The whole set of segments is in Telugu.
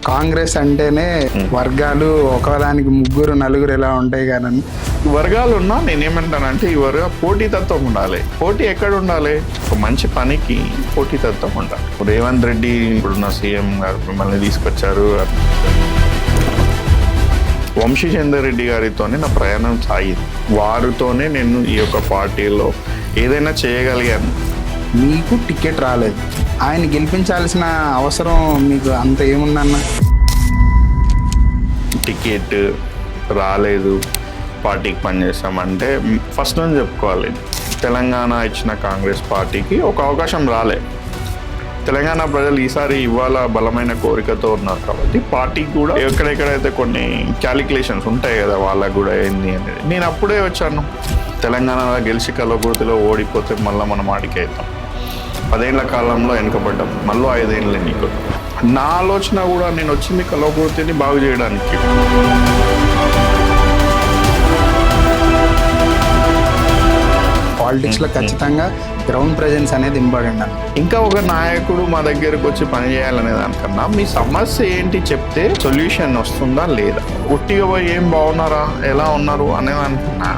కాంగ్రెస్ అంటేనే వర్గాలు ఒకదానికి ముగ్గురు నలుగురు ఎలా ఉంటాయి కానీ వర్గాలు ఉన్నా నేనేమంటానంటే ఈ వర్గ పోటీతత్వం ఉండాలి. పోటీ ఎక్కడ ఉండాలి? ఒక మంచి పనికి పోటీతత్వం ఉండాలి. రేవంత్ రెడ్డి ఇప్పుడున్న సీఎం గారు మిమ్మల్ని తీసుకొచ్చారు. వంశీచందర్ రెడ్డి గారితోనే నా ప్రయాణం సాగింది. వారితోనే నేను ఈ యొక్క పార్టీలో ఏదైనా చేయగలిగాను. మీకు టికెట్ రాలేదు, ఆయన గెలిపించాల్సిన అవసరం మీకు అంత ఏముందన్న? టికెట్ రాలేదు, పార్టీకి పనిచేస్తామంటే ఫస్ట్ నుంచి చెప్పుకోవాలి. తెలంగాణ ఇచ్చిన కాంగ్రెస్ పార్టీకి ఒక అవకాశం రాలే. తెలంగాణ ప్రజలు ఈసారి ఇవాళ బలమైన కోరికతో ఉన్నారు కాబట్టి పార్టీకి కూడా ఎక్కడెక్కడైతే కొన్ని క్యాలిక్యులేషన్స్ ఉంటాయి కదా వాళ్ళకు కూడా ఏంది అనేది. నేను అప్పుడే వచ్చాను. తెలంగాణలో గెలిచి కల్వకుర్తిలో ఓడిపోతే మళ్ళీ మనం ఆడికి అవుతాం. 10 ఏళ్ల కాలంలో వెనుకబడ్డాం, మళ్ళీ 5 ఏళ్ళు నీకు. నా ఆలోచన కూడా నేను వచ్చింది కల్వకుర్తిని బాగు చేయడానికి. పాలిటిక్స్లో ఖచ్చితంగా గ్రౌండ్ ప్రెజెన్స్ అనేది ఇంపార్టెంట్ అన్న. ఇంకా ఒక నాయకుడు మా దగ్గరకు వచ్చి పని చేయాలనే దానికన్నా మీ సమస్య ఏంటి చెప్తే సొల్యూషన్ వస్తుందా లేదా. ఉట్టిగా పోయి ఏం బాగున్నారా, ఎలా ఉన్నారు అనేది అనుకున్నా.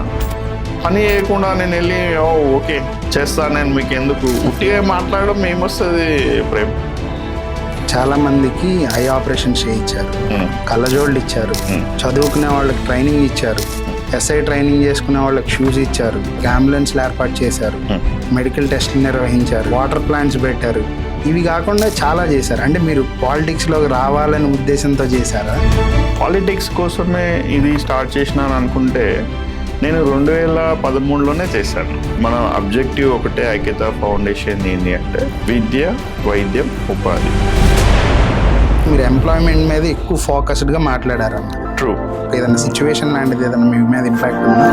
పని చేయకుండా నేను వెళ్ళి ఓకే చేస్తాను నేను మీకు ఎందుకు, ఉట్టిగా మాట్లాడడం ఏమొస్తుంది ప్రేమ్. చాలా మందికి ఐ ఆపరేషన్ చేయించారు, కళ్ళజోళ్ళు ఇచ్చారు, చదువుకునే వాళ్ళకి ట్రైనింగ్ ఇచ్చారు, ఎస్ఐ ట్రైనింగ్ చేసుకునే వాళ్ళకి షూస్ ఇచ్చారు, అంబులెన్స్లు ఏర్పాటు చేశారు, మెడికల్ టెస్ట్లు నిర్వహించారు, వాటర్ ప్లాంట్స్ పెట్టారు. ఇవి కాకుండా చాలా చేశారు. అంటే మీరు పాలిటిక్స్లోకి రావాలనే ఉద్దేశంతో చేశారా? పాలిటిక్స్ కోసమే ఇది స్టార్ట్ చేసినాను అనుకుంటే నేను 2013లోనే చేశాను. మన అబ్జెక్టివ్ ఒకటే, ఐక్యత ఫౌండేషన్ ఏంటి అంటే విద్య, వైద్యం, ఉపాధి. మీరు ఎంప్లాయ్మెంట్ మీద ఎక్కువ ఫోకస్డ్గా మాట్లాడారన్న. ట్రూ. ఏదైనా సిచ్యువేషన్ లాంటిది ఏదైనా మీ మీద ఇంపాక్ట్ ఉందా?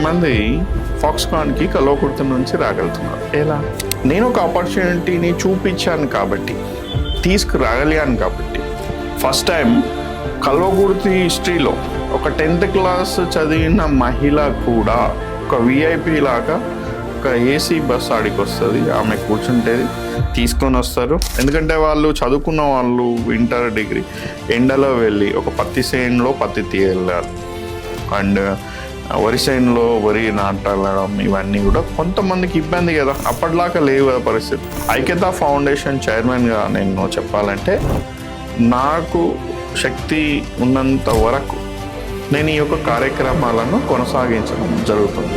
మంది ఫాక్స్కాన్కి కల్వకుర్తి నుంచి రాగలుగుతున్నారు. ఎలా? నేను ఒక ఆపర్చునిటీని చూపించాను కాబట్టి, తీసుకురాగలిగాను కాబట్టి. ఫస్ట్ టైం కల్వకుర్తి హిస్టరీలో ఒక 10th క్లాస్ చదివిన మహిళ కూడా ఒక విఐపి లాగా ఒక ఏసీ బస్ ఆడికి వస్తుంది, ఆమె కూర్చుంటేది తీసుకొని వస్తారు. ఎందుకంటే వాళ్ళు చదువుకున్న వాళ్ళు ఇంటర్ డిగ్రీ ఎండలో వెళ్ళి ఒక పత్తి చేనులో పత్తి తీయాలి అండ్ వరి చేనులో వరి నాటడం, ఇవన్నీ కూడా కొంతమందికి ఇబ్బంది కదా, అప్పటిలాగా లేవు కదా పరిస్థితి. ఐక్యతా ఫౌండేషన్ చైర్మన్గా నేను చెప్పాలంటే నాకు శక్తి ఉన్నంత వరకు నేను ఈ యొక్క కార్యక్రమాలను కొనసాగించడం జరుగుతుంది.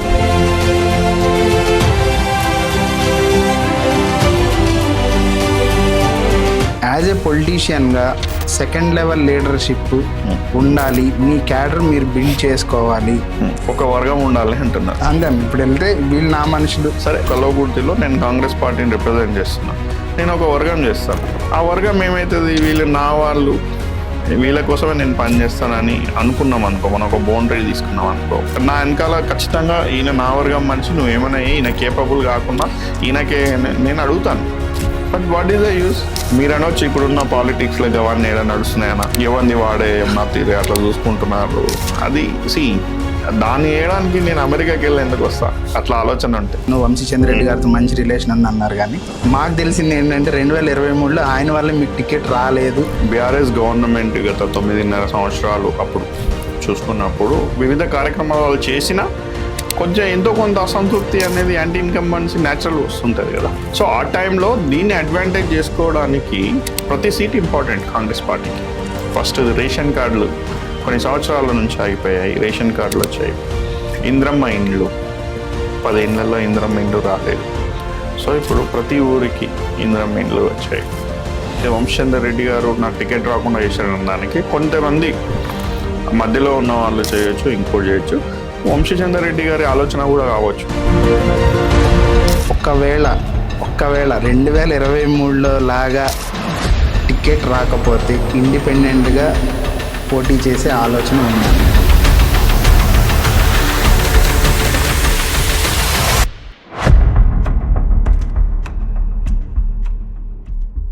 యాజ్ ఏ పొలిటీషియన్గా సెకండ్ లెవెల్ లీడర్షిప్ ఉండాలి, మీ క్యాడర్ మీరు బిల్డ్ చేసుకోవాలి, ఒక వర్గం ఉండాలి అంటున్నారు. అంతే. ఇప్పుడు వెళ్తే వీళ్ళు నా మనుషులు. సరే, కల్వకుర్తిలో నేను కాంగ్రెస్ పార్టీని రిప్రజెంట్ చేస్తున్నాను, నేను ఒక వర్గం చేస్తాను. ఆ వర్గం ఏమవుతుంది, వీళ్ళు నా వాళ్ళు, వీళ్ళ కోసమే నేను పని చేస్తానని అనుకున్నాం అనుకో, మనం ఒక బౌండరీ తీసుకున్నాం అనుకో, నా వెనకాల ఖచ్చితంగా ఈయన నా వర్గం మనిషి, నువ్వేమైనా ఈయన కేపబుల్ కాకుండా ఈయనకే నేను అడుగుతాను. But what is the use? మీరు అనొచ్చు ఇప్పుడున్న పాలిటిక్స్లో జవాన్ ఏడా నడుస్తున్నాయన్నా, ఎవరిని వాడే ఏమన్నా తీరే అట్లా చూసుకుంటున్నారు. అది దాన్ని వేయడానికి నేను అమెరికాకి వెళ్ళి ఎందుకు వస్తా? అట్లా ఆలోచన ఉంటే. నువ్వు వంశీచంద్ర రెడ్డి గారితో మంచి రిలేషన్ అని అన్నారు, కానీ మాకు తెలిసింది ఏంటంటే 2023లో ఆయన వల్ల మీకు టికెట్ రాలేదు. బీఆర్ఎస్ గవర్నమెంట్ గత 9.5 సంవత్సరాలు అప్పుడు చూసుకున్నప్పుడు వివిధ కార్యక్రమాలు వాళ్ళు చేసినా కొంచెం ఎంతో కొంత అసంతృప్తి అనేది యాంటీ ఇన్కంబెన్సీ న్యాచురల్ వస్తుంటుంది కదా. సో ఆ టైంలో దీన్ని అడ్వాంటేజ్ చేసుకోవడానికి ప్రతి సీట్ ఇంపార్టెంట్ కాంగ్రెస్ పార్టీకి. ఫస్ట్ రేషన్ కార్డులు కొన్ని సంవత్సరాల నుంచి ఆగిపోయాయి, రేషన్ కార్డులు వచ్చాయి. ఇంద్రమ్మ ఇండ్లు 10 ఏళ్లలో ఇంద్రమ్మ ఇండ్లు రాలేదు. సో ఇప్పుడు ప్రతి ఊరికి ఇంద్రమ్మ ఇండ్లు వచ్చాయి. వంశీచందర్ రెడ్డి గారు నాకు టికెట్ రాకుండా చేశారనడానికి కొంతమంది మధ్యలో ఉన్న వాళ్ళు చేయొచ్చు, ఇంకోటి చేయొచ్చు. వంశీచందర్ రెడ్డి గారి ఆలోచన కూడా కావచ్చు. ఒకవేళ 2023లో లాగా టికెట్ రాకపోతే ఇండిపెండెంట్గా పోటీ చేసే ఆలోచన ఉంది.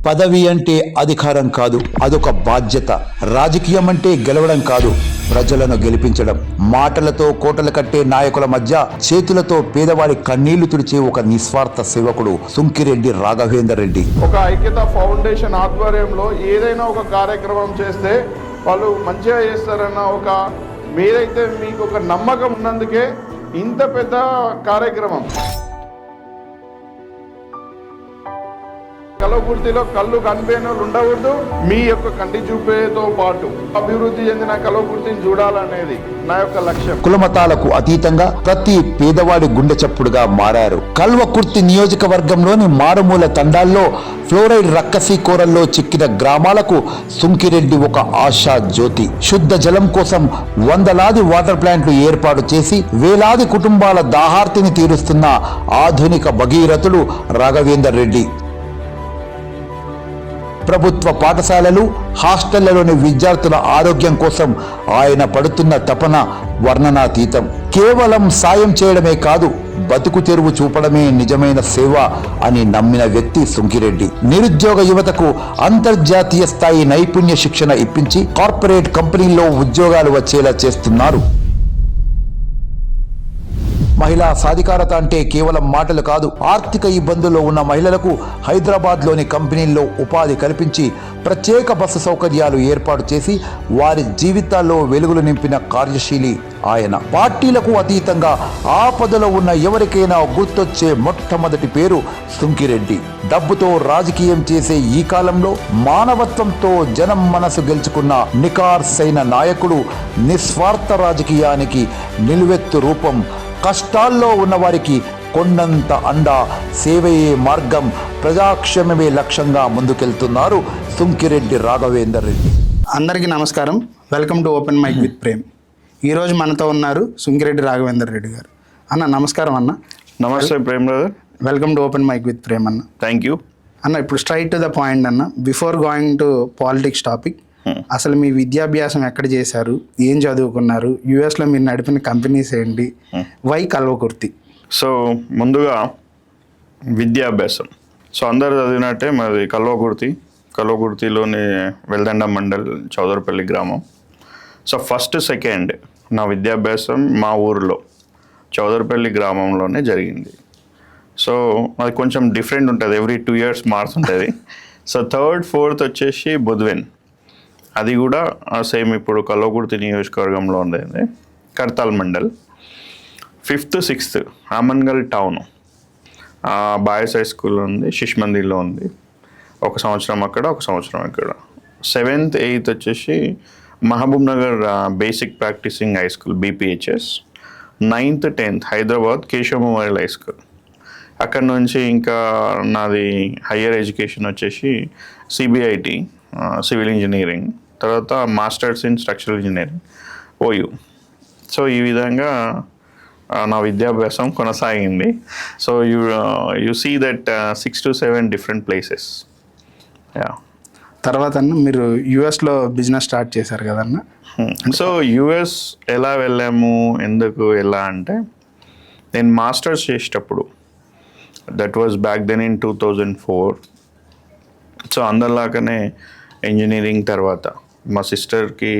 పదవి అంటే అధికారం కాదు, అదొక బాధ్యత. రాజకీయం అంటే గెలవడం కాదు, ప్రజలను గెలిపించడం. మాటలతో కోటలు కట్టే నాయకుల మధ్య చేతులతో పేదవాడి కన్నీళ్లు తుడిచే ఒక నిస్వార్థ సేవకుడు సుంకిరెడ్డి రాఘవేందర్ రెడ్డి. ఒక ఐక్యత ఫౌండేషన్ ఆధ్వర్యంలో ఏదైనా ఒక కార్యక్రమం చేస్తే వాళ్ళు మంచిగా చేస్తారన్న ఒక మీరైతే మీకు ఒక నమ్మకం ఉన్నందుకే ఇంత పెద్ద కార్యక్రమం. కలవకుర్తిలో కళ్ళు కనిపించిన వాళ్ళు ఉండకూడదు. మీ యొక్క కంటి చూపేతో పాటు అభివృద్ధి చెందిన కలవకుర్తిని చూడాలనేది నా యొక్క లక్ష్యం. కులమతాలకు అతీతంగా ప్రతి పేదవాడి గుండె చప్పుడుగా మారారు. కల్వకుర్తి నియోజకవర్గంలోని మారుమూల తండాల్లో ఫ్లోరైడ్ రక్కసి కోరల్లో చిక్కిన గ్రామాలకు సుంకిరెడ్డి ఒక ఆశా జ్యోతి. శుద్ధ జలం కోసం వందలాది వాటర్ ప్లాంట్లు ఏర్పాటు చేసి వేలాది కుటుంబాల దాహార్తిని తీరుస్తున్న ఆధునిక భగీరథుడు రాఘవేందర్ రెడ్డి. ప్రభుత్వ పాఠశాలలు, హాస్టళ్లలోని విద్యార్థుల ఆరోగ్యం కోసం ఆయన పడుతున్న తపన వర్ణనాతీతం. కేవలం సాయం చేయడమే కాదు, బతుకు తెరువు చూపడమే నిజమైన సేవ అని నమ్మిన వ్యక్తి సుంకిరెడ్డి. నిరుద్యోగ యువతకు అంతర్జాతీయ స్థాయి నైపుణ్య శిక్షణ ఇప్పించి కార్పొరేట్ కంపెనీల్లో ఉద్యోగాలు వచ్చేలా చేస్తున్నారు. మహిళా సాధికారత అంటే కేవలం మాటలు కాదు. ఆర్థిక ఇబ్బందుల్లో ఉన్న మహిళలకు హైదరాబాద్లోని కంపెనీల్లో ఉపాధి కల్పించి ప్రత్యేక బస్సు సౌకర్యాలు ఏర్పాటు చేసి వారి జీవితాల్లో వెలుగులు నింపిన కార్యశీలి ఆయన. పార్టీలకు అతీతంగా ఆపదలో ఉన్న ఎవరికైనా గుర్తొచ్చే మొట్టమొదటి పేరు సుంకిరెడ్డి. డబ్బుతో రాజకీయం చేసే ఈ కాలంలో మానవత్వంతో జనం మనసు గెలుచుకున్న నికార్సైన నాయకుడు. నిస్వార్థ రాజకీయానికి నిలువెత్తు రూపం. కష్టాల్లో ఉన్నవారికి కొండంత అండ, సేవయే మార్గం, ప్రజాక్షేమమే లక్ష్యంగా ముందుకెళ్తున్నారు సుంకిరెడ్డి రాఘవేందర్ రెడ్డి. అందరికీ నమస్కారం. Welcome to open mic with Prem. ఈరోజు మనతో ఉన్నారు సుంకిరెడ్డి రాఘవేందర్ రెడ్డి గారు. అన్న నమస్కారం. అన్న నమస్తే Prem brother. Welcome to open mic with Prem. అన్న థ్యాంక్ యూ అన్న. ఇప్పుడు స్ట్రైట్ టు ద పాయింట్ అన్న. Before going to politics topic, అసలు మీ విద్యాభ్యాసం ఎక్కడ చేశారు, ఏం చదువుకున్నారు, యుఎస్లో మీరు నడిపిన కంపెనీస్ ఏంటి, వై కల్వకుర్తి? సో ముందుగా విద్యాభ్యాసం. సో అందరు చదివినట్టే మాది కల్వకుర్తిలోని వెల్దండ మండల్ చౌదరపల్లి గ్రామం. సో ఫస్ట్ సెకండ్ నా విద్యాభ్యాసం మా ఊరిలో చౌదరపల్లి గ్రామంలోనే జరిగింది. సో అది కొంచెం డిఫరెంట్ ఉంటుంది, ఎవ్రీ 2 years మారుతుంటుంది. సో థర్డ్ ఫోర్త్ వచ్చేసి బుద్వెన్, అది కూడా సేమ్ ఇప్పుడు కల్వకుర్తి నియోజకవర్గంలో ఉండేది, Kadthal mandal. 5th 6th Amangal town boys high school ఉంది, శిష్మందిలో ఉంది. 1 సంవత్సరం అక్కడ, 1 సంవత్సరం ఇక్కడ. 7th 8th వచ్చేసి Mahabub Nagar basic practising high school BPHS. 9th 10th Hyderabad Keshava memorial high school. అక్కడ నుంచి ఇంకా నాది హయ్యర్ ఎడ్యుకేషన్ వచ్చేసి CBIT సివిల్ ఇంజనీరింగ్, తర్వాత masters in structural engineering OU. So ఈ విధంగా నా విద్యాభ్యాసం కొనసాగింది. So you see that 6 to 7 different places. తర్వాత అన్న మీరు యుఎస్లో బిజినెస్ స్టార్ట్ చేశారు కదన్న. సో యుఎస్ ఎలా వెళ్ళాము, ఎందుకు ఎలా అంటే, నేను మాస్టర్స్ చేసేటప్పుడు, that was back then in 2004. So అందరిలాగానే ఇంజనీరింగ్ తర్వాత మా సిస్టర్కి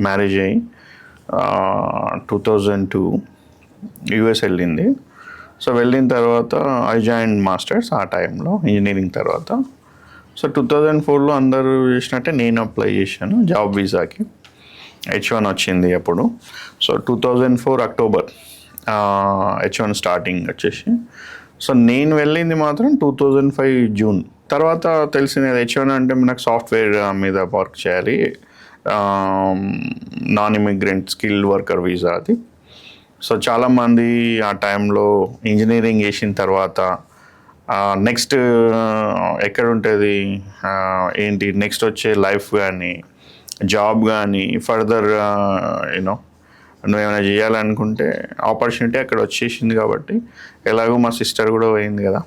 మ్యారేజ్ అయ్యి 2002 యుఎస్ వెళ్ళింది. సో వెళ్ళిన తర్వాత ఐ జాయిన్ మాస్టర్స్ ఆ టైంలో ఇంజనీరింగ్ తర్వాత. సో 2004లో అందరూ చేసినట్టే నేను అప్లై చేశాను జాబ్ వీసాకి. H1 వచ్చింది అప్పుడు. సో 2004 అక్టోబర్ H1 స్టార్టింగ్ వచ్చేసి. సో నేను వెళ్ళింది మాత్రం 2005 జూన్. తర్వాత తెలిసింది H1 అంటే మనకు సాఫ్ట్వేర్ మీద వర్క్ చేయాలి, non immigrant skilled worker visa అది. సో చాలామంది ఆ టైంలో ఇంజనీరింగ్ చేసిన తర్వాత నెక్స్ట్ ఎక్కడ ఉంటుంది ఏంటి, నెక్స్ట్ వచ్చే లైఫ్ కానీ జాబ్ కానీ ఫర్దర్ నువ్వేమైనా చేయాలనుకుంటే ఆపర్చునిటీ అక్కడ వచ్చేసింది. కాబట్టి ఎలాగో మా సిస్టర్ కూడా పోయింది కదా,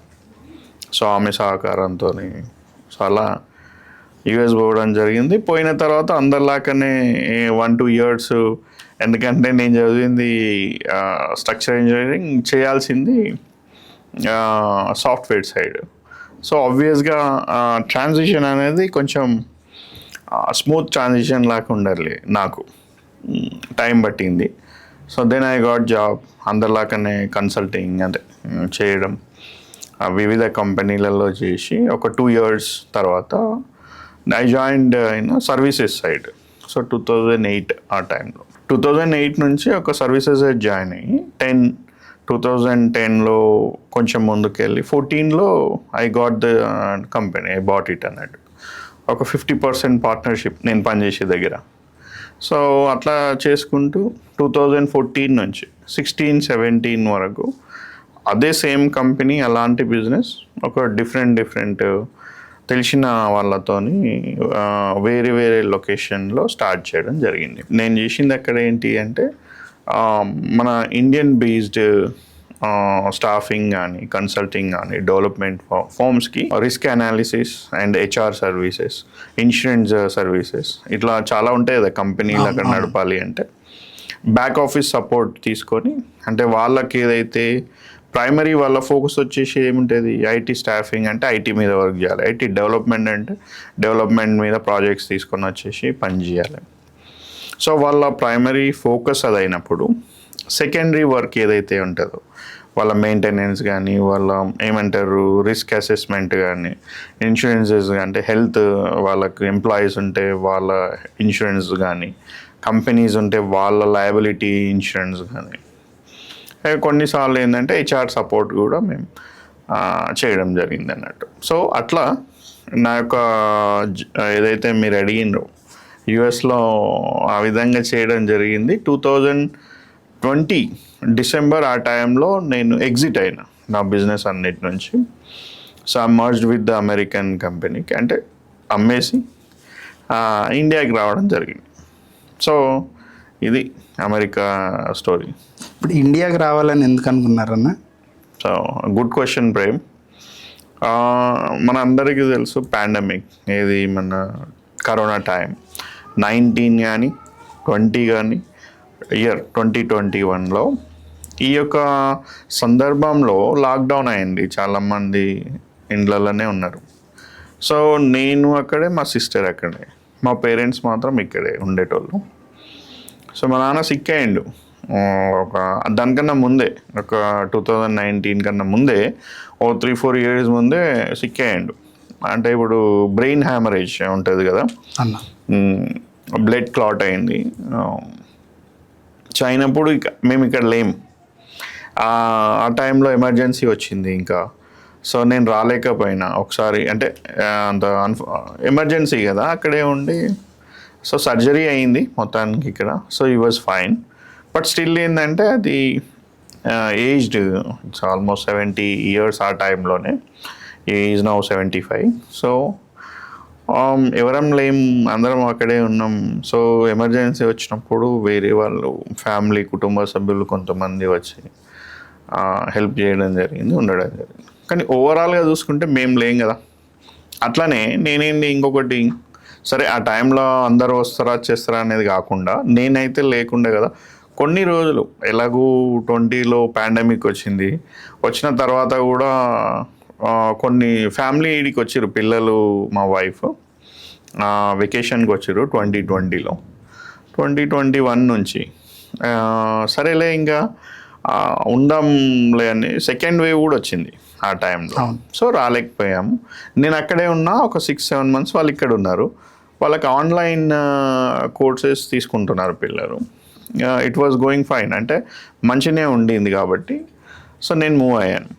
సో ఆమె సహకారంతో సో అలా యుఎస్ పోవడం జరిగింది. పోయిన తర్వాత అందరిలాగానే 1-2 years, ఎందుకంటే నేను చదివింది స్ట్రక్చర్ ఇంజనీరింగ్, చేయాల్సింది సాఫ్ట్వేర్ సైడ్. సో ఆబ్వియస్గా ట్రాన్సిషన్ అనేది కొంచెం స్మూత్ ట్రాన్సిషన్ లాగా ఉండాలి నాకు. టైం పట్టింది. So then I got job అందరిలాగానే కన్సల్టింగ్ అంటే చేయడం వివిధ కంపెనీలలో చేసి ఒక 2 years తర్వాత I joined in services side. So 2008 ఆ టైంలో 2008 నుంచి ఒక సర్వీసెస్ సైడ్ జాయిన్ అయ్యి 2010లో కొంచెం ముందుకెళ్ళి 14లో I got the company, I bought it అన్నట్టు. ఒక 50% పార్ట్నర్షిప్ నేను పనిచేసే దగ్గర. సో అట్లా చేసుకుంటూ 2014 నుంచి 16-17 వరకు అదే సేమ్ కంపెనీ, అలాంటి బిజినెస్ ఒక డిఫరెంట్ తెలిసిన వాళ్ళతోని వేరే వేరే లొకేషన్లో స్టార్ట్ చేయడం జరిగింది. నేను చేసింది అక్కడ ఏంటి అంటే మన ఇండియన్ బేస్డ్ స్టాఫింగ్ కానీ, కన్సల్టింగ్ కానీ, డెవలప్మెంట్ ఫార్మ్స్కి risk analysis and HR services, insurance services, ఇట్లా చాలా ఉంటాయి కదా కంపెనీలు అక్కడ నడపాలి అంటే. బ్యాక్ ఆఫీస్ సపోర్ట్ తీసుకొని, అంటే వాళ్ళకి ఏదైతే ప్రైమరీ వాళ్ళ ఫోకస్ వచ్చేసి ఏముంటుంది, ఐటీ స్టాఫింగ్ అంటే ఐటీ మీద వర్క్ చేయాలి, ఐటీ డెవలప్మెంట్ అంటే డెవలప్మెంట్ మీద ప్రాజెక్ట్స్ తీసుకొని వచ్చేసి పని చేయాలి. సో వాళ్ళ ప్రైమరీ ఫోకస్ అదైనప్పుడు సెకండరీ వర్క్ ఏదైతే ఉంటుందో వాళ్ళ మెయింటెనెన్స్ కానీ, వాళ్ళ ఏమంటారు రిస్క్ అసెస్మెంట్ కానీ, ఇన్సూరెన్సెస్ అంటే హెల్త్, వాళ్ళకి ఎంప్లాయీస్ ఉంటే వాళ్ళ ఇన్సూరెన్స్ కానీ, కంపెనీస్ ఉంటే వాళ్ళ లయబిలిటీ ఇన్సూరెన్స్ కానీ, కొన్నిసార్లు ఏంటంటే HR సపోర్ట్ కూడా మేము చేయడం జరిగింది అన్నట్టు. సో అట్లా నా యొక్క ఏదైతే మీరు అడిగినో యుఎస్లో ఆ విధంగా చేయడం జరిగింది. 2020 డిసెంబర్ ఆ టైంలో నేను ఎగ్జిట్ అయినా నా బిజినెస్ అన్నిటి నుంచి. So I merged with the American కంపెనీకి, అంటే అమ్మేసి ఇండియాకి రావడం జరిగింది. సో ఇది అమెరికా స్టోరీ. ఇప్పుడు ఇండియాకి రావాలని ఎందుకు అనుకున్నారన్న? So good question Prem. మన అందరికీ తెలుసు పాండమిక్, ఏది మన కరోనా టైం 19 కానీ 20 కానీ ఇయర్ 2021లో ఈ యొక్క సందర్భంలో లాక్డౌన్ అయింది. చాలామంది ఇండ్లలోనే ఉన్నారు. సో నేను అక్కడే, మా సిస్టర్ అక్కడే, మా పేరెంట్స్ మాత్రం ఇక్కడే ఉండేటోళ్ళు. సో మా నాన్న సిక్ అయ్యిండు దానికన్నా ముందే, ఒక 2019 కన్నా ముందే, 3-4 years ముందే సిక్ అయ్యిండు. అంటే ఇప్పుడు బ్రెయిన్ హ్యామరేజ్ ఉంటుంది కదా, బ్లడ్ క్లాట్ అయింది. సో అయినప్పుడు మేము ఇక్కడ లేం. ఆ టైంలో ఎమర్జెన్సీ వచ్చింది ఇంకా. సో నేను రాలేకపోయినా ఒకసారి, అంటే అంత ఎమర్జెన్సీ కదా, అక్కడే ఉండి. సో సర్జరీ అయింది మొత్తానికి ఇక్కడ. సో ఈ వాజ్ ఫైన్. బట్ స్టిల్ ఏంటంటే అది ఏజ్డ్, ఇట్స్ ఆల్మోస్ట్ 70 years ఆ టైంలోనే. Is now 75. సో ఎవరం లేం, అందరం అక్కడే ఉన్నాం. సో ఎమర్జెన్సీ వచ్చినప్పుడు వేరే వాళ్ళు, ఫ్యామిలీ, కుటుంబ సభ్యులు కొంతమంది వచ్చి హెల్ప్ చేయడం జరిగింది, ఉండడం జరిగింది. కానీ ఓవరాల్గా చూసుకుంటే మేము లేం కదా. అట్లనే నేనేంటి ఇంకొకటి, సరే ఆ టైంలో అందరూ వస్తారా చేస్తారా అనేది కాకుండా నేనైతే లేకుండే కదా కొన్ని రోజులు. ఎలాగూ 20లో పాండమిక్ వచ్చింది. వచ్చిన తర్వాత కూడా కొన్ని ఫ్యామిలీ ఈడికి వచ్చారు పిల్లలు, మా వైఫ్ వెకేషన్కి వచ్చారు 2020లో. 2021 నుంచి సరేలే ఇంకా ఉందాంలే అని సెకండ్ వేవ్ కూడా వచ్చింది ఆ టైంలో. సో రాలేకపోయాము. నేను అక్కడే ఉన్నా. ఒక 6-7 months వాళ్ళు ఇక్కడ ఉన్నారు. వాళ్ళకి ఆన్లైన్ కోర్సెస్ తీసుకుంటున్నారు పిల్లలు. ఇట్ వాజ్ గోయింగ్ ఫైన్, అంటే మంచిగానే ఉండింది కాబట్టి. సో నేను మూవ్ అయ్యాను.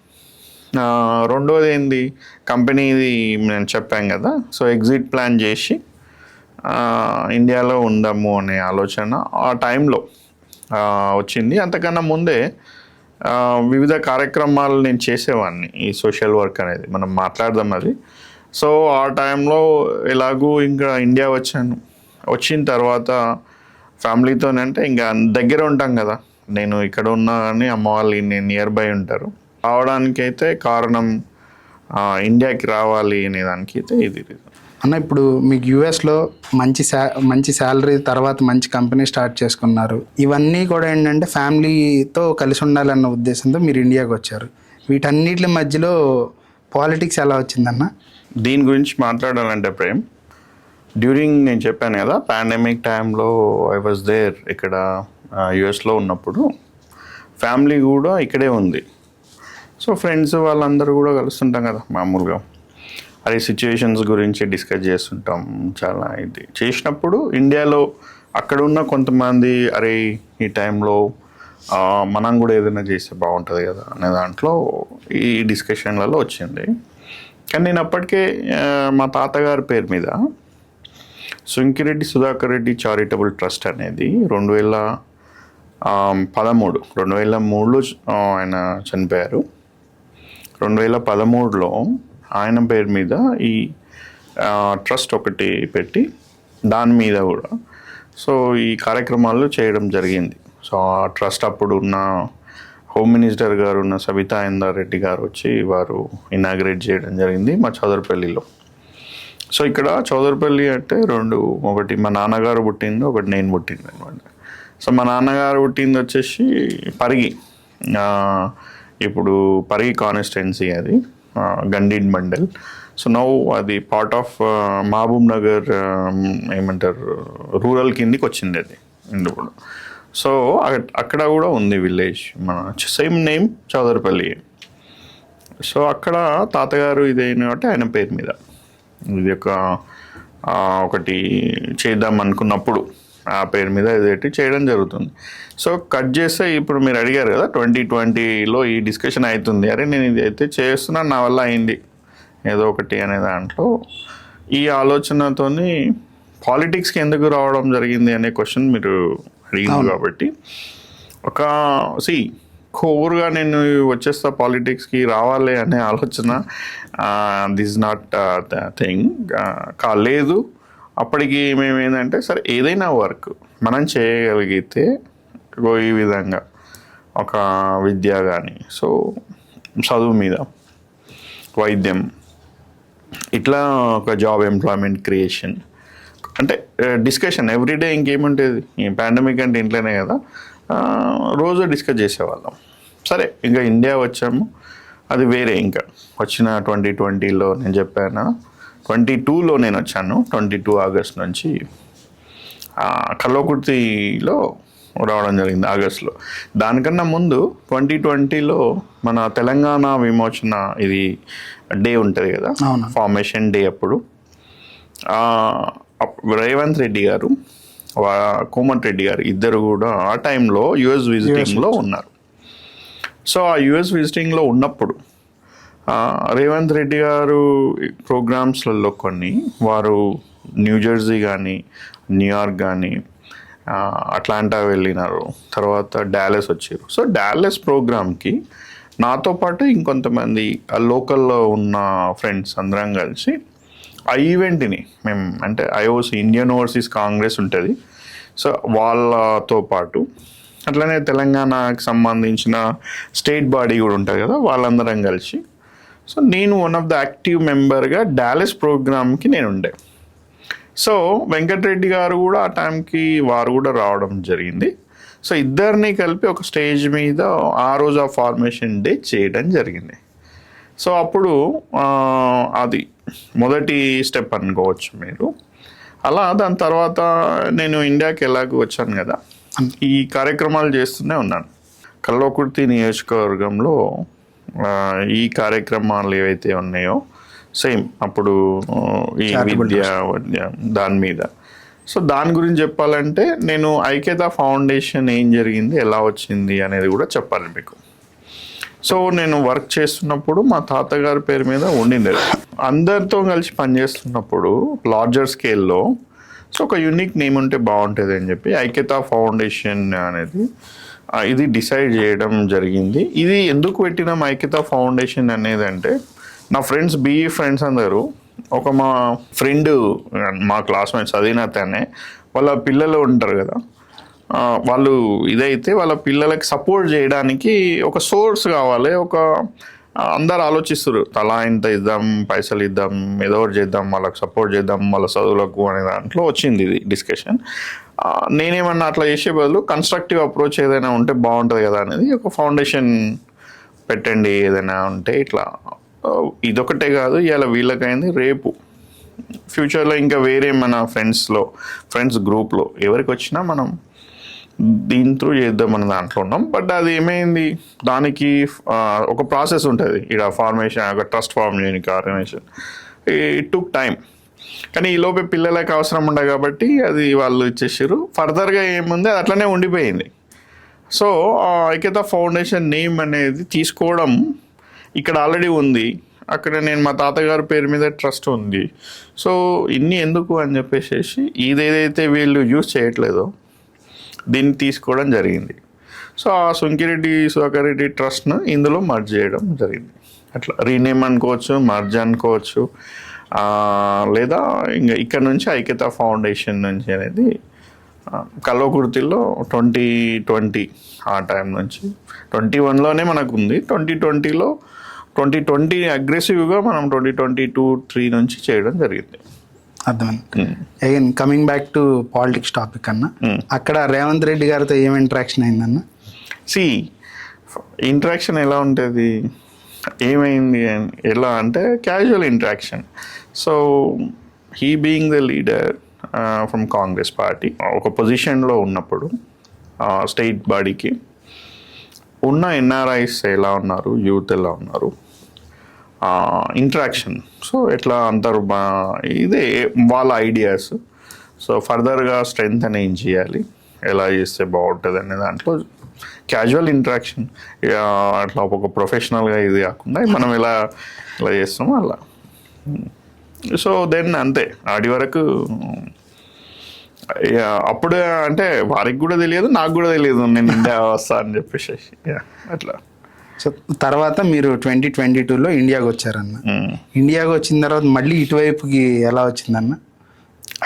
రెండోది ఏంది, కంపెనీది నేను చెప్పాను కదా. సో ఎగ్జిట్ ప్లాన్ చేసి ఇండియాలో ఉందాము అనే ఆలోచన ఆ టైంలో వచ్చింది. అంతకన్నా ముందే వివిధ కార్యక్రమాలు నేను చేసేవాడిని. ఈ సోషల్ వర్క్ అనేది మనం మాట్లాడదాం అది. సో ఆ టైంలో ఎలాగూ ఇంకా ఇండియా వచ్చాను. వచ్చిన తర్వాత ఫ్యామిలీతోనంటే ఇంకా దగ్గర ఉంటాం కదా. నేను ఇక్కడ ఉన్నా కానీ అమ్మ వాళ్ళు నేను నియర్ బై ఉంటారు. రావడానికి అయితే కారణం ఇండియాకి రావాలి అనే దానికి అయితే ఇది రీజన్ అన్న. ఇప్పుడు మీకు యూఎస్లో మంచి శాలరీ తర్వాత మంచి కంపెనీ స్టార్ట్ చేసుకున్నారు. ఇవన్నీ కూడా ఏంటంటే ఫ్యామిలీతో కలిసి ఉండాలన్న ఉద్దేశంతో మీరు ఇండియాకి వచ్చారు. వీటన్నిటి మధ్యలో పాలిటిక్స్ ఎలా వచ్చిందన్న? దీని గురించి మాట్లాడాలంటే ప్రేమ్, డ్యూరింగ్ నేను చెప్పాను కదా పాండమిక్ టైంలో ఐ వాజ్ దేర్ ఇక్కడ యుఎస్లో ఉన్నప్పుడు ఫ్యామిలీ కూడా ఇక్కడే ఉంది. సో ఫ్రెండ్స్ వాళ్ళందరూ కూడా కలుస్తుంటాం కదా మామూలుగా, అదే సిచ్యువేషన్స్ గురించి డిస్కస్ చేస్తుంటాం. చాలా ఇది చేసినప్పుడు ఇండియాలో అక్కడ ఉన్న కొంతమంది అరే ఈ టైంలో మనం కూడా ఏదైనా చేస్తే బాగుంటుంది కదా అనే దాంట్లో ఈ డిస్కషన్లలో వచ్చింది. కానీ నేను అప్పటికే మా తాతగారి పేరు మీద సుంకిరెడ్డి సుధాకర్ రెడ్డి చారిటబుల్ ట్రస్ట్ అనేది 2013లో ఆయన చనిపోయారు. 2013లో ఆయన పేరు మీద ఈ ట్రస్ట్ ఒకటి పెట్టి దాని మీద కూడా సో ఈ కార్యక్రమాలు చేయడం జరిగింది. సో ఆ ట్రస్ట్ అప్పుడు ఉన్న హోమ్ మినిస్టర్ గారు ఉన్న సబితా ఇందర్ రెడ్డి గారు వచ్చి వారు ఇనాగ్రేట్ చేయడం జరిగింది మా చౌదరిపల్లిలో. సో ఇక్కడ చౌదరిపల్లి అంటే ఒకటి మా నాన్నగారు పుట్టింది, ఒకటి నేను పుట్టింది అనమాట. సో మా నాన్నగారు పుట్టింది వచ్చేసి పరిగి, ఇప్పుడు పరిగి కాన్స్టిట్యున్సీ, అది గండీడ్ మండల్. సో నౌ అది పార్ట్ ఆఫ్ మహబూబ్ నగర్ ఏమంటారు రూరల్ కిందికి వచ్చింది అది ఇందుకు. సో అక్కడ కూడా ఉంది విలేజ్, మన సేమ్ నేమ్ చౌదరిపల్లి. సో అక్కడ తాతగారు ఇదైన కాబట్టి ఆయన పేరు మీద ఇది ఒకటి చేద్దాం అనుకున్నప్పుడు ఆ పేరు మీద ఇదేంటి చేయడం జరుగుతుంది. సో కట్ చేస్తే ఇప్పుడు మీరు అడిగారు కదా 2020లో ఈ డిస్కషన్ అవుతుంది, అరే నేను ఇది అయితే చేస్తున్నాను నా వల్ల అయింది ఏదో ఒకటి అనే దాంట్లో ఈ ఆలోచనతోని పాలిటిక్స్కి ఎందుకు రావడం జరిగింది అనే క్వశ్చన్ మీరు అడిగింది. కాబట్టి కోర్గా నేను వచ్చేస్తా పాలిటిక్స్కి రావాలి అనే ఆలోచన దిస్ నాట్ ద థింగ్ కాలేదు. అప్పటికి మేము ఏంటంటే సరే ఏదైనా వర్క్ మనం చేయగలిగితే ఈ విధంగా ఒక విద్య కానీ సో చదువు మీద వైద్యం ఇట్లా ఒక జాబ్ ఎంప్లాయ్మెంట్ క్రియేషన్ అంటే డిస్కషన్ ఎవ్రీడే. ఇంకేముంటుంది ఈ పాండమిక్ అంటే ఇంట్లోనే కదా, రోజు డిస్కస్ చేసేవాళ్ళం. సరే ఇంకా ఇండియా వచ్చాము, అది వేరే. ఇంకా వచ్చిన 2020లో నేను చెప్పాను, 22లో నేను వచ్చాను, 22 ఆగస్ట్ నుంచి కల్వకుర్తిలో రావడం జరిగింది ఆగస్టులో. దానికన్నా ముందు 2020లో మన తెలంగాణ విమోచన ఇది డే ఉంటుంది కదా, ఫార్మేషన్ డే. అప్పుడు రేవంత్ రెడ్డి గారు కోమటిరెడ్డి గారు ఇద్దరు కూడా ఆ టైంలో యుఎస్ విజిటింగ్లో ఉన్నారు. సో ఆ యుఎస్ విజిటింగ్లో ఉన్నప్పుడు రేవంత్ రెడ్డి గారు ప్రోగ్రామ్స్లలో కొన్ని వారు న్యూజెర్సీ కానీ న్యూయార్క్ కానీ అట్లాంటా వెళ్ళినారు, తర్వాత డాలస్ వచ్చారు. సో డాలస్ ప్రోగ్రామ్కి నాతో పాటు ఇంకొంతమంది లోకల్లో ఉన్న ఫ్రెండ్స్ అందరం కలిసి ఆ ఈవెంట్ని మేము అంటే ఐఓసి ఇండియన్ ఓవర్సీస్ కాంగ్రెస్ ఉంటుంది, సో వాళ్ళతో పాటు అట్లనే తెలంగాణకి సంబంధించిన స్టేట్ బాడీ కూడా ఉంటుంది కదా, వాళ్ళందరం కలిసి సో నేను వన్ ఆఫ్ ద యాక్టివ్ మెంబర్గా డాలస్ ప్రోగ్రామ్కి నేను ఉండే. సో వెంకటరెడ్డి గారు కూడా ఆ టైంకి వారు కూడా రావడం జరిగింది. సో ఇద్దరిని కలిపి ఒక స్టేజ్ మీద ఆ రోజు ఆ ఫార్మేషన్ డే చేయడం జరిగింది. సో అప్పుడు అది మొదటి స్టెప్ అనుకోవచ్చు మీరు. అలా దాని తర్వాత నేను ఇండియాకి ఎలాగో వచ్చాను కదా, ఈ కార్యక్రమాలు చేస్తూనే ఉన్నాను. కల్వకుర్తి నియోజకవర్గంలో ఈ కార్యక్రమాలు ఏవైతే ఉన్నాయో సేమ్ అప్పుడు ఈ విద్య దాని మీద. సో దాని గురించి చెప్పాలంటే నేను ఐక్యత ఫౌండేషన్ ఏం జరిగింది, ఎలా వచ్చింది అనేది కూడా చెప్పాలి మీకు. సో నేను వర్క్ చేస్తున్నప్పుడు మా తాతగారి పేరు మీద ఉండింది, అందరితో కలిసి పనిచేస్తున్నప్పుడు లార్జర్ స్కేల్లో సో ఒక యూనిక్ నేమ్ ఉంటే బాగుంటుంది అని చెప్పి ఐక్యత ఫౌండేషన్ అనేది ఇది డిసైడ్ చేయడం జరిగింది. ఇది ఎందుకు పెట్టినాం ఐక్యత ఫౌండేషన్ అనేది అంటే నా ఫ్రెండ్స్ బీఈ ఫ్రెండ్స్ అందరూ మా ఫ్రెండ్ మా క్లాస్మేట్స్ అదినతనే వాళ్ళ పిల్లలు ఉంటారు కదా, వాళ్ళు ఇదైతే వాళ్ళ పిల్లలకి సపోర్ట్ చేయడానికి ఒక సోర్స్ కావాలి. అందరు ఆలోచిస్తారు తలా ఇంత ఇద్దాం, పైసలు ఇద్దాం, ఏదో ఒకటి చేద్దాం, వాళ్ళకి సపోర్ట్ చేద్దాం వాళ్ళ చదువులకు అనే దాంట్లో వచ్చింది ఇది డిస్కషన్. నేనేమన్నా అట్లా చేసే బదులు కన్స్ట్రక్టివ్ అప్రోచ్ ఏదైనా ఉంటే బాగుంటుంది కదా అనేది ఒక ఫౌండేషన్ పెట్టండి ఏదైనా ఉంటే ఇట్లా ఇదొకటే కాదు, ఇలా వీళ్ళకైంది, రేపు ఫ్యూచర్లో ఇంకా వేరే మన ఫ్రెండ్స్ గ్రూప్లో ఎవరికి వచ్చినా మనం దీని త్రూ చేద్దాం మన దాంట్లో ఉన్నాం. బట్ అది ఏమైంది, దానికి ఒక ప్రాసెస్ ఉంటుంది. ఇక్కడ ఫార్మేషన్, ఒక ట్రస్ట్ ఫార్మ్ చేయడానికి ఆర్గనైజేషన్, ఇట్ టుక్ టైం. కానీ ఈలోపే పిల్లలకి అవసరం ఉండే కాబట్టి అది వాళ్ళు ఇచ్చేసారు. ఫర్దర్గా ఏముంది అది అట్లనే ఉండిపోయింది. సో ఐక్యత ఫౌండేషన్ నేమ్ అనేది తీసుకోవడం ఇక్కడ ఆల్రెడీ ఉంది. అక్కడ నేను మా తాతగారి పేరు మీద ట్రస్ట్ ఉంది. సో ఇన్ని ఎందుకు అని చెప్పేసి ఇదేదైతే వీళ్ళు యూజ్ చేయట్లేదో దీన్ని తీసుకోవడం జరిగింది. సో ఆ సుంకిరెడ్డి సుధాకర్ రెడ్డి ట్రస్ట్ను ఇందులో మర్జ్ చేయడం జరిగింది. అట్లా రీనేమ్ అనుకోవచ్చు, మర్జ్ అనుకోవచ్చు, లేదా ఇంకా ఇక్కడ నుంచి ఐక్యత ఫౌండేషన్ నుంచి అనేది కల్వకుర్తిలో 2020 ఆ టైం నుంచి 2021లోనే మనకు ఉంది. 2020 అగ్రెసివ్గా మనం 2022-23 నుంచి చేయడం జరిగింది. అర్థమైంది. Again coming back to politics topic అన్న, అక్కడ రేవంత్ రెడ్డి గారితో ఏం ఇంటరాక్షన్ అయిందన్న? ఇంటరాక్షన్ ఎలా ఉంటుంది, ఏమైంది ఎలా అంటే casual interaction. So he being the leader from Congress party, ఒక పొజిషన్లో ఉన్నప్పుడు స్టేట్ బాడీకి ఉన్న ఎన్ఆర్ఐస్ ఎలా ఉన్నారు, యూత్ ఎలా ఉన్నారు, ఇంటరాక్షన్. సో ఎట్లా అంటారు, ఇదే వాళ్ళ ఐడియాస్. సో ఫర్దర్గా స్ట్రెంగ్త్ అని ఏం చేయాలి, ఎలా చేస్తే బాగుంటుంది అనే దాంట్లో క్యాజువల్ ఇంటరాక్షన్. అట్లా ఒక ప్రొఫెషనల్గా ఇది కాకుండా మనం ఎలా చేస్తామో అలా. సో దెన్ అంతే, ఆడి వరకు అప్పుడే అంటే వారికి కూడా తెలియదు, నాకు కూడా తెలియదు నేను ఇండియా వస్తా అని చెప్పేసి అట్లా. సో తర్వాత మీరు 2022లో ఇండియాకి వచ్చారన్న. ఇండియాకి వచ్చిన తర్వాత మళ్ళీ ఇటువైపుకి ఎలా వచ్చిందన్న?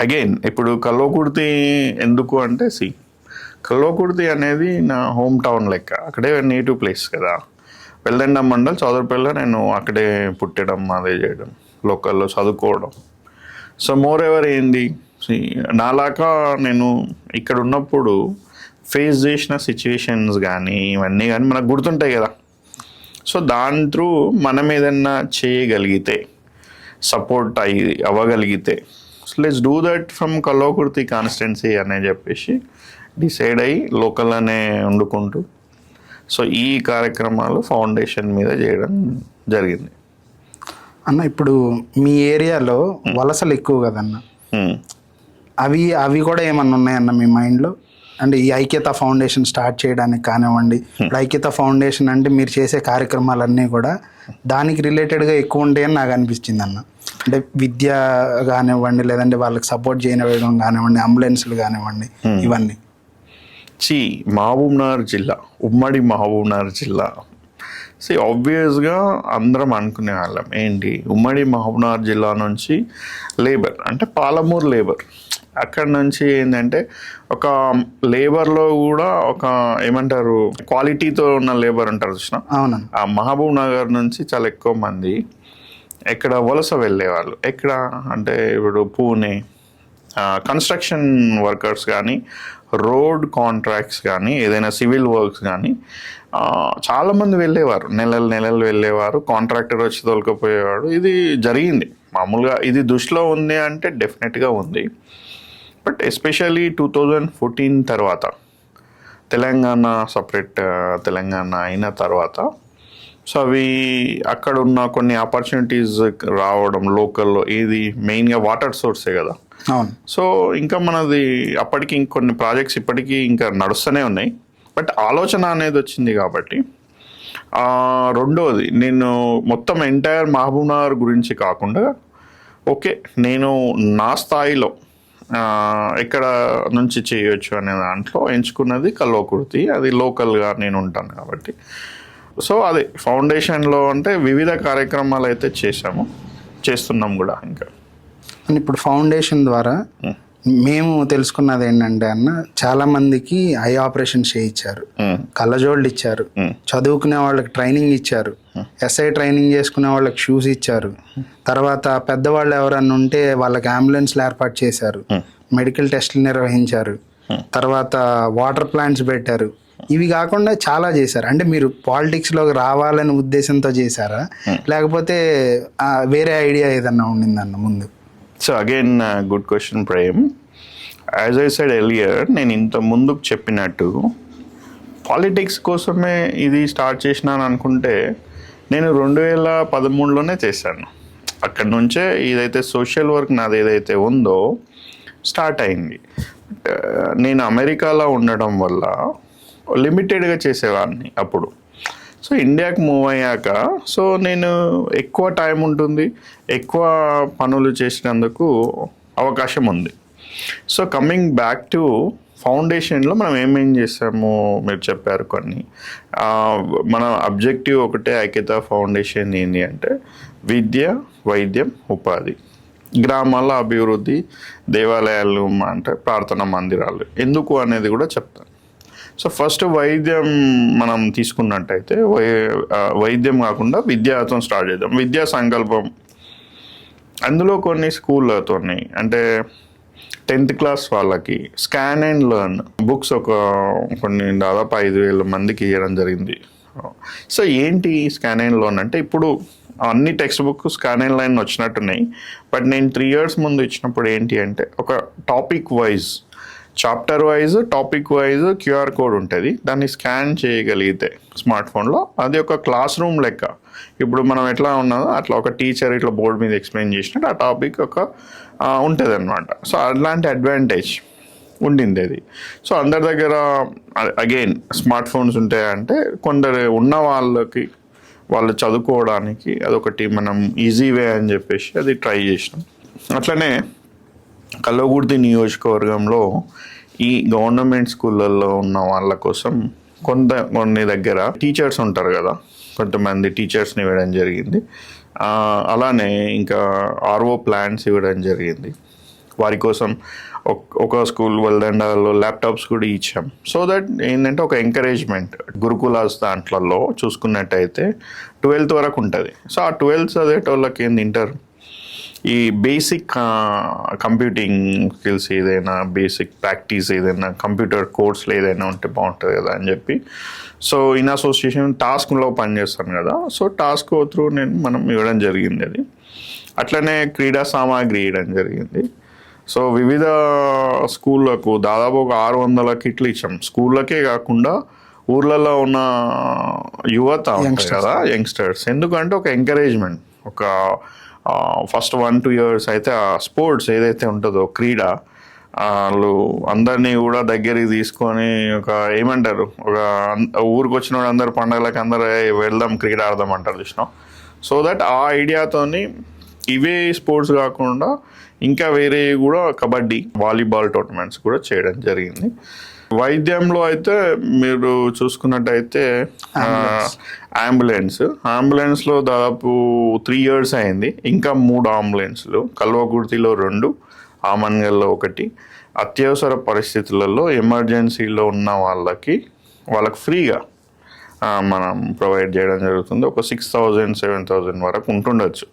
అగైన్ ఇప్పుడు కల్వకుర్తి ఎందుకు అంటే, కల్వకుర్తి అనేది నా హోమ్ టౌన్ లెక్క, అక్కడే నేటివ్ ప్లేస్ కదా. వెల్దండ మండల్ చౌదరిపల్లిలో నేను అక్కడే పుట్టడం, అదే చేయడం, లోకల్లో చదువుకోవడం. సో మోర్ ఎవర్ ఏంది, నాలాగా నేను ఇక్కడ ఉన్నప్పుడు ఫేస్ చేసిన సిచ్యువేషన్స్ కానీ ఇవన్నీ కానీ మనకు గుర్తుంటాయి కదా. సో దాని త్రూ మనం ఏదన్నా చేయగలిగితే, సపోర్ట్ అవ్వగలిగితే, so let's do that from Kalwakurthy constituency అని చెప్పేసి డిసైడ్ అయ్యి లోకల్ అనే వండుకుంటూ సో ఈ కార్యక్రమాలు ఫౌండేషన్ మీద చేయడం జరిగింది. అన్న ఇప్పుడు మీ ఏరియాలో వలసలు ఎక్కువ కదన్న, అవి కూడా ఏమన్నా ఉన్నాయన్న మీ మైండ్లో? అంటే ఈ ఐక్యత ఫౌండేషన్ స్టార్ట్ చేయడానికి కానివ్వండి, ఐక్యత ఫౌండేషన్ అంటే మీరు చేసే కార్యక్రమాలన్నీ కూడా దానికి రిలేటెడ్గా ఎక్కువ ఉంటాయని నాకు అనిపించింది అన్న. అంటే విద్య కానివ్వండి, లేదంటే వాళ్ళకి సపోర్ట్ చేయడం కానివ్వండి, అంబులెన్స్లు కానివ్వండి, ఇవన్నీ. మహబూబ్నగర్ జిల్లా, ఉమ్మడి మహబూబ్నగర్ జిల్లా, ఆబ్వియస్గా అందరం అనుకునే వాళ్ళం ఏంటి, ఉమ్మడి మహబూబ్నగర్ జిల్లా నుంచి లేబర్ అంటే పాలమూరు లేబర్, అక్కడ నుంచి ఏంటంటే ఒక లేబర్లో కూడా ఒక ఏమంటారు క్వాలిటీతో ఉన్న లేబర్ అంటారు చూసిన. అవునండి. ఆ మహబూబ్ నగర్ నుంచి చాలా ఎక్కువ మంది ఎక్కడ వలస వెళ్ళేవాళ్ళు. ఎక్కడ అంటే ఇప్పుడు పూణే కన్స్ట్రక్షన్ వర్కర్స్ కానీ, రోడ్ కాంట్రాక్ట్స్ కానీ, ఏదైనా సివిల్ వర్క్స్ కానీ చాలామంది వెళ్ళేవారు, నెలలు వెళ్ళేవారు. కాంట్రాక్టర్ వచ్చి తోలుకపోయేవాడు. ఇది జరిగింది మామూలుగా. ఇది దృష్టిలో ఉంది అంటే డెఫినెట్గా ఉంది. బట్ ఎస్పెషల్లీ 2014 తర్వాత తెలంగాణ సపరేట్ తెలంగాణ అయిన తర్వాత సో అవి అక్కడ ఉన్న కొన్ని ఆపర్చునిటీస్ రావడం లోకల్లో, ఇది మెయిన్గా వాటర్ సోర్సే కదా. సో ఇంకా మనది అప్పటికి ఇంకొన్ని ప్రాజెక్ట్స్ ఇప్పటికీ ఇంకా నడుస్తూనే ఉన్నాయి. బట్ ఆలోచన అనేది వచ్చింది కాబట్టి రెండోది నేను మొత్తం ఎంటైర్ మహబూబ్నగర్ గురించి కాకుండా ఓకే నేను నా స్థాయిలో ఎక్కడ నుంచి చేయొచ్చు అనే దాంట్లో ఎంచుకున్నది కల్వకుర్తి. అది లోకల్గా నేను ఉంటాను కాబట్టి. సో అదే ఫౌండేషన్లో అంటే వివిధ కార్యక్రమాలు అయితే చేస్తున్నాం కూడా. ఇంకా ఇప్పుడు ఫౌండేషన్ ద్వారా మేము తెలుసుకున్నది ఏంటంటే అన్న, చాలా మందికి ఐ ఆపరేషన్ చేయించారు, కళ్ళజోళ్ళు ఇచ్చారు, చదువుకునే వాళ్ళకి ట్రైనింగ్ ఇచ్చారు, ఎస్ఐ ట్రైనింగ్ చేసుకునే వాళ్ళకి షూస్ ఇచ్చారు, తర్వాత పెద్దవాళ్ళు ఎవరన్నా ఉంటే వాళ్ళకి అంబులెన్స్లు ఏర్పాటు చేశారు, మెడికల్ టెస్టులు నిర్వహించారు, తర్వాత వాటర్ ప్లాంట్స్ పెట్టారు, ఇవి కాకుండా చాలా చేశారు. అంటే మీరు పాలిటిక్స్లోకి రావాలని ఉద్దేశంతో చేశారా, లేకపోతే వేరే ఐడియా ఏదన్నా ఉండిందన్న ముందు? So again good question Prem. As I said earlier, నేను ఇంత ముందుకు చెప్పినట్టు పాలిటిక్స్ కోసమే ఇది స్టార్ట్ చేసినాను అనుకుంటే నేను 2013లోనే చేశాను. అక్కడి నుంచే ఇదైతే సోషల్ వర్క్ నాది ఏదైతే ఉందో స్టార్ట్ అయింది. నేను అమెరికాలో ఉండడం వల్ల లిమిటెడ్గా చేసేవాడిని అప్పుడు. సో ఇండియాకి మూవ్ అయ్యాక సో నేను ఎక్కువ టైం ఉంటుంది, ఎక్కువ పనులు చేసినందుకు అవకాశం ఉంది. సో కమింగ్ బ్యాక్ టు ఫౌండేషన్లో మనం ఏమేం చేసాము మీరు చెప్పారు కొన్ని. మన అబ్జెక్టివ్ ఒకటే, ఐక్యత ఫౌండేషన్ ఏంటి అంటే విద్య, వైద్యం, ఉపాధి, గ్రామాల అభివృద్ధి, దేవాలయాలు అంటే ప్రార్థనా మందిరాలు. ఎందుకు అనేది కూడా చెప్తాను. సో ఫస్ట్ వైద్యం మనం తీసుకున్నట్టయితే వైద్యం కాకుండా విద్యతో స్టార్ట్ చేద్దాం. విద్యా సంకల్పం, అందులో కొన్ని స్కూళ్ళతోని అంటే 10th క్లాస్ వాళ్ళకి స్కాన్ అండ్ లెర్న్ బుక్స్ కొన్ని దాదాపు 5,000 మందికి ఇవ్వడం జరిగింది. సో ఏంటి స్కాన్ అండ్ లెర్న్ అంటే, ఇప్పుడు అన్ని text book scan and line వచ్చినట్టున్నాయి. బట్ నేను 3 years ముందు ఇచ్చినప్పుడు ఏంటి అంటే ఒక topic wise, chapter wise, topic wise QR code ఉంటుంది. దాన్ని స్కాన్ చేయగలిగితే స్మార్ట్ ఫోన్లో అది ఒక క్లాస్ రూమ్ లెక్క. ఇప్పుడు మనం ఎట్లా ఉన్నదో అట్లా ఒక టీచర్ ఇట్లా బోర్డు మీద ఎక్స్ప్లెయిన్ చేసినట్టు ఆ టాపిక్ ఉంటుంది అనమాట. సో అలాంటి అడ్వాంటేజ్ ఉండింది అది. సో అందరి దగ్గర అగైన్ స్మార్ట్ ఫోన్స్ ఉంటాయంటే కొందరు ఉన్న వాళ్ళకి వాళ్ళు చదువుకోవడానికి అదొకటి మనం ఈజీ వే అని చెప్పేసి అది ట్రై చేసినాం. అట్లనే కల్వకుర్తి నియోజకవర్గంలో ఈ గవర్నమెంట్ స్కూళ్ళల్లో ఉన్న వాళ్ళ కోసం కొన్ని దగ్గర టీచర్స్ ఉంటారు కదా, కొంతమంది టీచర్స్ని ఇవ్వడం జరిగింది. అలానే ఇంకా RO ప్లాన్స్ ఇవ్వడం జరిగింది. వారి కోసం ఒక స్కూల్ వల్దండాలో ల్యాప్టాప్స్ కూడా ఇచ్చాం. సో దట్ ఏంటంటే ఒక ఎంకరేజ్మెంట్. గురుకులాస్ దాంట్లలో చూసుకున్నట్టయితే 12th వరకు ఉంటుంది. సో ఆ 12th చదివేటోళ్ళకి ఏంది ఇంటర్ ఈ బేసిక్ కంప్యూటింగ్ స్కిల్స్ ఏదైనా, బేసిక్ ప్రాక్టీస్ ఏదైనా, కంప్యూటర్ కోర్స్లో ఏదైనా ఉంటే బాగుంటుంది కదా అని చెప్పి, సో ఇన్ అసోసియేషన్ టాస్క్లో పనిచేస్తాను కదా, సో టాస్క్ త్రూ మనం ఇవ్వడం జరిగింది అది. అట్లనే క్రీడా సామాగ్రి ఇవ్వడం జరిగింది. సో వివిధ స్కూళ్ళకు దాదాపు ఒక 600 కిట్లు ఇచ్చాం. స్కూళ్ళకే కాకుండా ఊర్లలో ఉన్న యువత ఉంటుంది కదా, యంగ్స్టర్స్. ఎందుకంటే ఒక ఎంకరేజ్మెంట్, ఒక ఫస్ట్ 1-2 years అయితే ఆ స్పోర్ట్స్ ఏదైతే ఉంటుందో క్రీడ, వాళ్ళు అందరినీ కూడా దగ్గరికి తీసుకొని ఒక ఏమంటారు, ఒక ఊరికి వచ్చిన వాళ్ళు అందరు పండుగలకి అందరూ వెళ్దాం క్రీడ ఆడదాం అంటారు చూసినాం. సో దట్ ఆ ఐడియాతోని ఇవే స్పోర్ట్స్ కాకుండా ఇంకా వేరే కూడా కబడ్డీ, వాలీబాల్ టోర్నమెంట్స్ కూడా చేయడం జరిగింది. వైద్యంలో అయితే మీరు చూసుకున్నట్టయితే అంబులెన్స్లో దాదాపు 3 years అయింది. ఇంకా 3 అంబులెన్స్లు, కల్వకుర్తిలో 2, ఆమన్గల్లో 1. అత్యవసర పరిస్థితులలో ఎమర్జెన్సీలో ఉన్న వాళ్ళకి ఫ్రీగా మనం ప్రొవైడ్ చేయడం జరుగుతుంది. ఒక 6,000-7,000 వరకు ఉంటుండొచ్చు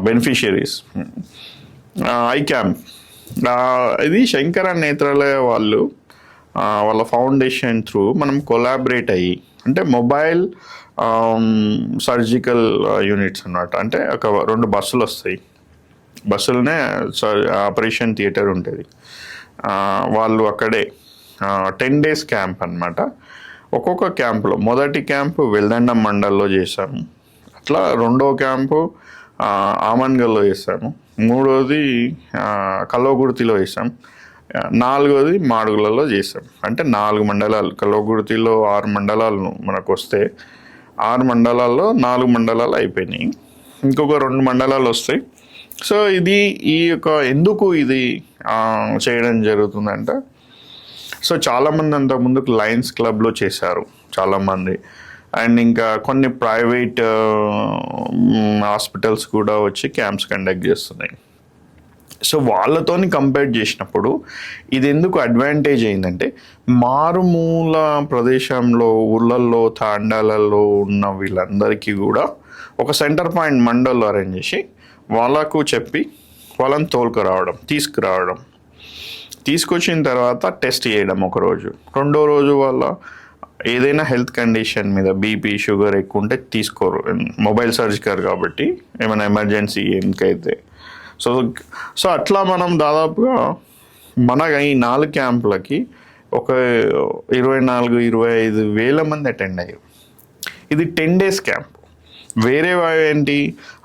బెనిఫిషియరీస్. ఐ క్యాంప్, ఇది శంకర నేత్రాలయ వాళ్ళ ఫౌండేషన్ త్రూ మనం కొలాబరేట్ అయ్యి, అంటే మొబైల్ సర్జికల్ యూనిట్స్ అన్నమాట. అంటే ఒక 2 బస్సులు వస్తాయి, బస్సులనే ఆపరేషన్ థియేటర్ ఉంటుంది. వాళ్ళు అక్కడే 10 days క్యాంప్ అన్నమాట. ఒక్కొక్క క్యాంపులో మొదటి క్యాంపు వెల్దండం మండల్లో చేశాము, అట్లా 2వ క్యాంపు ఆమన్గల్లో చేశాము, 3వది కల్వకుర్తిలో చేసాం, 4వది మాడుగులలో చేసాం. అంటే 4 మండలాలు, కల్వకుర్తిలో 6 మండలాలు మనకు వస్తే 6 మండలాల్లో 4 మండలాలు అయిపోయినాయి, ఇంకొక 2 మండలాలు వస్తాయి. సో ఇది ఈ యొక్క ఎందుకు ఇది చేయడం జరుగుతుందంటే, సో చాలామంది అంతకుముందుకు లయన్స్ క్లబ్లో చేశారు చాలామంది, అండ్ ఇంకా కొన్ని ప్రైవేట్ హాస్పిటల్స్ కూడా వచ్చి క్యాంప్స్ కండక్ట్ చేస్తున్నాయి. సో వాళ్ళతోని కంపేర్ చేసినప్పుడు ఇది ఎందుకు అడ్వాంటేజ్ అయిందంటే, మారుమూల ప్రదేశంలో ఊళ్ళల్లో తాండాలలో ఉన్న వీళ్ళందరికీ కూడా ఒక సెంటర్ పాయింట్ మండల్లో అరేంజ్ చేసి వాళ్ళకు చెప్పి వాళ్ళని తీసుకురావడం, తీసుకొచ్చిన తర్వాత టెస్ట్ చేయడం ఒకరోజు, 2వ రోజు వాళ్ళ ఏదైనా హెల్త్ కండిషన్ మీద బీపీ షుగర్ ఎక్కువ ఉంటే తీసుకోరు, మొబైల్ సర్జికల్ కాబట్టి ఏమైనా ఎమర్జెన్సీ ఎందుకైతే. సో సో అట్లా మనం దాదాపుగా మన ఈ 4 క్యాంపులకి ఒక 24-25 వేల మంది అటెండ్ అయ్యారు. ఇది 10 days క్యాంప్. వేరే ఏంటి,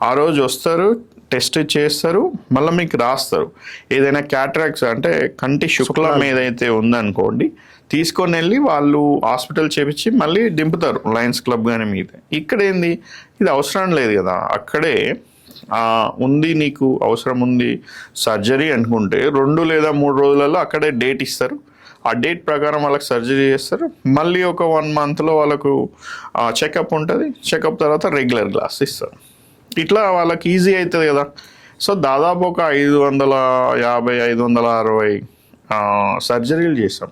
ఆ రోజు వస్తారు, టెస్ట్ చేస్తారు, మళ్ళీ మీకు రాస్తారు. ఏదైనా క్యాట్రాక్ట్స్ అంటే కంటి శుక్లం ఏదైతే ఉందనుకోండి, తీసుకొని వెళ్ళి వాళ్ళు హాస్పిటల్ చేపించి మళ్ళీ దింపుతారు లయన్స్ క్లబ్ కానీ మీద. ఇక్కడ ఏంది, ఇది అవసరం లేదు కదా, అక్కడే ఉంది, నీకు అవసరం ఉంది సర్జరీ అనుకుంటే 2 లేదా 3 రోజులలో అక్కడే డేట్ ఇస్తారు. ఆ డేట్ ప్రకారం వాళ్ళకి సర్జరీ చేస్తారు. మళ్ళీ ఒక 1 monthలో వాళ్ళకు చెకప్ ఉంటుంది. చెకప్ తర్వాత రెగ్యులర్ గ్లాస్ ఇస్తారు. ఇట్లా వాళ్ళకి ఈజీ అవుతుంది కదా. సో దాదాపు ఒక 550-560 సర్జరీలు చేస్తాం.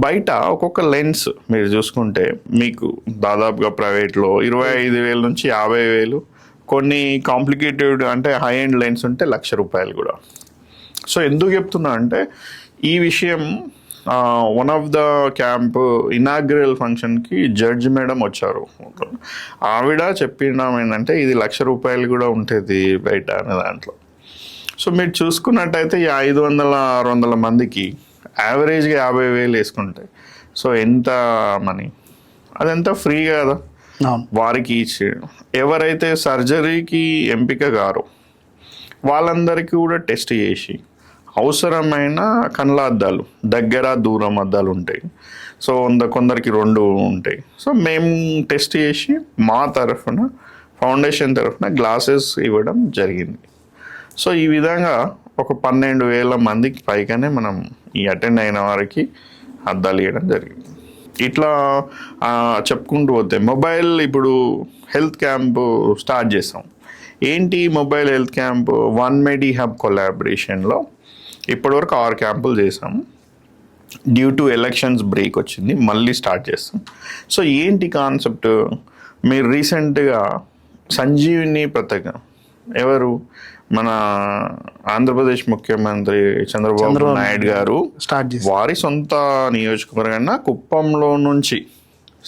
బయట ఒక్కొక్క లెన్స్ మీరు చూసుకుంటే మీకు దాదాపుగా ప్రైవేట్లో 25,000 నుంచి 50,000, కొన్ని కాంప్లికేటెడ్ అంటే హై ఎండ్ లెన్స్ ఉంటే ₹1,00,000 కూడా. సో ఎందుకు చెప్తున్నా అంటే ఈ విషయం one of the camp inaugural ఫంక్షన్కి జడ్జ్ మేడం వచ్చారు. ఆవిడ చెప్పినాం ఏంటంటే ఇది ₹1,00,000 కూడా ఉంటుంది బయట అనే దాంట్లో. సో మీరు చూసుకున్నట్టయితే ఈ 500-600 మందికి యావరేజ్గా 50,000 వేసుకుంటాయి. సో ఎంత మనీ, అదంతా ఫ్రీ కదా వారికి ఇచ్చి. ఎవరైతే సర్జరీకి ఎంపిక గారో వాళ్ళందరికీ కూడా టెస్ట్ చేసి అవసరమైన కళ్ళ అద్దాలు, దగ్గర దూరం అద్దాలు ఉంటాయి. సో కొందరికి 2 ఉంటాయి. సో మేము టెస్ట్ చేసి మా తరఫున ఫౌండేషన్ తరఫున గ్లాసెస్ ఇవ్వడం జరిగింది. సో ఈ విధంగా ఒక 12,000 మందికి పైగానే మనం ఈ అటెండ్ అయిన వారికి అద్దాలు ఇవ్వడం జరిగింది. ఇట్లా చెప్పుకుంటూ పోతే మొబైల్ ఇప్పుడు హెల్త్ క్యాంపు స్టార్ట్ చేస్తాం. ఏంటి మొబైల్ హెల్త్ క్యాంపు? వన్ మెడి హబ్ కొలాబరేషన్లో ఇప్పటివరకు 6 క్యాంపులు చేసాము. డ్యూ టు ఎలక్షన్స్ బ్రేక్ వచ్చింది, మళ్ళీ స్టార్ట్ చేస్తాం. సో ఏంటి కాన్సెప్ట్, మీరు రీసెంట్గా సంజీవిని పథకం ఎవరు మన ఆంధ్రప్రదేశ్ ముఖ్యమంత్రి చంద్రబాబు నాయుడు గారు వారి సొంత నియోజకవర్గంగా కుప్పంలో నుంచి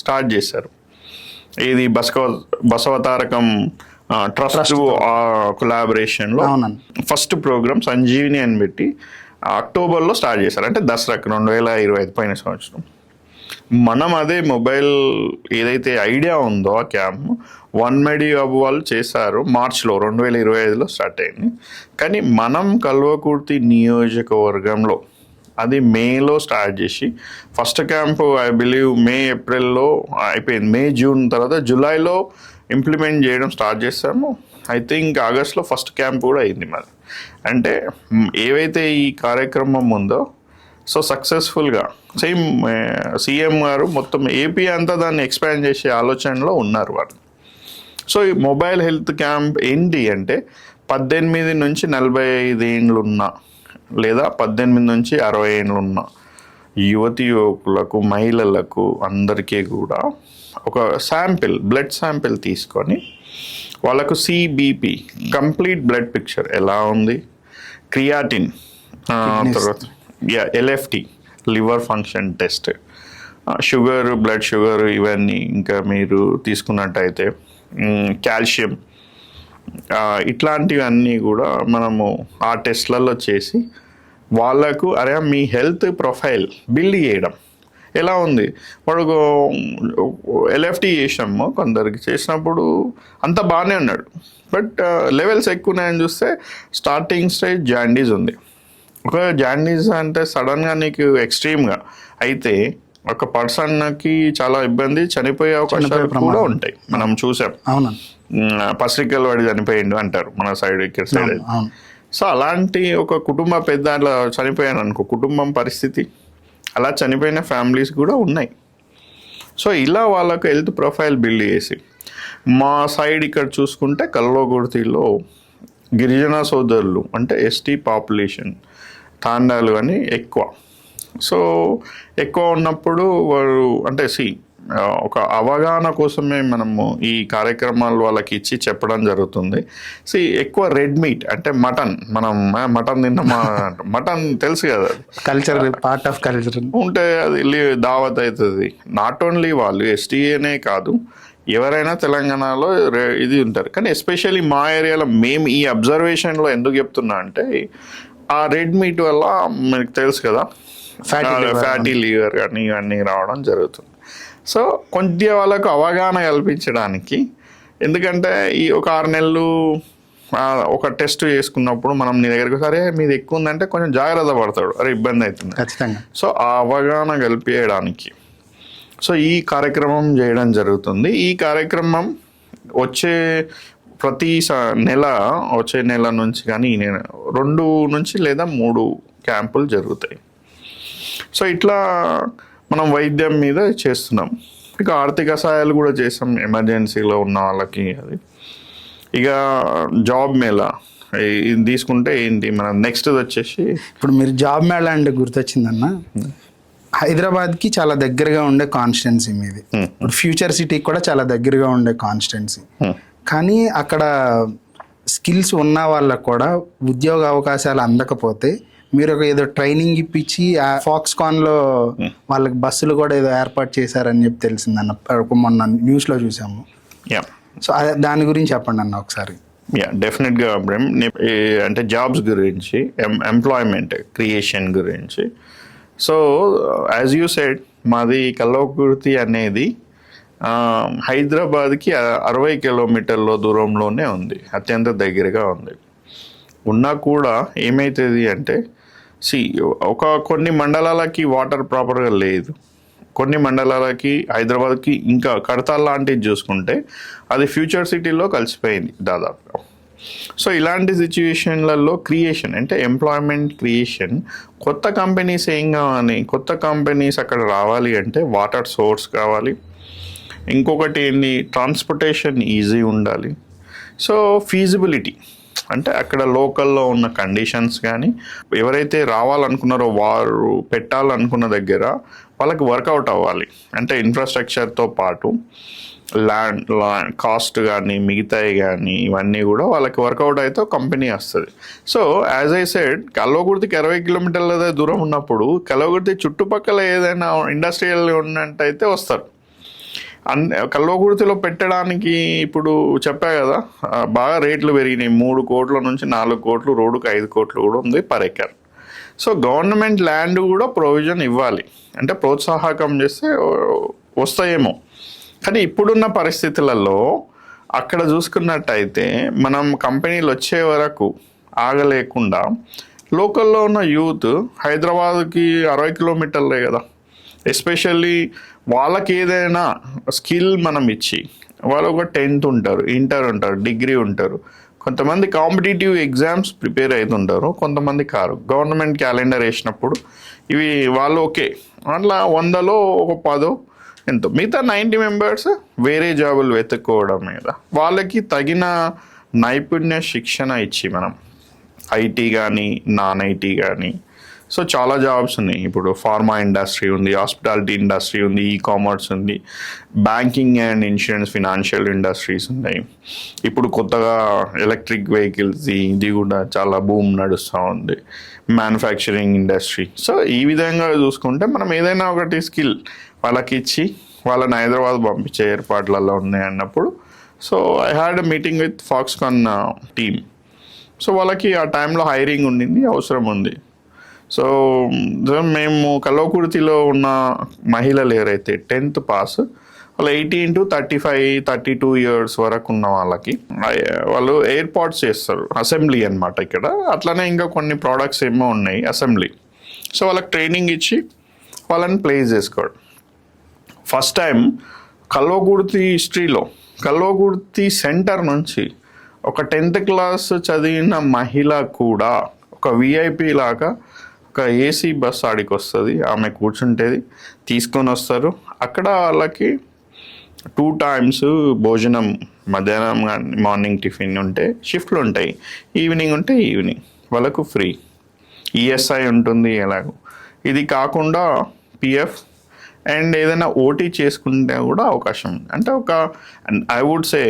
స్టార్ట్ చేశారు. ఇది బసవతారకం ట్రస్ట్ కొలాబరేషన్లో ఫస్ట్ ప్రోగ్రామ్ సంజీవిని అని పెట్టి అక్టోబర్లో స్టార్ట్ చేశారు. అంటే దసరాకి 2025 పోయిన సంవత్సరం. మనం అదే మొబైల్ ఏదైతే ఐడియా ఉందో ఆ క్యాంప్ వన్ మెడి హబ్ వాళ్ళు చేశారు. మార్చ్లో 2025లో స్టార్ట్ అయింది. కానీ మనం కల్వకుర్తి నియోజకవర్గంలో అది మేలో స్టార్ట్ చేసి ఫస్ట్ క్యాంపు ఐ బిలీవ్ ఏప్రిల్లో అయిపోయింది. జూన్ తర్వాత జూలైలో ఇంప్లిమెంట్ చేయడం స్టార్ట్ చేస్తాము. ఐ థింక్ ఆగస్ట్లో ఫస్ట్ క్యాంప్ కూడా అయింది మరి. అంటే ఏవైతే ఈ కార్యక్రమం ఉందో సో సక్సెస్ఫుల్గా సేమ్ సీఎం గారు మొత్తం ఏపీ అంతా దాన్ని ఎక్స్పాండ్ చేసే ఆలోచనలో ఉన్నారు వాళ్ళు. సో ఈ మొబైల్ హెల్త్ క్యాంప్ ఏంటి అంటే 18 నుంచి 45 ఏళ్ళు ఉన్న లేదా 18 నుంచి 60 ఏళ్ళు ఉన్న యువతి యువకులకు, మహిళలకు అందరికీ కూడా ఒక బ్లడ్ శాంపిల్ తీసుకొని వాళ్ళకు సిబిపి కంప్లీట్ బ్లడ్ పిక్చర్ ఎలా ఉంది, క్రియాటిన్, తర్వాత LFT liver function test, sugar, blood sugar, ఇవన్నీ ఇంకా మీరు తీసుకున్నట్టయితే కాల్షియం, ఇట్లాంటివన్నీ కూడా మనము ఆ టెస్ట్లలో చేసి వాళ్ళకు మీ హెల్త్ ప్రొఫైల్ బిల్డ్ చేయడం ఎలా ఉంది. వాడు ఎల్ఎఫ్టి చేసాము, కొందరికి చేసినప్పుడు అంత బాగానే ఉన్నాడు, బట్ లెవెల్స్ ఎక్కువ ఉన్నాయని చూస్తే స్టార్టింగ్ స్టేజ్ జాండీస్ ఉంది. ఒక జాండీస్ అంటే సడన్గా నీకు ఎక్స్ట్రీమ్గా అయితే ఒక పర్సన్కి చాలా ఇబ్బంది, చనిపోయే అవకాశాలు కూడా ఉంటాయి. మనం చూసాం, పసిరికలు వాడి చనిపోయిండు అంటారు మన సైడ్, ఇక్కడ సైడ్. సో అలాంటి ఒక కుటుంబ పెద్ద అట్లా చనిపోయాను అనుకో, కుటుంబం పరిస్థితి అలా చనిపోయిన ఫ్యామిలీస్ కూడా ఉన్నాయి. సో ఇలా వాళ్ళకు హెల్త్ ప్రొఫైల్ బిల్డ్ చేసి మా సైడ్ ఇక్కడ చూసుకుంటే కల్వకుర్తిలో గిరిజన సోదరులు అంటే ఎస్టీ పాపులేషన్ తాండాలు అని ఎక్కువ. సో ఎక్కువ ఉన్నప్పుడు వారు అంటే ఒక అవగాహన కోసమే మనము ఈ కార్యక్రమాలు వాళ్ళకి ఇచ్చి చెప్పడం జరుగుతుంది. ఎక్కువ రెడ్ మీట్ అంటే మటన్, మనం మటన్ తిన్నామా, మటన్ తెలుసు కదా, కల్చర్, పార్ట్ ఆఫ్ కల్చర్ ఉంటే అది దావత్ అవుతుంది. నాట్ ఓన్లీ వాళ్ళు ఎస్టీఏనే కాదు, ఎవరైనా తెలంగాణలో ఇది ఉంటారు. కానీ ఎస్పెషల్లీ మా ఏరియాలో మేము ఈ అబ్జర్వేషన్లో ఎందుకు చెప్తున్నా అంటే, ఆ రెడ్ మీట్ వల్ల మీకు తెలుసు కదా ఫ్యాటీ లివర్ కానీ ఇవన్నీ రావడం జరుగుతుంది. సో కొద్దిగా వాళ్ళకు అవగాహన కల్పించడానికి, ఎందుకంటే ఈ ఒక 6 నెలలు ఒక టెస్ట్ చేసుకున్నప్పుడు మనం నీ దగ్గరికి సరే మీది ఎక్కువ ఉందంటే కొంచెం జాగ్రత్త పడతాడు, అరే ఇబ్బంది అవుతుంది ఖచ్చితంగా. సో ఆ అవగాహన కల్పించడానికి ఈ కార్యక్రమం చేయడం జరుగుతుంది. ఈ కార్యక్రమం వచ్చే ప్రతి వచ్చే నెల నుంచి కానీ 2 నుంచి లేదా 3 క్యాంపులు జరుగుతాయి. సో ఇట్లా మనం వైద్యం మీద చేస్తున్నాం. ఇక ఆర్థిక సహాయాలు కూడా చేస్తాం ఎమర్జెన్సీలో ఉన్న వాళ్ళకి. అది ఇక జాబ్ మేళా ఇది తీసుకుంటే ఏంటి మనం నెక్స్ట్ వచ్చేసి, ఇప్పుడు మీరు జాబ్ మేళా అంటే గుర్తొచ్చిందన్న, హైదరాబాద్కి చాలా దగ్గరగా ఉండే కాన్స్టిట్యున్సీ మీది. ఇప్పుడు ఫ్యూచర్ సిటీకి కూడా చాలా దగ్గరగా ఉండే కాన్స్టిట్యున్సీ. కానీ అక్కడ స్కిల్స్ ఉన్న వాళ్ళకు కూడా ఉద్యోగ అవకాశాలు అందకపోతే మీరు ఒక ఏదో ట్రైనింగ్ ఇప్పించి ఆ ఫాక్స్కాన్లో వాళ్ళకి బస్సులు కూడా ఏదో ఏర్పాటు చేశారని చెప్పి తెలిసిందన్న, మొన్న న్యూస్లో చూసాము. సో అదే దాని గురించి చెప్పండి అన్న ఒకసారి. డెఫినెట్గా అంటే జాబ్స్ గురించి, ఎంప్లాయ్మెంట్ క్రియేషన్ గురించి. సో యాజ్ యూ సెడ్, మాది కల్వకుర్తి అనేది హైదరాబాద్కి 60 కిలోమీటర్ల దూరంలోనే ఉంది, అత్యంత దగ్గరగా ఉంది. ఉన్నా కూడా ఏమవుతుంది అంటే, కొన్ని మండలాలకి వాటర్ ప్రాపర్గా లేదు, కొన్ని మండలాలకి హైదరాబాద్కి ఇంకా కడతాల్ లాంటిది చూసుకుంటే అది ఫ్యూచర్ సిటీలో కలిసిపోయింది దాదాపుగా. సో ఇలాంటి సిచ్యువేషన్లలో క్రియేషన్ అంటే ఎంప్లాయ్మెంట్ క్రియేషన్, కొత్త కంపెనీస్ ఏం కావాలి, కొత్త కంపెనీస్ అక్కడ రావాలి అంటే వాటర్ సోర్స్ కావాలి. ఇంకొకటి ఏంటి, ట్రాన్స్పోర్టేషన్ ఈజీ ఉండాలి. సో ఫీజిబిలిటీ అంటే అక్కడ లోకల్లో ఉన్న కండిషన్స్ కానీ, ఎవరైతే రావాలనుకున్నారో వారు పెట్టాలనుకున్న దగ్గర వాళ్ళకి వర్కౌట్ అవ్వాలి. అంటే ఇన్ఫ్రాస్ట్రక్చర్తో పాటు ల్యాండ్ కాస్ట్ కానీ మిగతాయి కానీ ఇవన్నీ కూడా వాళ్ళకి వర్కౌట్ అయితే కంపెనీ వస్తుంది. సో యాజ్ ఐ సెడ్, కల్వకుర్తికి 60 కిలోమీటర్ల దూరం ఉన్నప్పుడు కల్వకుర్తి చుట్టుపక్కల ఏదైనా ఇండస్ట్రియల్ ఉన్నట్టయితే వస్తారు. కల్వకుర్తిలో పెట్టడానికి ఇప్పుడు చెప్పా కదా, బాగా రేట్లు పెరిగినాయి. 3 కోట్ల నుంచి 4 కోట్లు, రోడ్డుకి 5 కోట్లు కూడా ఉంది per acre. So government land కూడా ప్రొవిజన్ ఇవ్వాలి, అంటే ప్రోత్సాహకం చేస్తే వస్తాయేమో. కానీ ఇప్పుడున్న పరిస్థితులలో అక్కడ చూసుకున్నట్టయితే మనం కంపెనీలు వచ్చే వరకు ఆగలేకుండా లోకల్లో ఉన్న యూత్ హైదరాబాద్కి 60 కిలోమీటర్లే కదా, ఎస్పెషల్లీ వాళ్ళకి ఏదైనా స్కిల్ మనం ఇచ్చి, వాళ్ళు ఒక 10th ఉంటారు, ఇంటర్ ఉంటారు, డిగ్రీ ఉంటారు, కొంతమంది కాంపిటేటివ్ ఎగ్జామ్స్ ప్రిపేర్ అవుతుంటారు, కొంతమంది కారు. గవర్నమెంట్ క్యాలెండర్ వేసినప్పుడు ఇవి వాళ్ళు ఓకే, అట్లా 100లో ఒక 10 ఎంతో, మిగతా 90 మెంబర్స్ వేరే జాబులు వెతుక్కోవడం మీద వాళ్ళకి తగిన నైపుణ్య శిక్షణ ఇచ్చి మనం ఐటీ కానీ నాన్ ఐటీ కానీ, సో చాలా జాబ్స్ ఉన్నాయి. ఇప్పుడు ఫార్మా ఇండస్ట్రీ ఉంది, హాస్పిటాలిటీ ఇండస్ట్రీ ఉంది, ఈ-కామర్స్ ఉంది, banking and insurance financial industries ఉన్నాయి. ఇప్పుడు కొత్తగా ఎలక్ట్రిక్ వెహికల్స్ ఇది కూడా చాలా బూమ్ నడుస్తూ ఉంది, మ్యానుఫ్యాక్చరింగ్ ఇండస్ట్రీ. సో ఈ విధంగా చూసుకుంటే మనం ఏదైనా ఒకటి స్కిల్ వాళ్ళకి ఇచ్చి వాళ్ళని హైదరాబాద్ పంపించే ఏర్పాట్లలో ఉన్నాయి అన్నప్పుడు, so I had a meeting with Foxconn team. So వాళ్ళకి ఆ టైంలో హైరింగ్ ఉండింది, అవసరం ఉంది. సో మేము కల్వకుర్తిలో ఉన్న మహిళలు ఎవరైతే 10th పాస్, వాళ్ళు 18 to 35, 32 years వరకు ఉన్న వాళ్ళకి వాళ్ళు ఎయిర్పాడ్స్ చేస్తారు, అసెంబ్లీ అనమాట ఇక్కడ. అట్లనే ఇంకా కొన్ని ప్రోడక్ట్స్ ఏమో ఉన్నాయి అసెంబ్లీ. సో వాళ్ళకి ట్రైనింగ్ ఇచ్చి వాళ్ళని ప్లేస్ చేసుకోవడం. ఫస్ట్ టైం కల్వకుర్తి హిస్టరీలో కల్వకుర్తి సెంటర్ నుంచి ఒక 10th క్లాస్ చదివిన మహిళ కూడా ఒక విఐపి లాగా ఒక ఏసీ బస్ ఆడికి వస్తుంది, ఆమె కూర్చుంటేది, తీసుకొని వస్తారు. అక్కడ వాళ్ళకి 2 times భోజనం, మధ్యాహ్నం కానీ మార్నింగ్ టిఫిన్ ఉంటే షిఫ్ట్లు ఉంటాయి, ఈవినింగ్ ఉంటే ఈవినింగ్, వాళ్ళకు ఫ్రీ. ఈఎస్ఐ ఉంటుంది ఎలాగో. ఇది కాకుండా పిఎఫ్ అండ్ ఏదైనా ఓటీ చేసుకుంటే కూడా అవకాశం ఉంది. అంటే ఒక ఐ వుడ్ సే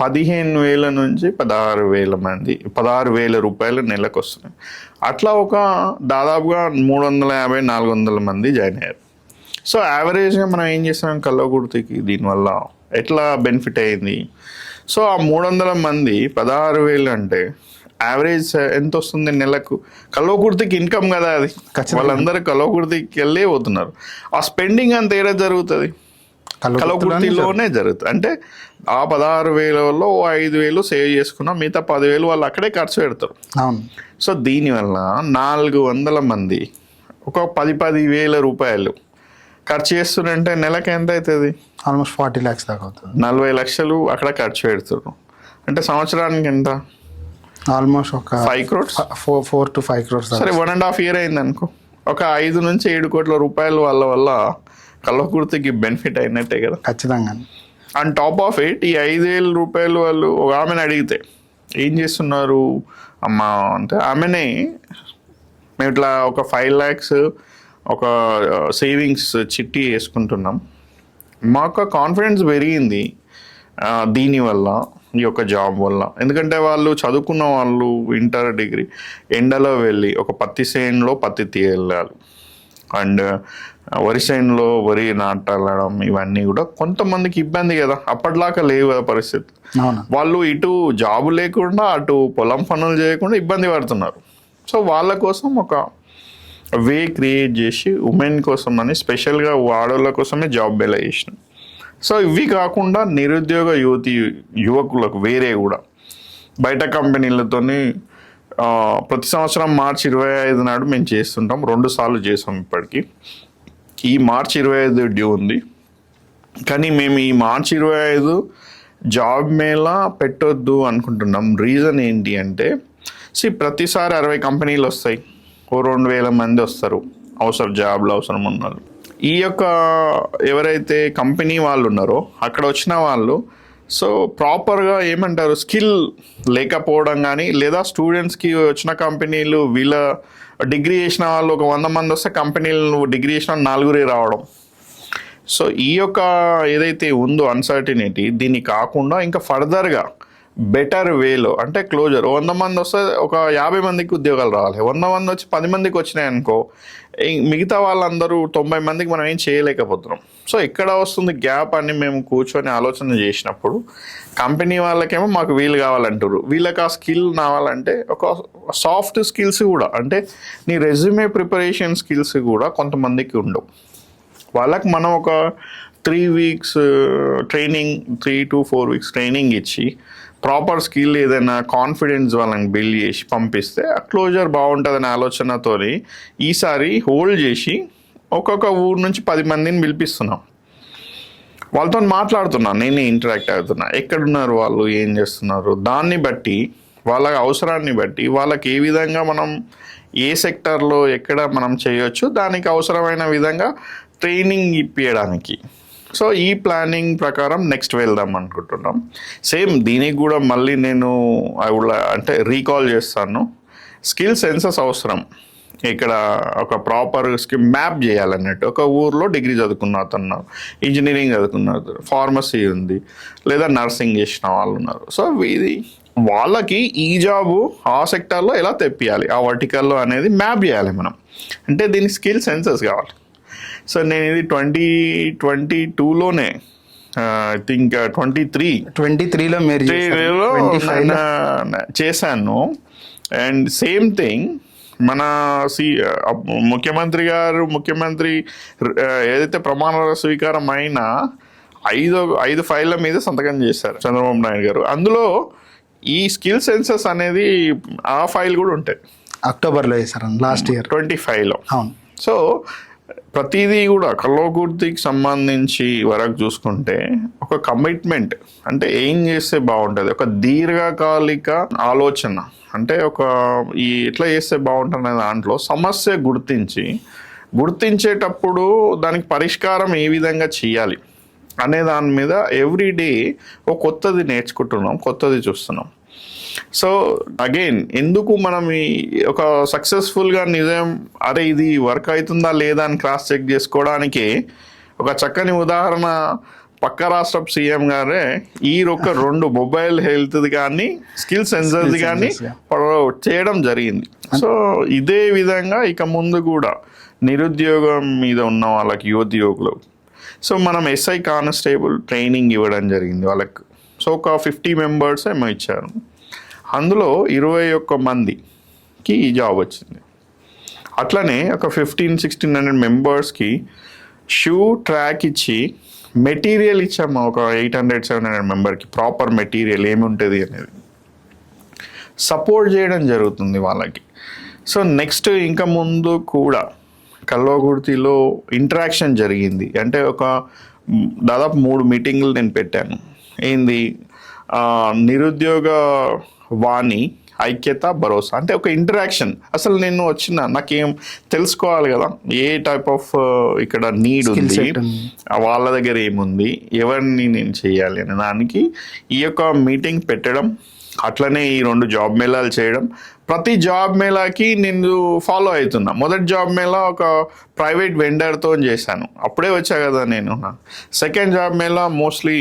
15,000 నుంచి 16,000 మంది, 16,000 రూపాయలు నెలకు వస్తున్నాయి. అట్లా ఒక దాదాపుగా 350-400 మంది జాయిన్ అయ్యారు. సో యావరేజ్గా మనం ఏం చేస్తాం కల్లకుర్తికి దీనివల్ల ఎట్లా బెనిఫిట్ అయింది? సో ఆ 300 మంది 16,000 అంటే యావరేజ్ ఎంత వస్తుంది నెలకు? కల్లకుర్తికి ఇన్కమ్ కదా అది. వాళ్ళందరూ కల్లకుర్తికి వెళ్ళి పోతున్నారు. ఆ స్పెండింగ్ అంత ఏడా జరుగుతుంది? కల్లకుర్తిలోనే జరుగుతుంది. అంటే ఆ 16,000లో 5,000 సేవ్ చేసుకున్నా, మిగతా 10,000 వాళ్ళు అక్కడే ఖర్చు పెడతారు. సో దీనివల్ల 400 మంది ఒక 10,000 రూపాయలు ఖర్చు చేస్తున్నారంటే నెలకు ఎంత అవుతుంది? ఆల్మోస్ట్ 40 lakhs దాకా అవుతుంది. 40 లక్షలు అక్కడ ఖర్చు పెడుతున్నారు అంటే సంవత్సరానికి ఎంత? ఆల్మోస్ట్ ఒక 5 crores, 4 to 5 crores. సరే 1.5 year అయింది అనుకో. ఒక 5 నుంచి 7 కోట్ల రూపాయలు వాళ్ళ వల్ల కల్లకుర్తికి బెనిఫిట్ అయినట్టే కదా. ఖచ్చితంగా. అండ్ టాప్ ఆఫ్ ఇట్ ఈ 5,000 రూపాయలు వాళ్ళు ఒక ఆమెను అడిగితే ఏం చేస్తున్నారు అమ్మా అంటే, ఆమెనే మేము ఇట్లా ఒక 5 lakhs ఒక సేవింగ్స్ చిట్టి వేసుకుంటున్నాం, మాకు కాన్ఫిడెన్స్ పెరిగింది దీనివల్ల, ఈ యొక్క జాబ్ వల్ల. ఎందుకంటే వాళ్ళు చదువుకున్న వాళ్ళు ఇంటర్ డిగ్రీ ఎండలో వెళ్ళి ఒక పత్తి చేనులో పత్తి తీయాలి, అండ్ వరి చేనులో వరి నాటడం, ఇవన్నీ కూడా కొంతమందికి ఇబ్బంది కదా, అప్పటిలాగా లేవు కదా పరిస్థితి. వాళ్ళు ఇటు జాబు లేకుండా అటు పొలం పనులు చేయకుండా ఇబ్బంది పడుతున్నారు. సో వాళ్ళ కోసం ఒక వే క్రియేట్ చేసి ఉమెన్ కోసం అని స్పెషల్గా ఆడవాళ్ళ కోసమే జాబ్ బెలా చేసినాం. సో ఇవి కాకుండా నిరుద్యోగ యువకులకు వేరే కూడా బయట కంపెనీలతోని ప్రతి సంవత్సరం మార్చి 25 నాడు మేము చేస్తుంటాం. 2 సార్లు చేసాం ఇప్పటికీ. ఈ మార్చి 25 డ్యూ ఉంది, కానీ మేము ఈ మార్చి 25 జాబ్ మేళా పెట్టొద్దు అనుకుంటున్నాం. రీజన్ ఏంటి అంటే, ప్రతిసారి 60 కంపెనీలు వస్తాయి, 2,000 మంది వస్తారు జాబ్లో అవసరం ఉన్నారు. ఈ యొక్క ఎవరైతే కంపెనీ వాళ్ళు ఉన్నారో అక్కడ వచ్చిన వాళ్ళు సో ప్రాపర్గా ఏమంటారు స్కిల్ లేకపోవడం కానీ, లేదా స్టూడెంట్స్కి వచ్చిన కంపెనీలు వీళ్ళ డిగ్రీ చేసిన వాళ్ళు ఒక 100 మంది వస్తే కంపెనీలు డిగ్రీ చేసిన 4 రావడం. సో ఈ యొక్క ఏదైతే ఉందో అన్సర్టినిటీ, దీన్ని కాకుండా ఇంకా ఫర్దర్గా బెటర్ వేలో అంటే క్లోజర్ 100 మంది వస్తే ఒక 50 మందికి ఉద్యోగాలు రావాలి. 100 మంది వచ్చి 10 మందికి వచ్చినాయి అనుకో, మిగతా వాళ్ళందరూ 90 మందికి మనం ఏం చేయలేకపోతున్నాం. సో ఇక్కడ వస్తుంది గ్యాప్ అని మేము కూర్చొని ఆలోచన చేసినప్పుడు, కంపెనీ వాళ్ళకేమో మాకు వీలు కావాలంటారు, వీళ్ళకి ఆ స్కిల్ కావాలంటే ఒక సాఫ్ట్ స్కిల్స్ కూడా, అంటే నీ రెజ్యూమే ప్రిపరేషన్ స్కిల్స్ కూడా కొంతమందికి ఉండవు. వాళ్ళకి మనం ఒక 3 weeks training, 3 to 4 weeks training ఇచ్చి ప్రాపర్ స్కిల్ ఏదైనా కాన్ఫిడెన్స్ వాళ్ళని బిల్డ్ చేసి పంపిస్తే ఆ క్లోజర్ బాగుంటుందనే ఆలోచనతో ఈసారి హోల్డ్ చేసి ఒక్కొక్క ఊరు నుంచి 10 మందిని పిలిపిస్తున్నాం. వాళ్ళతో మాట్లాడుతున్నాను, నేనే ఇంటరాక్ట్ అవుతున్నా, ఎక్కడున్నారు వాళ్ళు, ఏం చేస్తున్నారు, దాన్ని బట్టి వాళ్ళ అవసరాన్ని బట్టి వాళ్ళకి ఏ విధంగా మనం ఏ సెక్టర్లో ఎక్కడ మనం చేయొచ్చు దానికి అవసరమైన విధంగా ట్రైనింగ్ ఇప్పించడానికి. సో ఈ ప్లానింగ్ ప్రకారం నెక్స్ట్ వెళ్దాం అనుకుంటున్నాం. సేమ్ దీనికి కూడా మళ్ళీ నేను అంటే రీకాల్ చేస్తాను, స్కిల్ సెన్సస్ అవసరం. ఇక్కడ ఒక ప్రాపర్ స్కిల్ మ్యాప్ చేయాలన్నట్టు. ఒక ఊర్లో డిగ్రీ చదువుకున్న అతను, ఇంజనీరింగ్ చదువుకున్న, ఫార్మసీ ఉంది, లేదా నర్సింగ్ చేసిన వాళ్ళు ఉన్నారు. సో ఇది వాళ్ళకి ఈ జాబు ఆ సెక్టార్లో ఎలా తెప్పియాలి, ఆ వర్టికల్లో అనేది మ్యాప్ చేయాలి మనం. అంటే దీనికి స్కిల్ సెన్సస్ కావాలి. సో నేను ఇది 2022లోనే ఐ థింక్ 23లో మీరు చేశాను. అండ్ సేమ్ థింగ్ మన ముఖ్యమంత్రి ఏదైతే ప్రమాణ స్వీకారం అయినా 5 ఫైళ్ళ మీద సంతకం చేశారు చంద్రబాబు నాయుడు గారు. అందులో ఈ స్కిల్ సెన్సస్ అనేది ఆ ఫైల్ కూడా ఉంటాయి. అక్టోబర్లో చేశారు లాస్ట్ ఇయర్ 25లో. అవును. సో ప్రతిదీ కూడా కల్లకుర్తికి సంబంధించి వరకు చూసుకుంటే ఒక కమిట్మెంట్, అంటే ఏం చేస్తే బాగుంటుంది, ఒక దీర్ఘకాలిక ఆలోచన, అంటే ఒక ఎట్లా చేస్తే బాగుంటుంది దాంట్లో సమస్య గుర్తించేటప్పుడు దానికి పరిష్కారం ఏ విధంగా చేయాలి అనే దాని మీద ఎవ్రీడే ఒక కొత్తది నేర్చుకుంటున్నాం, కొత్తది చూస్తున్నాం. సో అగైన్ ఎందుకు మనం ఒక సక్సెస్ఫుల్గా నిజం అరే ఇది వర్క్ అవుతుందా లేదా అని క్రాస్ చెక్ చేసుకోవడానికి ఒక చక్కని ఉదాహరణ పక్క రాష్ట్ర సీఎం గారే ఈ ఒక 2 మొబైల్ హెల్త్ కానీ స్కిల్ సెన్సర్స్ కానీ చేయడం జరిగింది. సో ఇదే విధంగా ఇక ముందు కూడా నిరుద్యోగం మీద ఉన్న వాళ్ళకి యువకులు సో మనం ఎస్ఐ కానిస్టేబుల్ ట్రైనింగ్ ఇవ్వడం జరిగింది వాళ్ళకి. సో ఒక 50 మెంబర్స్ ఏమో ఇచ్చారు. అందులో 21 మందికి ఈ జాబ్ వచ్చింది. అట్లనే ఒక 1500-1600 మెంబర్స్కి షూ ట్రాక్ ఇచ్చి మెటీరియల్ ఇచ్చాము. ఒక 800-700 మెంబర్కి ప్రాపర్ మెటీరియల్ ఏమి ఉంటుంది అనేది సపోర్ట్ చేయడం జరుగుతుంది వాళ్ళకి. సో నెక్స్ట్ ఇంకా ముందు కూడా కల్వకుర్తిలో ఇంటరాక్షన్ జరిగింది. అంటే ఒక దాదాపు 3 మీటింగ్లు నేను పెట్టాను. ఏంది నిరుద్యోగ వాణి ఐక్యత భరోసా అంటే ఒక ఇంటరాక్షన్. అసలు నేను నాకేం తెలుసుకోవాలి కదా ఏ టైప్ ఆఫ్ ఇక్కడ నీడ్ ఉంది, వాళ్ళ దగ్గర ఏముంది, ఎవరిని నేను చేయాలి అనే దానికి ఈ యొక్క మీటింగ్ పెట్టడం. అట్లనే ఈ 2 జాబ్ మేళాలు చేయడం. ప్రతి జాబ్ మేళాకి నేను ఫాలో అవుతున్నా. మొదటి జాబ్ మేళా ఒక ప్రైవేట్ వెండర్తో చేశాను, అప్పుడే వచ్చా కదా నేను. సెకండ్ జాబ్ మేళా మోస్ట్లీ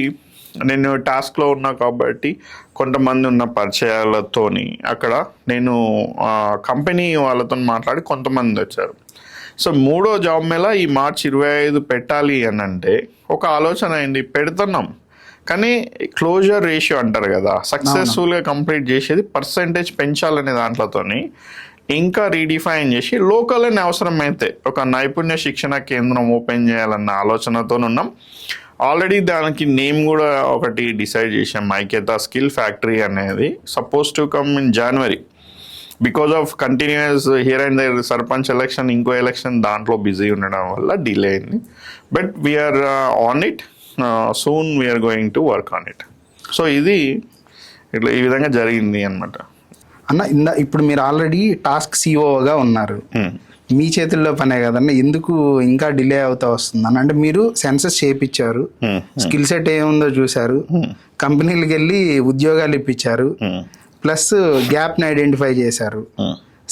నేను టాస్క్లో ఉన్నా కాబట్టి కొంతమంది ఉన్న పరిచయాలతోని అక్కడ నేను కంపెనీ వాళ్ళతో మాట్లాడి కొంతమంది వచ్చారు. సో 3వ జాబ్ మేళా ఈ మార్చి 25 పెట్టాలి అని అంటే ఒక ఆలోచన అయింది. పెడుతున్నాం కానీ క్లోజర్ రేషియో అంటారు కదా, సక్సెస్ఫుల్గా కంప్లీట్ చేసేది పర్సంటేజ్ పెంచాలనే దాంట్లోతోని ఇంకా రీడిఫైన్ చేసి లోకల్ అని అవసరమైతే ఒక నైపుణ్య శిక్షణ కేంద్రం ఓపెన్ చేయాలన్న ఆలోచనతో ఉన్నాం. ఆల్రెడీ దానికి నేమ్ కూడా ఒకటి డిసైడ్ చేసాం, ఐక్యత స్కిల్ ఫ్యాక్టరీ అనేది. Suppose to come in January. Because of continuous here and there sarpanch election, ఇంకో ఎలక్షన్ దాంట్లో బిజీ ఉండడం వల్ల డిలే అయింది. But we're on it, soon we're going to work on it. So ఇది ఇట్లా ఈ విధంగా జరిగింది అన్నమాట. అన్న ఇప్పుడు మీరు ఆల్రెడీ టాస్క్ సిఓగా ఉన్నారు, మీ చేతుల్లో పనే కదన్న, ఎందుకు ఇంకా డిలే అవుతా వస్తుంది అన్న? అంటే మీరు సెన్సస్ చేయించారు, స్కిల్ సెట్ ఏముందో చూసారు, కంపెనీలకు వెళ్ళి ఉద్యోగాలు ఇప్పించారు, ప్లస్ గ్యాప్ని ఐడెంటిఫై చేశారు.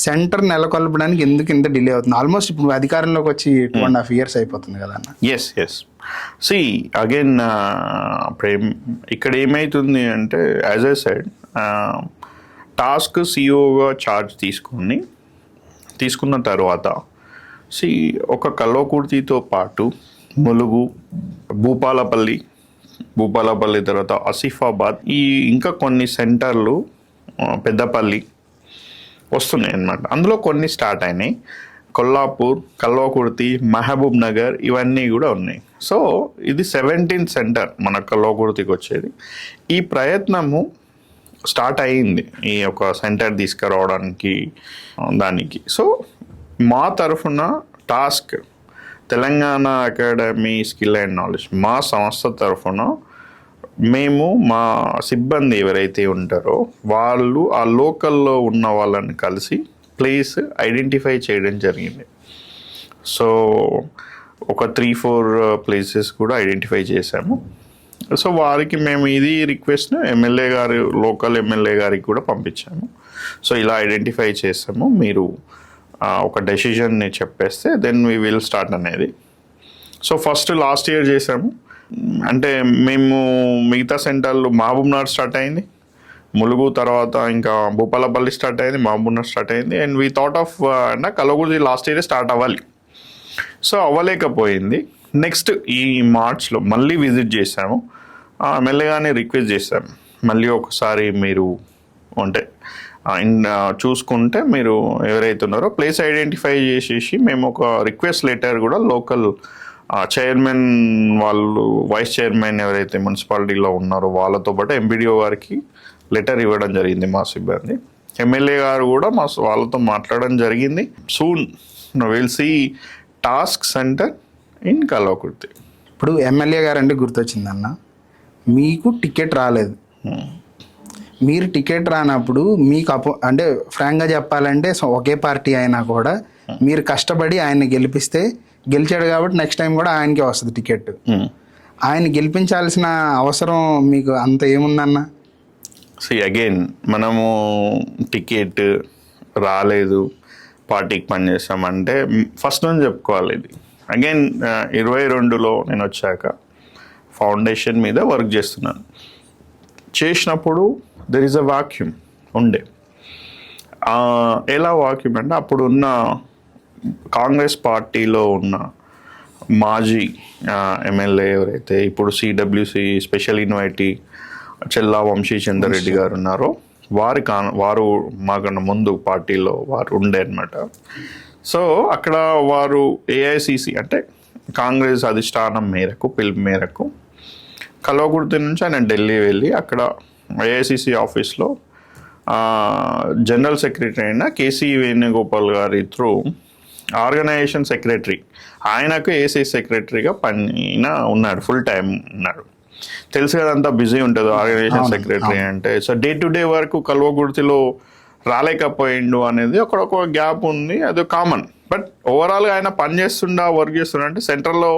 సెంటర్ నెలకొల్పడానికి ఎందుకు ఇంత డిలే అవుతుంది? ఆల్మోస్ట్ ఇప్పుడు అధికారంలోకి వచ్చి 2.5 years అయిపోతుంది కదా అన్న. ఎస్ సి అగైన్ ప్రేమ్, ఇక్కడ ఏమవుతుంది అంటే యాజ్ ఐ సెడ్ టాస్క్ సిఓగా ఛార్జ్ తీసుకున్న తర్వాత ఒక కల్వకుర్తితో పాటు ములుగు, భూపాలపల్లి తర్వాత ఆసిఫాబాద్, ఈ ఇంకా కొన్ని సెంటర్లు, పెద్దపల్లి వస్తున్నాయి అన్నమాట. అందులో కొన్ని స్టార్ట్ అయినాయి. కొల్లాపూర్, కల్వకుర్తి, మహబూబ్ నగర్ ఇవన్నీ కూడా ఉన్నాయి. సో ఇది 17th సెంటర్ మన కల్వకుర్తికి వచ్చేది. ఈ ప్రయత్నము స్టార్ట్ అయ్యింది ఈ ఒక సెంటర్ తీసుకురావడానికి దానికి. సో మా తరఫున task Telangana academy skill and knowledge మా సంస్థ తరఫున మేము మా సిబ్బంది ఎవరైతే ఉంటారో వాళ్ళు ఆ లోకల్లో ఉన్న వాళ్ళని కలిసి ప్లేస్ ఐడెంటిఫై చేయడం జరిగింది. సో ఒక 3-4 ప్లేసెస్ కూడా ఐడెంటిఫై చేశాము. సో వారికి మేము ఇది రిక్వెస్ట్ లోకల్ ఎమ్మెల్యే గారికి కూడా పంపించాము. సో ఇలా ఐడెంటిఫై చేసాము, మీరు ఒక డెసిషన్ని చెప్పేస్తే దెన్ వీ విల్ స్టార్ట్ అనేది. సో ఫస్ట్ లాస్ట్ ఇయర్ చేసాము. అంటే మేము మిగతా సెంటర్లు మహబూబ్నగర్ స్టార్ట్ అయింది, ములుగు తర్వాత ఇంకా భూపాలపల్లి స్టార్ట్ అయింది, మహబూబ్నగర్ స్టార్ట్ అయింది. And we thought of Kalwakurthy last year start అవ్వాలి. సో అవ్వలేకపోయింది. నెక్స్ట్ ఈ మార్చ్లో మళ్ళీ విజిట్ చేసాము, మెల్లగానే రిక్వెస్ట్ చేసాము, మళ్ళీ ఒకసారి మీరు అంటే చూసుకుంటే మీరు ఎవరైతే ఉన్నారో ప్లేస్ ఐడెంటిఫై చేసేసి మేము ఒక రిక్వెస్ట్ లెటర్ కూడా లోకల్ చైర్మన్ వాళ్ళు, వైస్ చైర్మన్ ఎవరైతే మున్సిపాలిటీలో ఉన్నారో వాళ్ళతో పాటు ఎంపీడీఓ గారికి లెటర్ ఇవ్వడం జరిగింది మా సిబ్బంది. ఎమ్మెల్యే గారు కూడా వాళ్ళతో మాట్లాడడం జరిగింది. Soon will see task center in Kalwakurthy. ఇప్పుడు ఎమ్మెల్యే గారు అంటే గుర్తొచ్చిందన్న, మీకు టికెట్ రాలేదు. మీరు టికెట్ రానప్పుడు మీకు అంటే ఫ్రాంక్గా చెప్పాలంటే ఒకే పార్టీ అయినా కూడా మీరు కష్టపడి ఆయన్ని గెలిచాడు కాబట్టి నెక్స్ట్ టైం కూడా ఆయనకే వస్తుంది టికెట్. ఆయన గెలిపించాల్సిన అవసరం మీకు అంత ఏముందన్న? అగైన్ మనము టికెట్ రాలేదు పార్టీకి పనిచేస్తామంటే ఫస్ట్ నుంచి చెప్పుకోవాలి. ఇది అగైన్ 22లో నేను వచ్చాక ఫౌండేషన్ మీద వర్క్ చేస్తున్నాను. చేసినప్పుడు దెర్ ఈజ్ అ వాక్యూమ్ ఉండే. ఎలా వాక్యూమ్ అంటే అప్పుడున్న కాంగ్రెస్ పార్టీలో ఉన్న మాజీ ఎమ్మెల్యే ఎవరైతే ఇప్పుడు సిడబ్ల్యూసి స్పెషల్ ఇన్వైటీ చెల్లా వంశీచందర్ రెడ్డి గారు ఉన్నారో వారు మాకన్నా ముందు పార్టీలో వారు ఉండే అనమాట. సో అక్కడ వారు ఏఐసిసి అంటే కాంగ్రెస్ అధిష్టానం మేరకు పిలుపు మేరకు కల్వకుర్తి నుంచి ఆయన ఢిల్లీ వెళ్ళి అక్కడ ఏఐసిసి ఆఫీస్లో జనరల్ సెక్రటరీ అయిన కేసీ వేణుగోపాల్ గారి త్రూ ఆర్గనైజేషన్ సెక్రటరీ ఆయనకు ఏఐసిసి సెక్రటరీగా ఉన్నాడు, ఫుల్ టైం ఉన్నాడు. తెలుసు కదా, అంతా బిజీ ఉంటుంది ఆర్గనైజేషన్ సెక్రటరీ అంటే. సో డే టు డే వరకు కల్వకుర్తిలో రాలేకపోయిండు అనేది ఒక గ్యాప్ ఉంది, అది కామన్. బట్ ఓవరాల్గా ఆయన పని చేస్తుండా వర్క్ చేస్తుండ అంటే సెంట్రల్లో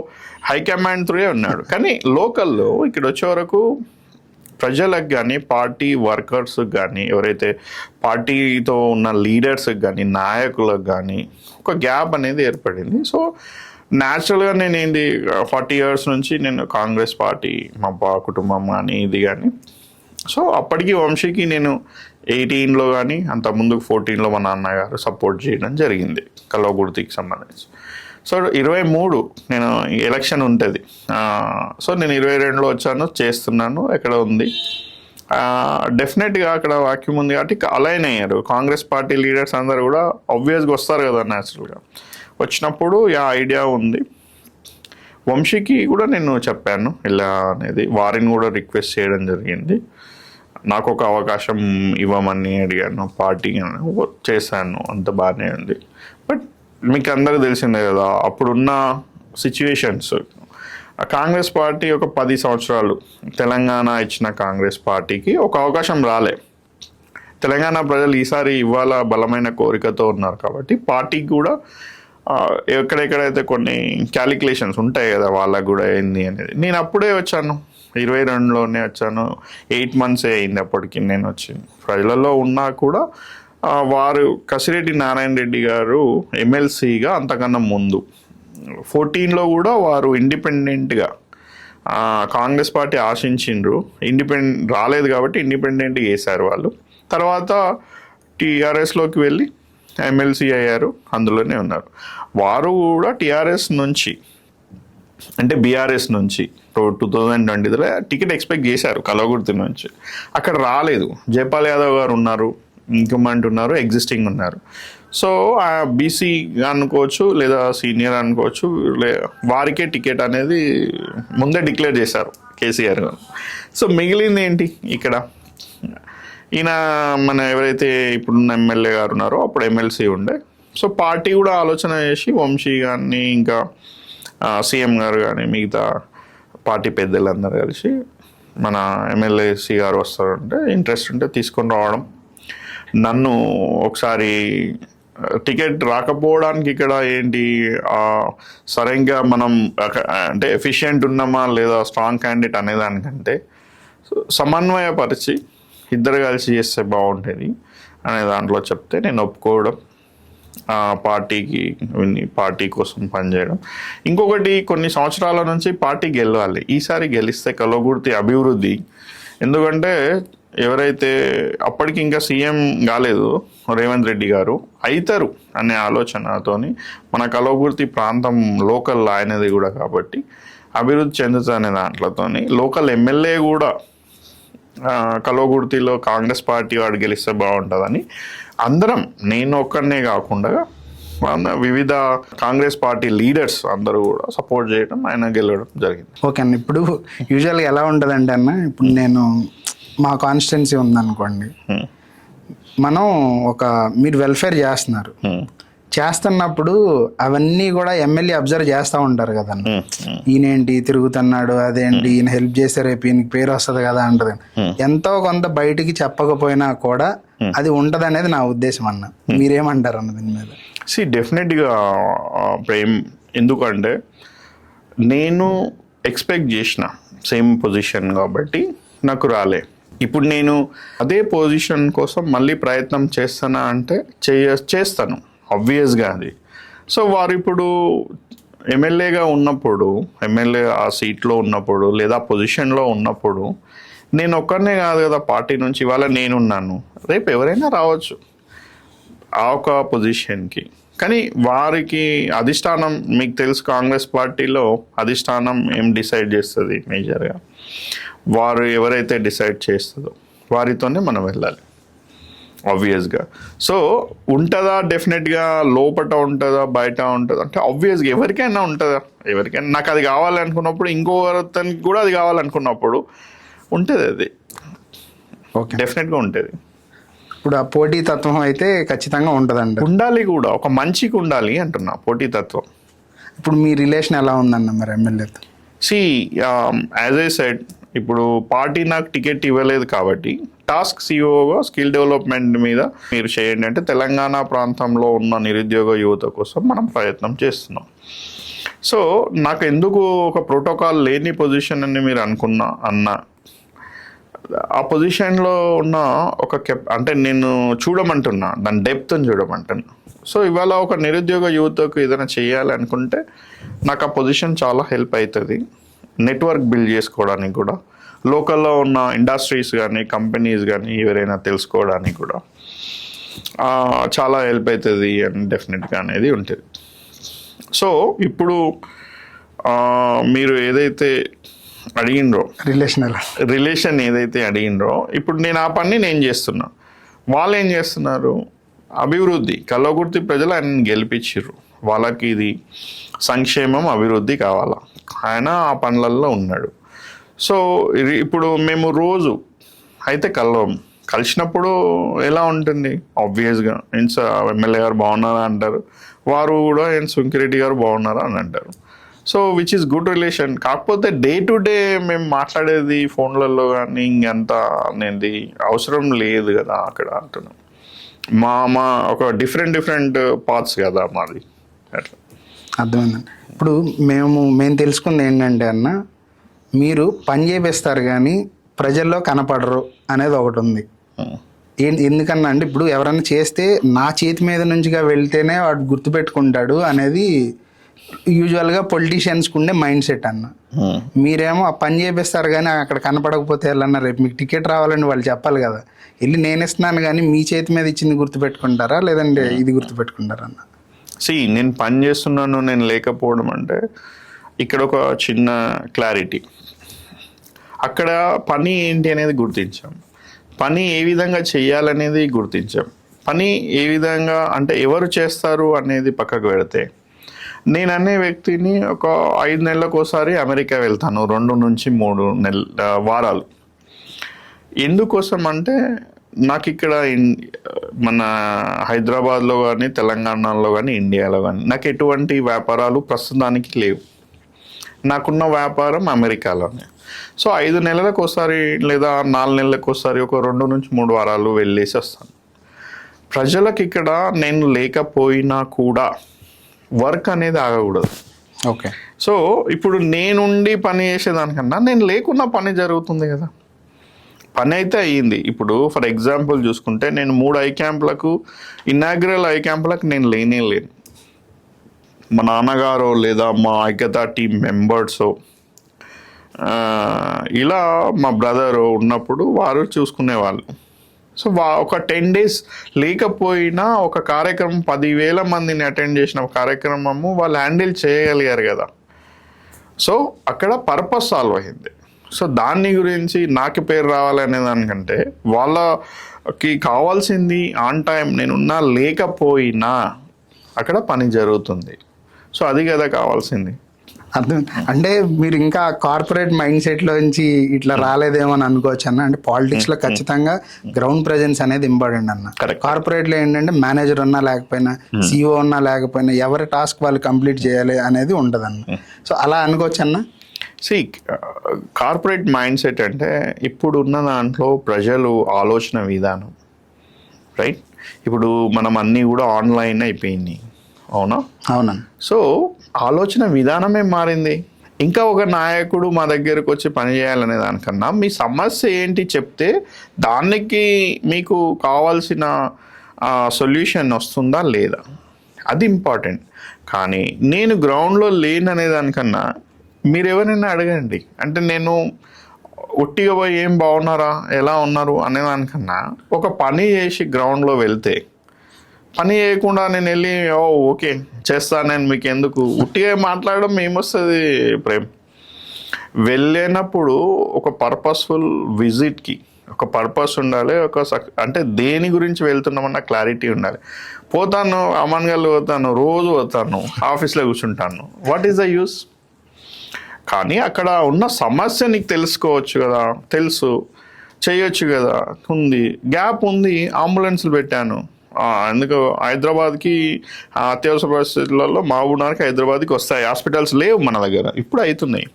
హైకమాండ్ త్రూయే ఉన్నాడు. కానీ లోకల్లో ఇక్కడ వచ్చే వరకు ప్రజలకు కానీ పార్టీ వర్కర్స్కి కానీ ఎవరైతే పార్టీతో ఉన్న లీడర్స్కి కానీ నాయకులకు కానీ ఒక గ్యాప్ అనేది ఏర్పడింది. సో న్యాచురల్గా నేను 40 years నుంచి నేను కాంగ్రెస్ పార్టీ మా కుటుంబం కానీ ఇది కానీ. సో అప్పటికి వంశీకి నేను 18లో కానీ అంత ముందుకు 14లో మా నాన్నగారు సపోర్ట్ చేయడం జరిగింది కల్వకుర్తికి సంబంధించి. సో 23 నేను ఎలక్షన్ ఉంటుంది. సో నేను 22లో వచ్చాను, చేస్తున్నాను, ఎక్కడ ఉంది. డెఫినెట్గా అక్కడ వాక్యూమ్ ఉంది కాబట్టి అలైన్ అయ్యారు కాంగ్రెస్ పార్టీ లీడర్స్ అందరు కూడా. ఆబ్వియస్గా వస్తారు కదా న్యాచురల్గా. వచ్చినప్పుడు ఐడియా ఉంది. వంశీకి కూడా నేను చెప్పాను ఇలా అనేది, వారిని కూడా రిక్వెస్ట్ చేయడం జరిగింది. నాకు ఒక అవకాశం ఇవ్వమని అడిగాను, పార్టీ చేశాను, అంత బాగానే ఉంది. బట్ మీకు అందరికీ తెలిసిందే కదా అప్పుడున్న సిచ్యువేషన్స్. కాంగ్రెస్ పార్టీ ఒక 10 సంవత్సరాలు తెలంగాణ ఇచ్చిన కాంగ్రెస్ పార్టీకి ఒక అవకాశం రాలే. తెలంగాణ ప్రజలు ఈసారి ఇవాళ బలమైన కోరికతో ఉన్నారు కాబట్టి పార్టీకి కూడా ఎక్కడెక్కడైతే కొన్ని క్యాలిక్యులేషన్స్ ఉంటాయి కదా వాళ్ళకు కూడా ఏంది అనేది. నేను అప్పుడే వచ్చాను, 22లోనే వచ్చాను. 8 months అయింది అప్పటికి నేను వచ్చి. ప్రజలలో ఉన్నా కూడా వారు కసిరెడ్డి నారాయణ రెడ్డి గారు ఎమ్మెల్సీగా అంతకన్నా ముందు 14లో కూడా వారు ఇండిపెండెంట్గా కాంగ్రెస్ పార్టీ ఆశించిండ్రు, రాలేదు కాబట్టి ఇండిపెండెంట్గా వేశారు వాళ్ళు. తర్వాత టీఆర్ఎస్లోకి వెళ్ళి ఎమ్మెల్సీ అయ్యారు, అందులోనే ఉన్నారు. వారు కూడా టీఆర్ఎస్ నుంచి అంటే బీఆర్ఎస్ నుంచి 2020లో టికెట్ ఎక్స్పెక్ట్ చేశారు కల్వకుర్తి నుంచి. అక్కడ రాలేదు. జయపాల్ యాదవ్ గారు ఉన్నారు, ఇంకమంట్ ఉన్నారు, ఎగ్జిస్టింగ్ ఉన్నారు. సో బీసీ అనుకోవచ్చు లేదా సీనియర్ అనుకోవచ్చు, వారికే టికెట్ అనేది ముందే డిక్లేర్ చేశారు కేసీఆర్ గారు. సో మిగిలింది ఏంటి ఇక్కడ, ఈయన మన ఎవరైతే ఇప్పుడున్న ఎమ్మెల్యే గారు ఉన్నారో అప్పుడు ఎమ్మెల్సీ ఉండే. సో పార్టీ కూడా ఆలోచన చేసి వంశీ గారిని ఇంకా సీఎం గారు కానీ మిగతా పార్టీ పెద్దలందరూ కలిసి మన ఎమ్మెల్యేసీ గారు వస్తారంటే ఇంట్రెస్ట్ ఉంటే తీసుకొని రావడం. నన్ను ఒకసారి టికెట్ రాకపోవడానికి ఇక్కడ ఏంటి సరిగ్గా మనం అంటే ఎఫిషియెంట్ ఉన్నామా లేదా స్ట్రాంగ్ క్యాండిడేట్ అనేదానికంటే సమన్వయపరిచి ఇద్దరు కలిసి చేస్తే బాగుంటుంది అనే దాంట్లో చెప్తే నేను ఒప్పుకోవడం, పార్టీ కోసం పనిచేయడం. ఇంకొకటి కొన్ని సంవత్సరాల నుంచి పార్టీ గెలవాలి, ఈసారి గెలిస్తే కల్వకుర్తి అభివృద్ధి. ఎందుకంటే ఎవరైతే అప్పటికి ఇంకా సీఎం కాలేదు రేవంత్ రెడ్డి గారు, అవుతారు అనే ఆలోచనతోని మన కల్వకుర్తి ప్రాంతం లోకల్ ఆయనది కూడా కాబట్టి అభివృద్ధి చెందుతుంది అనే దాంట్లోతోని లోకల్ ఎమ్మెల్యే కూడా కల్వకుర్తిలో కాంగ్రెస్ పార్టీ వాడు గెలిస్తే బాగుంటుందని అందరం, నేను ఒక్కడనే కాకుండా వివిధ కాంగ్రెస్ పార్టీ లీడర్స్ అందరూ కూడా సపోర్ట్ చేయడం, ఆయన గెలవడం జరిగింది. ఓకే అన్న, ఇప్పుడు యూజువల్గా ఎలా ఉంటుందంటే అన్న, ఇప్పుడు నేను మా కాన్స్టిట్యున్సీ ఉందనుకోండి, మనం మీరు వెల్ఫేర్ చేస్తున్నప్పుడు అవన్నీ కూడా ఎమ్మెల్యే అబ్జర్వ్ చేస్తూ ఉంటారు కదన్న. ఈయనేంటి తిరుగుతున్నాడు, అదేంటి ఈయన హెల్ప్ చేస్తే రేపు ఈయనకి పేరు వస్తుంది కదా అంటది. ఎంతో కొంత బయటికి చెప్పకపోయినా కూడా అది ఉంటది అనేది నా ఉద్దేశం అన్న. మీరేమంటారు అన్న దీని మీద? డెఫినెట్గా ప్రేమ్, ఎందుకంటే నేను ఎక్స్పెక్ట్ చేసిన సేమ్ పొజిషన్ కాబట్టి నాకు రాలే. ఇప్పుడు నేను అదే పొజిషన్ కోసం మళ్ళీ ప్రయత్నం చేస్తానా అంటే చేస్తాను ఆబ్వియస్గా అది. సో వారు ఇప్పుడు ఎమ్మెల్యేగా ఉన్నప్పుడు, ఎమ్మెల్యే ఆ సీట్లో ఉన్నప్పుడు లేదా పొజిషన్లో ఉన్నప్పుడు నేను ఒక్కరినే కాదు కదా పార్టీ నుంచి. ఇవాళ నేనున్నాను, రేపు ఎవరైనా రావచ్చు ఆ ఒక పొజిషన్కి. కానీ వారికి అధిష్టానం, మీకు తెలుసు కాంగ్రెస్ పార్టీలో అధిష్టానం ఏం డిసైడ్ చేస్తుంది మేజర్గా, వారు ఎవరైతే డిసైడ్ చేస్తుందో వారితోనే మనం వెళ్ళాలి ఆబ్వియస్గా. సో ఉంటుందా, డెఫినెట్గా లోపల ఉంటుందా బయట ఉంటుందా అంటే ఆబ్వియస్గా ఎవరికైనా ఉంటుందా, ఎవరికైనా నాకు అది కావాలనుకున్నప్పుడు ఇంకొకరికి కూడా అది కావాలనుకున్నప్పుడు ఉంటుంది, అది ఓకే డెఫినెట్గా ఉంటుంది. ఇప్పుడు ఆ పోటీతత్వం అయితే ఖచ్చితంగా ఉంటుందండి. ఉండాలి కూడా, ఒక మంచికి ఉండాలి అంటున్నా పోటీతత్వం. ఇప్పుడు మీ రిలేషన్ ఎలా ఉందన్న మరి ఎమ్మెల్యేతో? యాజ్ ఐ సెడ్, ఇప్పుడు పార్టీ నాకు టికెట్ ఇవ్వలేదు కాబట్టి టాస్క్ సిఇఓగా స్కిల్ డెవలప్మెంట్ మీద మీరు చేయండి అంటే తెలంగాణ ప్రాంతంలో ఉన్న నిరుద్యోగ యువత కోసం మనం ప్రయత్నం చేస్తున్నాం. సో నాకు ఎందుకు ఒక ప్రోటోకాల్ లేని పొజిషన్ అని మీరు అన్న ఆ పొజిషన్లో ఉన్న ఒక అంటే నేను చూడమంటున్నా, దాని డెప్త్ని చూడమంటున్నా. సో ఇవాళ ఒక నిరుద్యోగ యువతకు ఏదైనా చేయాలనుకుంటే నాకు ఆ పొజిషన్ చాలా హెల్ప్ అవుతుంది. నెట్వర్క్ బిల్డ్ చేసుకోవడానికి కూడా, లోకల్లో ఉన్న ఇండస్ట్రీస్ కానీ కంపెనీస్ కానీ ఎవరైనా తెలుసుకోవడానికి కూడా చాలా హెల్ప్ అవుతుంది అని డెఫినెట్గా అనేది ఉంటుంది. సో ఇప్పుడు మీరు ఏదైతే అడిగినరో రిలేషన్ ఏదైతే అడిగినరో, ఇప్పుడు నేను ఆ పని నేను చేస్తున్నా, వాళ్ళు ఏం చేస్తున్నారు, అభివృద్ధి. కల్వకుర్తి ప్రజలు ఆయన గెలిపించారు, వాళ్ళకి ఇది సంక్షేమం అభివృద్ధి కావాలా, ఆయన ఆ పనులలో ఉన్నాడు. సో ఇప్పుడు మేము రోజు అయితే కలిసినప్పుడు ఎలా ఉంటుంది, ఆబ్వియస్గా ఎమ్మెల్యే గారు బాగున్నారా అంటారు, వారు కూడా సుంకిరెడ్డి గారు బాగున్నారా అని అంటారు. So which is good relation. కాకపోతే డే టు డే మేము మాట్లాడేది ఫోన్లలో కానీ ఇంకంతా అనేది అవసరం లేదు కదా అక్కడ అంటున్నాం. మా ఒక డిఫరెంట్ పార్ట్స్ కదా మాది, అట్లా. అర్థమైందండి. ఇప్పుడు మేము తెలుసుకుంది ఏంటంటే అన్న, మీరు పని చేపిస్తారు కానీ ప్రజల్లో కనపడరు అనేది ఒకటి ఉంది. ఎందుకన్నా అంటే ఇప్పుడు ఎవరైనా చేస్తే నా చేతి మీద నుంచిగా వెళ్తేనే వాడు గుర్తుపెట్టుకుంటాడు అనేది యూజువల్గా పొలిటీషియన్స్కి ఉండే మైండ్ సెట్ అన్న. మీరేమో ఆ పని చేపిస్తారు కానీ అక్కడ కనపడకపోతే వెళ్ళన్నా రేపు మీకు టికెట్ రావాలని వాళ్ళు చెప్పాలి కదా, వెళ్ళి నేను ఇస్తున్నాను కానీ మీ చేతి మీద ఇచ్చింది గుర్తుపెట్టుకుంటారా లేదంటే ఇది గుర్తుపెట్టుకుంటారా అన్న? నేను పని చేస్తున్నాను, నేను లేకపోవడం అంటే ఇక్కడ ఒక చిన్న క్లారిటీ. అక్కడ పని ఏంటి అనేది గుర్తించాం, పని ఏ విధంగా చేయాలనేది గుర్తించాం, పని ఏ విధంగా అంటే ఎవరు చేస్తారు అనేది పక్కకు పెడితే, నేను అనే వ్యక్తిని ఒక 5 నెలలకు ఒకసారి అమెరికా వెళ్తాను, 2 నుంచి 3 వారాలు. ఎందుకోసం అంటే నాకు ఇక్కడ మన హైదరాబాద్లో కానీ తెలంగాణలో కానీ ఇండియాలో కానీ నాకు ఎటువంటి వ్యాపారాలు ప్రస్తుతానికి లేవు, నాకున్న వ్యాపారం అమెరికాలోనే. సో 5 నెలలకు ఒకసారి లేదా 4 నెలలకు ఒకసారి ఒక 2 నుంచి 3 వారాలు వెళ్ళేసి వస్తాను. ప్రజలకు ఇక్కడ నేను లేకపోయినా కూడా వర్క్ అనేది ఆగకూడదు. ఓకే. సో ఇప్పుడు నేనుండి పని చేసేదానికన్నా నేను లేకున్నా పని జరుగుతుంది కదా, పని అయితే అయ్యింది. ఇప్పుడు ఫర్ ఎగ్జాంపుల్ చూసుకుంటే నేను 3 ఐ క్యాంపులకు, ఇనాగ్రల్ ఐ క్యాంపులకు నేను లేను. మా నాన్నగారో లేదా మా ఐక్యతా టీం మెంబర్సో ఇలా మా బ్రదరు ఉన్నప్పుడు వారు చూసుకునేవాళ్ళు. సో ఒక 10 days లేకపోయినా ఒక కార్యక్రమం 10,000 మందిని అటెండ్ చేసిన కార్యక్రమము వాళ్ళు హ్యాండిల్ చేయగలిగారు కదా. సో అక్కడ పర్పస్ సాల్వ్ అయింది. సో దాని గురించి నాకు పేరు రావాలనే దానికంటే వాళ్ళకి కావాల్సింది ఆన్ టైం నేనున్నా లేకపోయినా అక్కడ పని జరుగుతుంది. సో అది కదా కావాల్సింది. అర్థం. అంటే మీరు ఇంకా కార్పొరేట్ మైండ్ సెట్లో నుంచి ఇట్లా రాలేదేమో అని అనుకోవచ్చు అన్న. అంటే పాలిటిక్స్లో ఖచ్చితంగా గ్రౌండ్ ప్రెజెన్స్ అనేది ఇంపార్టెంట్ అన్న. కార్పొరేట్లో ఏంటంటే మేనేజర్ ఉన్నా లేకపోయినా, సిఇఓ ఉన్నా లేకపోయినా ఎవరి టాస్క్ వాళ్ళు కంప్లీట్ చేయాలి అనేది ఉండదు అన్న. సో అలా అనుకోవచ్చు అన్న. కార్పొరేట్ మైండ్ సెట్ అంటే ఇప్పుడు ఉన్న దాంట్లో ప్రజలు ఆలోచన విధానం, రైట్? ఇప్పుడు మనం అన్నీ కూడా ఆన్లైన్ అయిపోయింది, అవునా? సో ఆలోచన విధానమే మారింది. ఇంకా ఒక నాయకుడు మా దగ్గరకు వచ్చి పని చేయాలనే దానికన్నా మీ సమస్య ఏంటి చెప్తే దానికి మీకు కావాల్సిన సొల్యూషన్ వస్తుందా లేదా అది ఇంపార్టెంట్. కానీ నేను గ్రౌండ్లో లేననే దానికన్నా మీరు ఎవరైనా అడగండి. అంటే నేను ఒట్టిగా పోయి ఏం బాగున్నారా, ఎలా ఉన్నారు అనేదానికన్నా ఒక పని చేసి గ్రౌండ్లో వెళ్తే, పని చేయకుండా నేను వెళ్ళి ఓకే చేస్తాను నేను మీకు ఎందుకు, ఉట్టిగా మాట్లాడడం ఏమొస్తుంది ప్రేమ్? వెళ్ళినప్పుడు ఒక పర్పస్ఫుల్ విజిట్కి ఒక పర్పస్ ఉండాలి, అంటే దేని గురించి వెళ్తున్నామన్న క్లారిటీ ఉండాలి. పోతాను అమన్గల్ పోతాను, రోజు పోతాను, ఆఫీస్లో కూర్చుంటాను, వాట్ ఈస్ ద యూస్? కానీ అక్కడ ఉన్న సమస్య నీకు తెలుసుకోవచ్చు కదా, తెలుసు చేయొచ్చు కదా, ఉంది గ్యాప్ ఉంది, అంబులెన్స్లు పెట్టాను. ఎందుకు హైదరాబాద్కి అత్యవసర పరిస్థితులలో మహబూబ్నగర్కి హైదరాబాద్కి వస్తాయి, హాస్పిటల్స్ లేవు మన దగ్గర, ఇప్పుడు అవుతున్నాయి.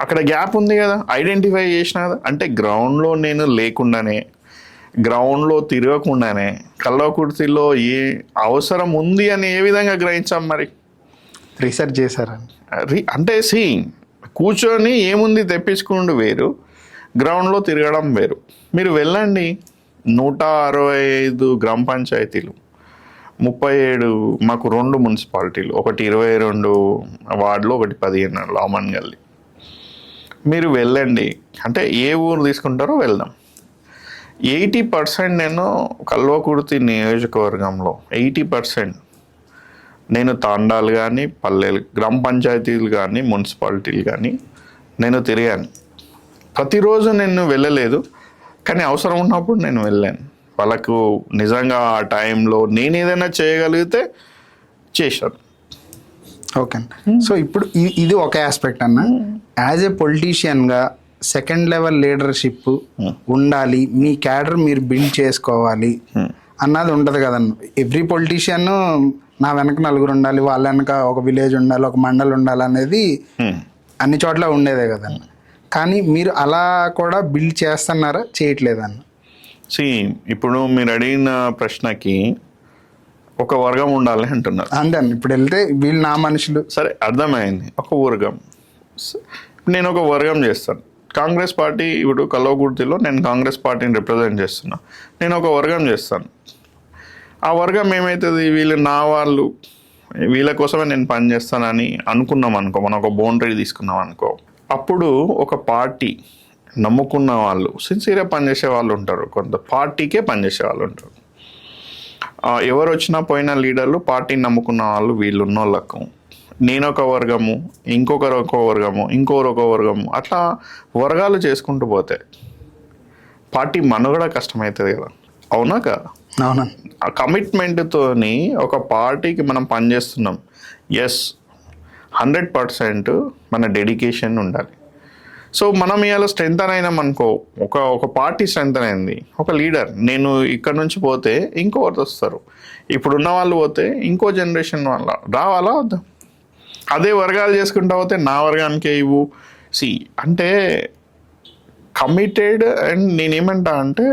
అక్కడ గ్యాప్ ఉంది కదా, ఐడెంటిఫై చేసిన కదా. అంటే గ్రౌండ్లో నేను లేకుండానే, గ్రౌండ్లో తిరగకుండానే కల్వకుర్తిలో ఏ అవసరం ఉంది అని ఏ విధంగా గ్రహించాం మరి? రీసెర్చ్ చేశారని అంటే కూర్చొని ఏముంది తెప్పించుకుంటూ వేరు, గ్రౌండ్లో తిరగడం వేరు. మీరు వెళ్ళండి, 165 గ్రామ పంచాయతీలు, 37 మాకు 2 మున్సిపాలిటీలు, ఒకటి 22 వార్డులు, ఒకటి 15 లామన్ గల్లీ. మీరు వెళ్ళండి, అంటే ఏ ఊరు తీసుకుంటారో వెళ్దాం. 80% నేను కల్వకుర్తి నియోజకవర్గంలో 80% నేను తాండాలు కానీ, పల్లెలు, గ్రామ పంచాయతీలు కానీ, మున్సిపాలిటీలు కానీ నేను తిరిగాను. ప్రతిరోజు నేను వెళ్ళలేదు, కానీ అవసరం ఉన్నప్పుడు నేను వెళ్ళాను. వాళ్ళకు నిజంగా ఆ టైంలో నేను ఏదైనా చేయగలిగితే చేశాను. ఓకే అన్న. సో ఇప్పుడు ఇది ఒక ఆస్పెక్ట్ అన్న. యాజ్ ఏ పొలిటీషియన్గా సెకండ్ లెవెల్ లీడర్షిప్ ఉండాలి, మీ క్యాడర్ మీరు బిల్డ్ చేసుకోవాలి అన్నది ఉంటుంది కదన్న. ఎవ్రీ పొలిటీషియన్ నా వెనక 4 ఉండాలి, వాళ్ళ వెనక ఒక విలేజ్ ఉండాలి, ఒక మండల్ ఉండాలి అనేది అన్ని చోట్ల ఉండేదే కదన్న. కానీ మీరు అలా కూడా బిల్డ్ చేస్తున్నారా, చేయట్లేదన్న? ఇప్పుడు మీరు అడిగిన ప్రశ్నకి ఒక వర్గం ఉండాలి అంటున్నారు. అంతే అన్న. ఇప్పుడు వెళ్తే వీళ్ళు నా మనుషులు, సరే అర్థమైంది, ఒక వర్గం. నేను ఒక వర్గం చేస్తాను. కాంగ్రెస్ పార్టీ ఇప్పుడు కల్వకుర్తిలో నేను కాంగ్రెస్ పార్టీని రిప్రజెంట్ చేస్తున్నా, నేను ఒక వర్గం చేస్తాను. ఆ వర్గం ఏమవుతుంది, వీళ్ళు నా వాళ్ళు, వీళ్ళ కోసమే నేను పనిచేస్తానని అనుకున్నాం అనుకో, మనం ఒక బౌండరీ తీసుకున్నాం అనుకో, అప్పుడు ఒక పార్టీ నమ్ముకున్న వాళ్ళు సిన్సియర్గా పనిచేసే వాళ్ళు ఉంటారు, కొంత పార్టీకే పనిచేసే వాళ్ళు ఉంటారు. ఎవరు వచ్చినా పోయిన లీడర్లు పార్టీని నమ్ముకున్న వాళ్ళు వీళ్ళు ఉన్న వాళ్ళకు, నేను ఒక వర్గము, ఇంకొకరు ఒక వర్గము, ఇంకొకరు ఒక వర్గము, అట్లా వర్గాలు చేసుకుంటూ పోతే పార్టీ మనుగడ కష్టమవుతుంది కదా, అవునా కదా? అవునా? ఆ కమిట్మెంట్తోని ఒక పార్టీకి మనం పనిచేస్తున్నాం, 100% మన డెడికేషన్ ఉండాలి. సో మనం ఇవాళ స్ట్రెంత్ అయినాం అనుకో, ఒక పార్టీ స్ట్రెంత్ అయింది, ఒక లీడర్, నేను ఇక్కడ నుంచి పోతే ఇంకొకటి వస్తారు, ఇప్పుడున్న వాళ్ళు పోతే ఇంకో జనరేషన్ వాళ్ళ రావాలా వద్దా? అదే వర్గాలు చేసుకుంటా పోతే నా వర్గానికే ఇవ్వు. అంటే కమిటెడ్. అండ్ నేనేమంటా అంటే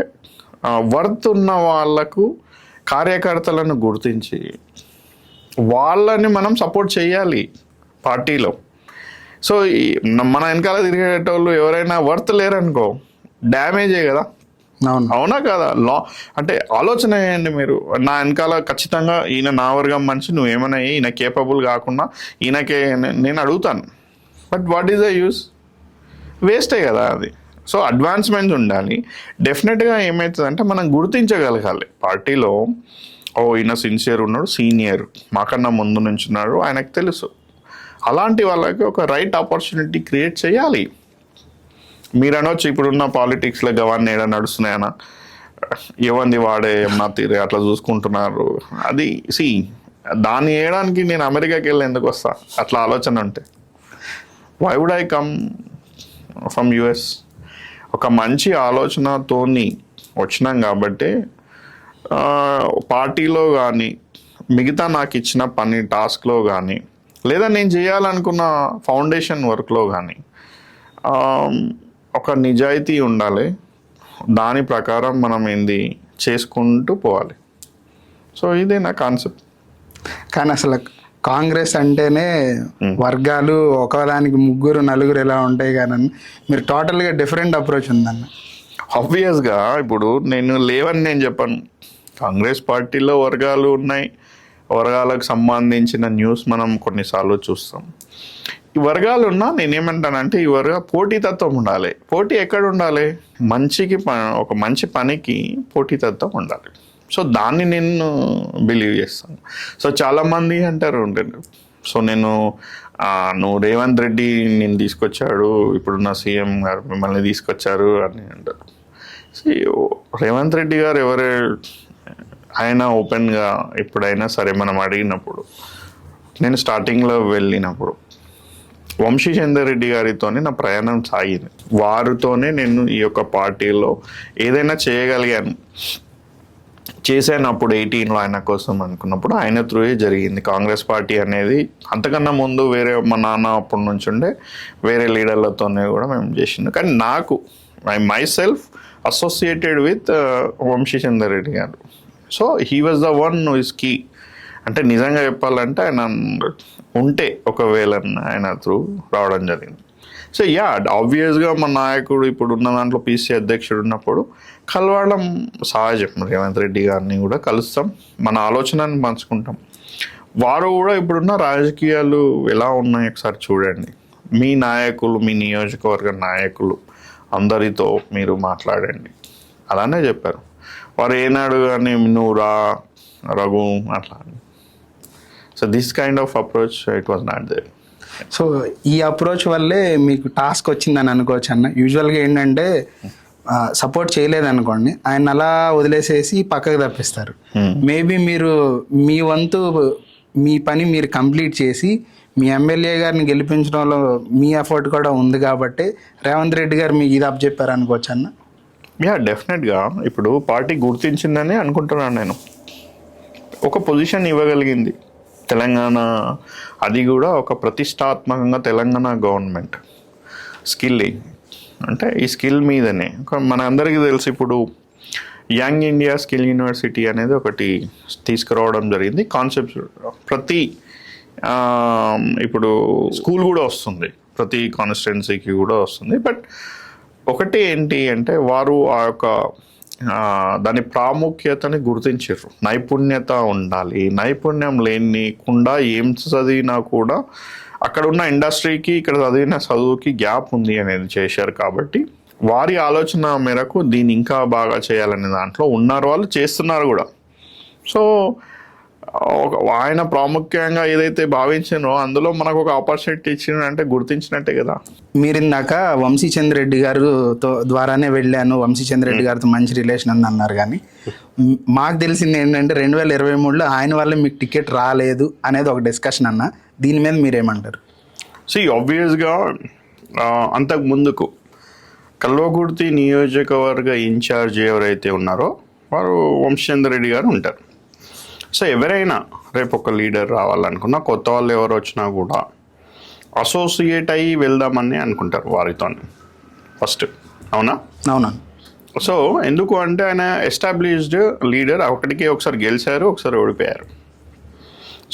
వర్త్ ఉన్న వాళ్ళకు కార్యకర్తలను గుర్తించి వాళ్ళని మనం సపోర్ట్ చేయాలి పార్టీలో. సో మన వెనకాల తిరిగేటోళ్ళు ఎవరైనా వర్త్ లేరనుకో, డ్యామేజే కదా, అవునా కదా? అంటే ఆలోచన చేయండి మీరు, నా వెనకాల ఖచ్చితంగా ఈయన నా వర్గం మనిషి, నువ్వేమైనా ఈయన కేపబుల్ కాకుండా ఈయనకే నేను అడుగుతాను, but what is the use? వేస్టే కదా అది. సో అడ్వాన్స్మెంట్స్ ఉండాలి. డెఫినెట్గా ఏమవుతుందంటే మనం గుర్తించగలగాలి పార్టీలో, ఈయన సిన్సియర్ ఉన్నాడు, సీనియర్, మాకన్నా ముందు నుంచి ఉన్నాడు, ఆయనకు తెలుసు. అలాంటి వాళ్ళకి ఒక రైట్ ఆపర్చునిటీ క్రియేట్ చేయాలి. మీరు అనొచ్చు ఇప్పుడున్న పాలిటిక్స్లో గవర్న ఏడా నడుస్తున్నాయన్నా, ఎవరిని వాడే ఏమన్నా తీరే అట్లా చూసుకుంటున్నారు. అది దాన్ని వేయడానికి నేను అమెరికాకి వెళ్ళి ఎందుకు వస్తా? అట్లా ఆలోచన ఉంటే why would I come from US? ఒక మంచి ఆలోచనతోని వచ్చినాం కాబట్టి పార్టీలో కానీ, మిగతా నాకు ఇచ్చిన పని టాస్క్లో కానీ, లేదా నేను చేయాలనుకున్న ఫౌండేషన్ వర్క్లో కానీ ఒక నిజాయితీ ఉండాలి. దాని ప్రకారం మనం ఏంది చేసుకుంటూ పోవాలి. సో ఇదే నా కాన్సెప్ట్. కానీ అసలు కాంగ్రెస్ అంటేనే వర్గాలు, ఒకదానికి 3 4 ఇలా ఉంటాయి కానీ మీరు టోటల్గా డిఫరెంట్ అప్రోచ్ ఉందన్న. ఆబ్వియస్గా ఇప్పుడు నేను లేవని నేను చెప్పాను, కాంగ్రెస్ పార్టీలో వర్గాలు ఉన్నాయి, వర్గాలకు సంబంధించిన న్యూస్ మనం కొన్నిసార్లు చూస్తాం. ఈ వర్గాలు ఉన్నా నేనేమంటానంటే ఈ పోటీతత్వం ఉండాలి. పోటీ ఎక్కడ ఉండాలి? ఒక మంచి పనికి పోటీతత్వం ఉండాలి. సో దాన్ని నేను బిలీవ్ చేస్తాను. సో చాలామంది అంటారు, సో నువ్వు రేవంత్ రెడ్డి నేను తీసుకొచ్చాడు, ఇప్పుడున్న సీఎం గారు మిమ్మల్ని తీసుకొచ్చారు అని అంటారు. రేవంత్ రెడ్డి గారు ఆయన ఓపెన్గా ఎప్పుడైనా సరే మనం అడిగినప్పుడు, నేను స్టార్టింగ్లో వెళ్ళినప్పుడు వంశీ చందర్ రెడ్డి గారితోనే నా ప్రయాణం సాగింది. వారితోనే నేను ఈ యొక్క పార్టీలో ఏదైనా చేయగలిగాను, చేశాను. అప్పుడు 18లో ఆయన కోసం అనుకున్నప్పుడు ఆయన త్రూయే జరిగింది. కాంగ్రెస్ పార్టీ అనేది అంతకన్నా ముందు వేరే మా నాన్న అప్పటి నుంచి ఉండే వేరే లీడర్లతోనే కూడా మేము చేసింది. కానీ నాకు myself associated with Vamshi Chander Reddy గారు. So he was the one is key. అంటే నిజంగా చెప్పాలంటే ఆయన ఉంటే ఒకవేళ ఆయన త్రూ రావడం జరిగింది. సో ఆబ్వియస్గా మా నాయకుడు ఇప్పుడు ఉన్న దాంట్లో పీసీ అధ్యక్షుడు ఉన్నప్పుడు కలవడం సహజం. రేవంత్ రెడ్డి గారిని కూడా కలుస్తాం, మన ఆలోచనని పంచుకుంటాం. వారు కూడా ఇప్పుడున్న రాజకీయాలు ఎలా ఉన్నాయి ఒకసారి చూడండి. మీ నాయకులు, మీ నియోజకవర్గ నాయకులు అందరితో మీరు మాట్లాడండి. అలానే చెప్పారు వారు ఏనాడు కానీ నువ్వు రఘు అట్లా. So this kind of approach it was not there. So ఈ అప్రోచ్ వల్లే మీకు టాస్క్ వచ్చిందని అనుకోవచ్చు అన్న. యూజువల్గా ఏంటంటే సపోర్ట్ చేయలేదనుకోండి, ఆయన అలా వదిలేసేసి పక్కకు తప్పిస్తారు. మేబీ మీరు మీ వంతు మీ పని మీరు కంప్లీట్ చేసి మీ ఎమ్మెల్యే గారిని గెలిపించడంలో మీ ఎఫర్ట్ కూడా ఉంది కాబట్టి రేవంత్ రెడ్డి గారు మీకు ఇది అప్పచెప్పారు అనుకోవచ్చు అన్న. డెఫినెట్గా ఇప్పుడు పార్టీ గుర్తించిందని అనుకుంటున్నాను నేను. ఒక పొజిషన్ ఇవ్వగలిగింది తెలంగాణ, అది కూడా ఒక ప్రతిష్టాత్మకంగా తెలంగాణ గవర్నమెంట్ స్కిల్. అంటే ఈ స్కిల్ మీదనే మన అందరికీ తెలుసు, ఇప్పుడు యంగ్ ఇండియా స్కిల్ యూనివర్సిటీ అనేది ఒకటి తీసుకురావడం జరిగింది. కాన్సెప్ట్ ప్రతి ఇప్పుడు స్కూల్ కూడా వస్తుంది, ప్రతి కాన్స్టిట్యున్సీకి కూడా వస్తుంది. బట్ ఒకటి ఏంటి అంటే వారు ఆ యొక్క దాని ప్రాముఖ్యతని గుర్తించారు. నైపుణ్యత ఉండాలి, నైపుణ్యం లేనికుండా ఏం చదివినా కూడా అక్కడ ఉన్న ఇండస్ట్రీకి ఇక్కడ చదివిన చదువుకి గ్యాప్ ఉంది అనేది చేశారు. కాబట్టి వారి ఆలోచన మేరకు దీన్ని ఇంకా బాగా చేయాలనే దాంట్లో ఉన్నారు, వాళ్ళు చేస్తున్నారు కూడా. సో ఆయన ప్రాముఖ్యంగా ఏదైతే భావించానో అందులో మనకు ఒక ఆపర్చునిటీ ఇచ్చినంటే గుర్తించినట్టే కదా. మీరు ఇందాక వంశీ చంద్ర రెడ్డి గారు ద్వారానే వెళ్ళాను, వంశీ చంద్ర రెడ్డి గారితో మంచి రిలేషన్ ఉంది అన్నారు. కానీ మాకు తెలిసింది ఏంటంటే 2023లో ఆయన వల్ల మీకు టికెట్ రాలేదు అనేది ఒక డిస్కషన్ అన్న. దీని మీద మీరేమంటారు? ఆబ్వియస్గా అంతకు ముందుకు కల్వకుర్తి నియోజకవర్గ ఇన్ఛార్జ్ ఎవరైతే ఉన్నారో వారు వంశీ చంద్ర రెడ్డి గారు ఉంటారు. సో ఎవరైనా రేపు ఒక లీడర్ రావాలనుకున్నా, కొత్త వాళ్ళు ఎవరు వచ్చినా కూడా అసోసియేట్ అయ్యి వెళ్దామని అనుకుంటారు వారితో ఫస్ట్. అవునా? అవునా. సో ఎందుకు అంటే ఆయన ఎస్టాబ్లిష్డ్ లీడర్, ఒకసారి గెలిచారు, ఒకసారి ఓడిపోయారు.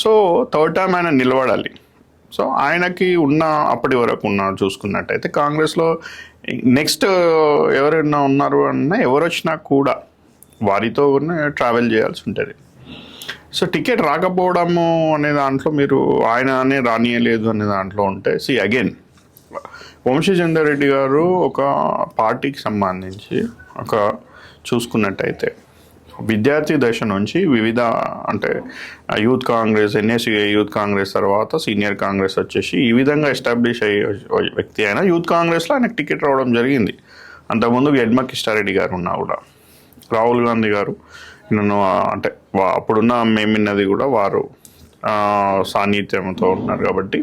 సో థర్డ్ టైం ఆయన నిలబడాలి. సో ఆయనకి అప్పటి వరకు చూసుకున్నట్టయితే కాంగ్రెస్లో నెక్స్ట్ ఎవరైనా ఉన్నారు అన్నా ఎవరు వచ్చినా కూడా వారితో ట్రావెల్ చేయాల్సి ఉంటుంది. సో టికెట్ రాకపోవడము అనే దాంట్లో మీరు ఆయననే రానియలేదు అనే దాంట్లో ఉంటే అగైన్ వంశీ చందర్ రెడ్డి గారు ఒక పార్టీకి సంబంధించి చూసుకున్నట్టయితే విద్యార్థి దశ నుంచి వివిధ అంటే youth Congress, NSUA youth Congress, తర్వాత సీనియర్ కాంగ్రెస్ వచ్చేసి ఈ విధంగా ఎస్టాబ్లిష్ అయ్యే వ్యక్తి అయినా యూత్ కాంగ్రెస్లో ఆయనకు టికెట్ రావడం జరిగింది. అంతకుముందు యడ్మ కిష్టారెడ్డి గారు ఉన్నా కూడా, రాహుల్ గాంధీ గారు అంటే అప్పుడున్న మేమిన్నది కూడా వారు సాన్నిధ్యంతో ఉన్నారు కాబట్టి,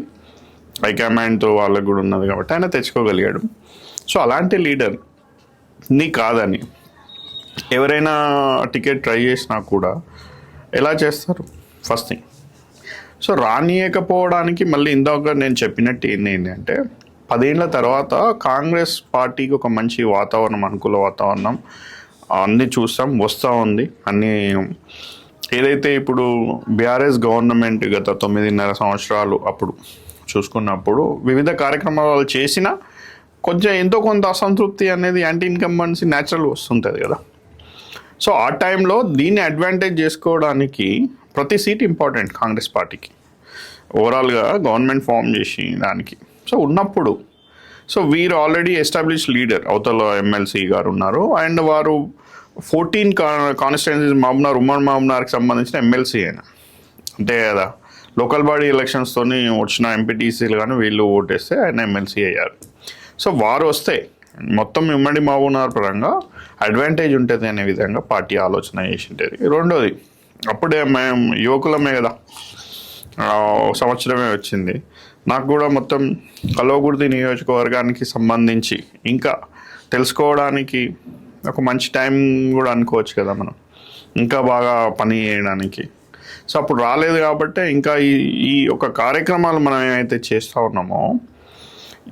హైకమాండ్తో వాళ్ళకు కూడా ఉన్నది కాబట్టి ఆయన తెచ్చుకోగలిగాడు. సో అలాంటి లీడర్ కాదని ఎవరైనా టికెట్ ట్రై చేసినా కూడా ఎలా చేస్తారు? First thing. సో రానియకపోవడానికి మళ్ళీ ఇందాక నేను చెప్పినట్టు ఏంటంటే 10 ఏళ్ల తర్వాత కాంగ్రెస్ పార్టీకి ఒక మంచి వాతావరణం, అనుకూల వాతావరణం అన్నీ చూస్తాం, వస్తూ ఉంది. అన్నీ ఏదైతే ఇప్పుడు బీఆర్ఎస్ గవర్నమెంట్ గత 9.5 సంవత్సరాలు అప్పుడు చూసుకున్నప్పుడు వివిధ కార్యక్రమాలు చేసినా కొంచెం ఎంతో కొంత అసంతృప్తి అనేది యాంటీ ఇన్కంబెన్సీ న్యాచురల్ వస్తుంటుంది కదా. సో ఆ టైంలో దీన్ని అడ్వాంటేజ్ చేసుకోవడానికి ప్రతి సీట్ ఇంపార్టెంట్ కాంగ్రెస్ పార్టీకి ఓవరాల్గా గవర్నమెంట్ ఫామ్ చేసి దానికి. సో ఉన్నప్పుడు సో వీరు ఆల్రెడీ ఎస్టాబ్లిష్ లీడర్ అవతల ఎమ్మెల్సీ గారు ఉన్నారు, అండ్ వారు 14 కాన్స్టిట్యున్సీస్ ఉమ్మడి మహబూబ్నగర్కి సంబంధించిన ఎమ్మెల్సీ అయినా అంతే కదా. లోకల్ బాడీ ఎలక్షన్స్తో వచ్చిన ఎంపీటీసీలు కానీ వీళ్ళు ఓటేస్తే ఆయన ఎమ్మెల్సీ అయ్యారు. సో వారు వస్తే మొత్తం ఉమ్మడి మహబూబ్నగర్ పరంగా అడ్వాంటేజ్ ఉంటుంది అనే విధంగా పార్టీ ఆలోచన చేసింటది. రెండోది అప్పుడే మేము యువకులమే కదా, సంవత్సరమే వచ్చింది. నాకు కూడా మొత్తం కల్వకుర్తి నియోజకవర్గానికి సంబంధించి ఇంకా తెలుసుకోవడానికి ఒక మంచి టైం కూడా అనుకోవచ్చు కదా మనం, ఇంకా బాగా పని చేయడానికి. సో అప్పుడు రాలేదు కాబట్టి ఇంకా ఈ ఒక కార్యక్రమాలు మనం ఏమైతే చేస్తూ ఉన్నామో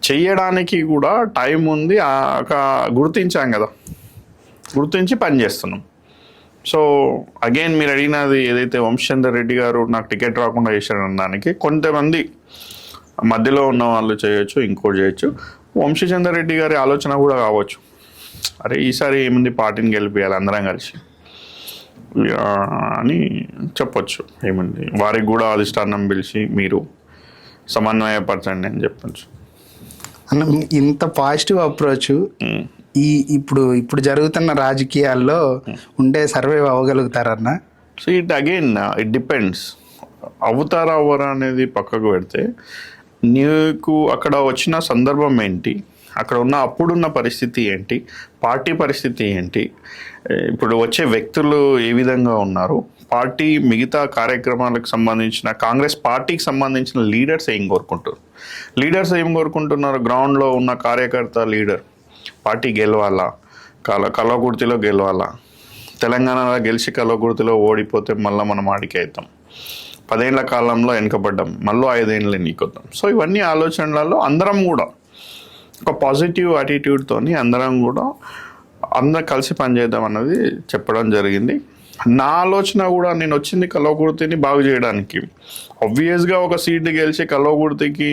చెయ్యడానికి కూడా టైం ఉంది, గుర్తించాం కదా, గుర్తించి పని చేస్తున్నాం. సో అగైన్ మీరు అడిగినది ఏదైతే వంశచందర్ రెడ్డి గారు నాకు టికెట్ రాకుండా చేశారన్న దానికి కొంతమంది మధ్యలో ఉన్న వాళ్ళు చేయొచ్చు, ఇంకోటి చేయొచ్చు. వంశచందర్ రెడ్డి గారి ఆలోచన కూడా కావచ్చు, అరే ఈసారి ఏముంది పార్టీని గెలిపియాలి అందరం కలిసి అని చెప్పొచ్చు. ఏముంది వారికి కూడా అధిష్టానం పిలిచి మీరు సమన్వయపరచండి అని చెప్పచ్చు. అన్న ఇంత పాజిటివ్ అప్రోచ్ ఇప్పుడు జరుగుతున్న రాజకీయాల్లో ఉండే సర్వైవ్ అవ్వగలుగుతారన్న? So it again it depends, అవుతారా అవ్వరా అనేది పక్కకు పెడితే నీకు అక్కడ వచ్చిన సందర్భం ఏంటి, అక్కడ ఉన్న అప్పుడున్న పరిస్థితి ఏంటి, పార్టీ పరిస్థితి ఏంటి, ఇప్పుడు వచ్చే వ్యక్తులు ఏ విధంగా ఉన్నారు, పార్టీ మిగతా కార్యక్రమాలకు సంబంధించిన కాంగ్రెస్ పార్టీకి సంబంధించిన లీడర్స్ ఏం కోరుకుంటున్నారు, గ్రౌండ్లో ఉన్న కార్యకర్త లీడర్ పార్టీ గెలవాలా, కల్వకుర్తిలో గెలవాలా, తెలంగాణలో గెలిచి కల్వకుర్తిలో ఓడిపోతే మళ్ళీ మనం ఆడికి అవుతాం, 10 ఏళ్ల కాలంలో వెనుకబడ్డాం, మళ్ళీ 5 ఏళ్ళు ఎన్నికొద్దాం. సో ఇవన్నీ ఆలోచనలలో అందరం కూడా ఒక పాజిటివ్ యాటిట్యూడ్తో అందరం కలిసి పనిచేద్దాం అన్నది చెప్పడం జరిగింది. నా ఆలోచన కూడా నేను వచ్చింది కల్వకుర్తిని బాగు చేయడానికి. ఆబ్వియస్గా ఒక సీట్ గెలిచి కల్వకుర్తికి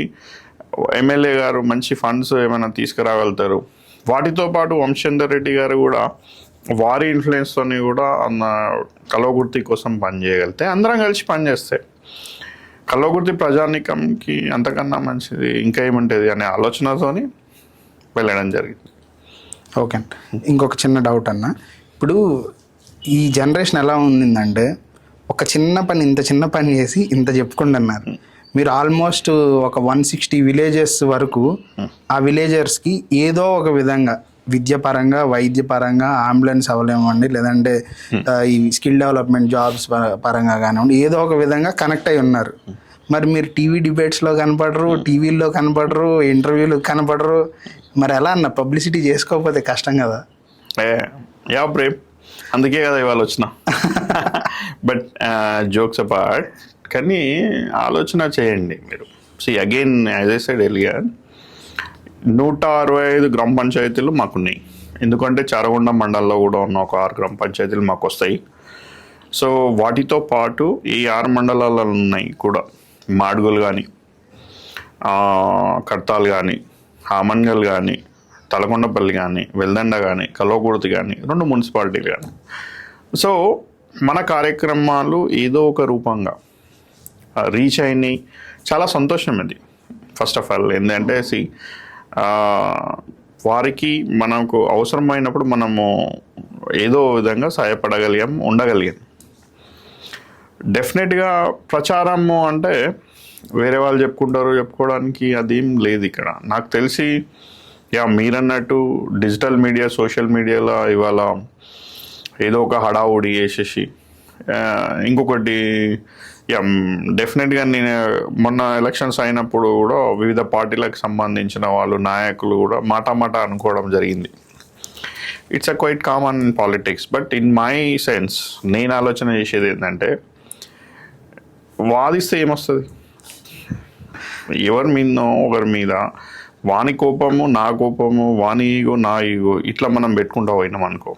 ఎమ్మెల్యే గారు మంచి ఫండ్స్ ఏమైనా తీసుకురాగలుగుతారు. వాటితో పాటు వంశచందర్ రెడ్డి గారు కూడా వారి ఇన్ఫ్లుయెన్స్తో కూడా కల్వకుర్తి కోసం పనిచేయగలిగితే, అందరం కలిసి పనిచేస్తే కల్వకుర్తి ప్రజానీకంకి అంతకన్నా మంచిది ఇంకా ఏముంటుంది అనే ఆలోచనతోని వెళ్ళడం జరిగింది. ఓకే, ఇంకొక చిన్న డౌట్ అన్న. ఇప్పుడు ఈ జనరేషన్ ఎలా ఉందంటే ఇంత చిన్న పని చేసి ఇంత చెప్పుకుంటున్నారు. మీరు ఆల్మోస్ట్ ఒక 160 విలేజెస్ వరకు ఆ విలేజర్స్కి ఏదో ఒక విధంగా విద్యపరంగా, వైద్యపరంగా, అంబులెన్స్ అవ్వలేమండి, లేదంటే ఈ స్కిల్ డెవలప్మెంట్ జాబ్స్ పరంగా కానివ్వండి, ఏదో ఒక విధంగా కనెక్ట్ అయి ఉన్నారు. మరి మీరు టీవీ డిబేట్స్లో కనపడరు, టీవీల్లో కనపడరు, ఇంటర్వ్యూలు కనపడరు. మరి ఎలా అన్న పబ్లిసిటీ చేసుకోకపోతే కష్టం కదా? యా ప్రేమ్, అందుకే కదా ఇవాళ వచ్చిన. బట్ జోక్స్ అపార్ట్, కానీ ఆలోచన చేయండి మీరు. Again as I said earlier, 165 గ్రామ పంచాయతీలు మాకున్నాయి. ఎందుకంటే చారగొండ మండలంలో కూడా ఉన్న ఒక 6 గ్రామ పంచాయతీలు మాకు వస్తాయి. సో వాటితో పాటు ఈ 6 మండలాలలో ఉన్నాయి కూడా మాడుగులు కానీ, కర్తాల్ కానీ, ఆమన్గల్ కానీ, తలకొండపల్లి కానీ, వెల్దండ కానీ, కల్వకుర్తి కానీ, 2 మున్సిపాలిటీలు కానీ. సో మన కార్యక్రమాలు ఏదో ఒక రూపంగా రీచ్ అయినాయి, చాలా సంతోషం ఇది. ఫస్ట్ ఆఫ్ ఆల్ ఏంటంటే వారికి మనకు అవసరమైనప్పుడు మనము ఏదో విధంగా సహాయపడగలిగాం, ఉండగలిగాం. డెఫినెట్గా ప్రచారము అంటే వేరే వాళ్ళు చెప్పుకోవడానికి అదేం లేదు ఇక్కడ. నాకు తెలిసి మీరన్నట్టు డిజిటల్ మీడియా, సోషల్ మీడియాలో ఇవాళ ఏదో ఒక హడావుడి వేసేసి ఇంకొకటి డెఫినెట్గా నేను మొన్న ఎలక్షన్స్ అయినప్పుడు కూడా వివిధ పార్టీలకు సంబంధించిన వాళ్ళు, నాయకులు కూడా మాట అనుకోవడం జరిగింది. It's a quite common in politics. But in my sense నేను ఆలోచన చేసేది ఏంటంటే, వాదిస్తే ఏమొస్తుంది, ఎవరి మీదనో ఒకరి మీద వాని కోపము నా కోపము, వాని ఈగో నా ఈగో, ఇట్లా మనం పెట్టుకుంటూ పోయినాం అనుకో.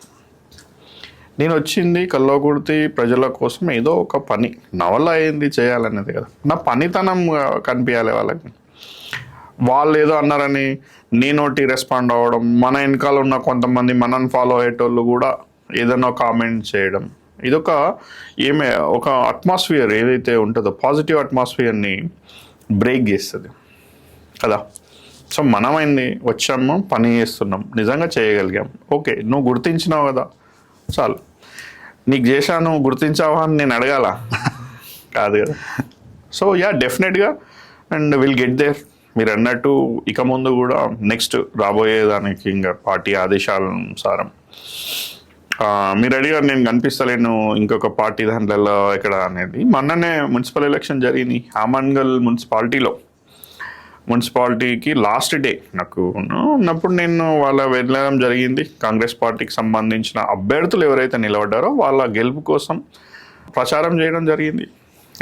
నేను వచ్చింది కల్వకుర్తి ప్రజల కోసం ఏదో ఒక పని, నా వల్ల ఏంది చేయాలనేది కదా, నా పనితనం కనిపించాలి వాళ్ళకి. వాళ్ళు ఏదో అన్నారని నేనోటి రెస్పాండ్ అవ్వడం, మన వెనకాల ఉన్న కొంతమంది మనని ఫాలో అయ్యేటోళ్ళు కూడా ఏదైనా కామెంట్ చేయడం, ఇదొక ఒక అట్మాస్ఫియర్ ఏదైతే ఉంటుందో పాజిటివ్ అట్మాస్ఫియర్ని బ్రేక్ చేస్తుంది కదా. సో మనమైంది వచ్చాము, పని చేస్తున్నాం, నిజంగా చేయగలిగాం, ఓకే నువ్వు గుర్తించినావు కదా చాలు. నీకు చేశాను గుర్తించావా అని నేను అడగాల కాదు కదా. సో యా డెఫినెట్గా అండ్ విల్ గెట్ దేర్. మీరు అన్నట్టు ఇక ముందు కూడా నెక్స్ట్ రాబోయేదానికి ఇంకా పార్టీ ఆదేశాల అనుసారం మీరు అడిగారు నేను కనిపిస్తలేను ఇంకొక పార్టీ దాంట్లో ఎక్కడ అనేది. మొన్ననే మున్సిపల్ ఎలక్షన్ జరిగింది ఆమన్గల్ మున్సిపాలిటీకి లాస్ట్ డే నాకు ఉన్నప్పుడు నేను వెళ్ళడం జరిగింది. కాంగ్రెస్ పార్టీకి సంబంధించిన అభ్యర్థులు ఎవరైతే నిలబడ్డారో వాళ్ళ గెలుపు కోసం ప్రచారం చేయడం జరిగింది.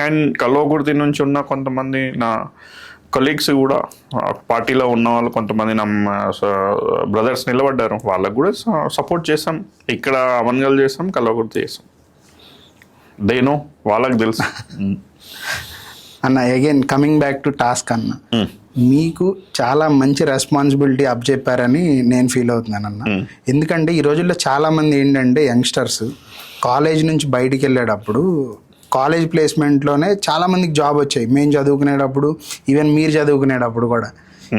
అండ్ కల్వకుర్తి నుంచి ఉన్న కొంతమంది నా కొలీగ్స్ కూడా పార్టీలో ఉన్న వాళ్ళు కొంతమంది నా బ్రదర్స్ నిలబడ్డారు, వాళ్ళకు కూడా సపోర్ట్ చేస్తాం. ఇక్కడ అమన్గల్ చేస్తాం, కల్వకుర్తి చేస్తాం. దేనో వాళ్ళకి తెలుసు. అన్న again coming back to task అన్న, మీకు చాలా మంచి రెస్పాన్సిబిలిటీ అప్పచెప్పారని నేను ఫీల్ అవుతున్నాను అన్న. ఎందుకంటే ఈ రోజుల్లో చాలామంది ఏంటంటే యంగ్స్టర్స్ కాలేజ్ నుంచి బయటికి వెళ్ళేటప్పుడు కాలేజ్ ప్లేస్మెంట్లోనే చాలామందికి జాబ్ వచ్చాయి. మేము చదువుకునేటప్పుడు, ఈవెన్ మీరు చదువుకునేటప్పుడు కూడా.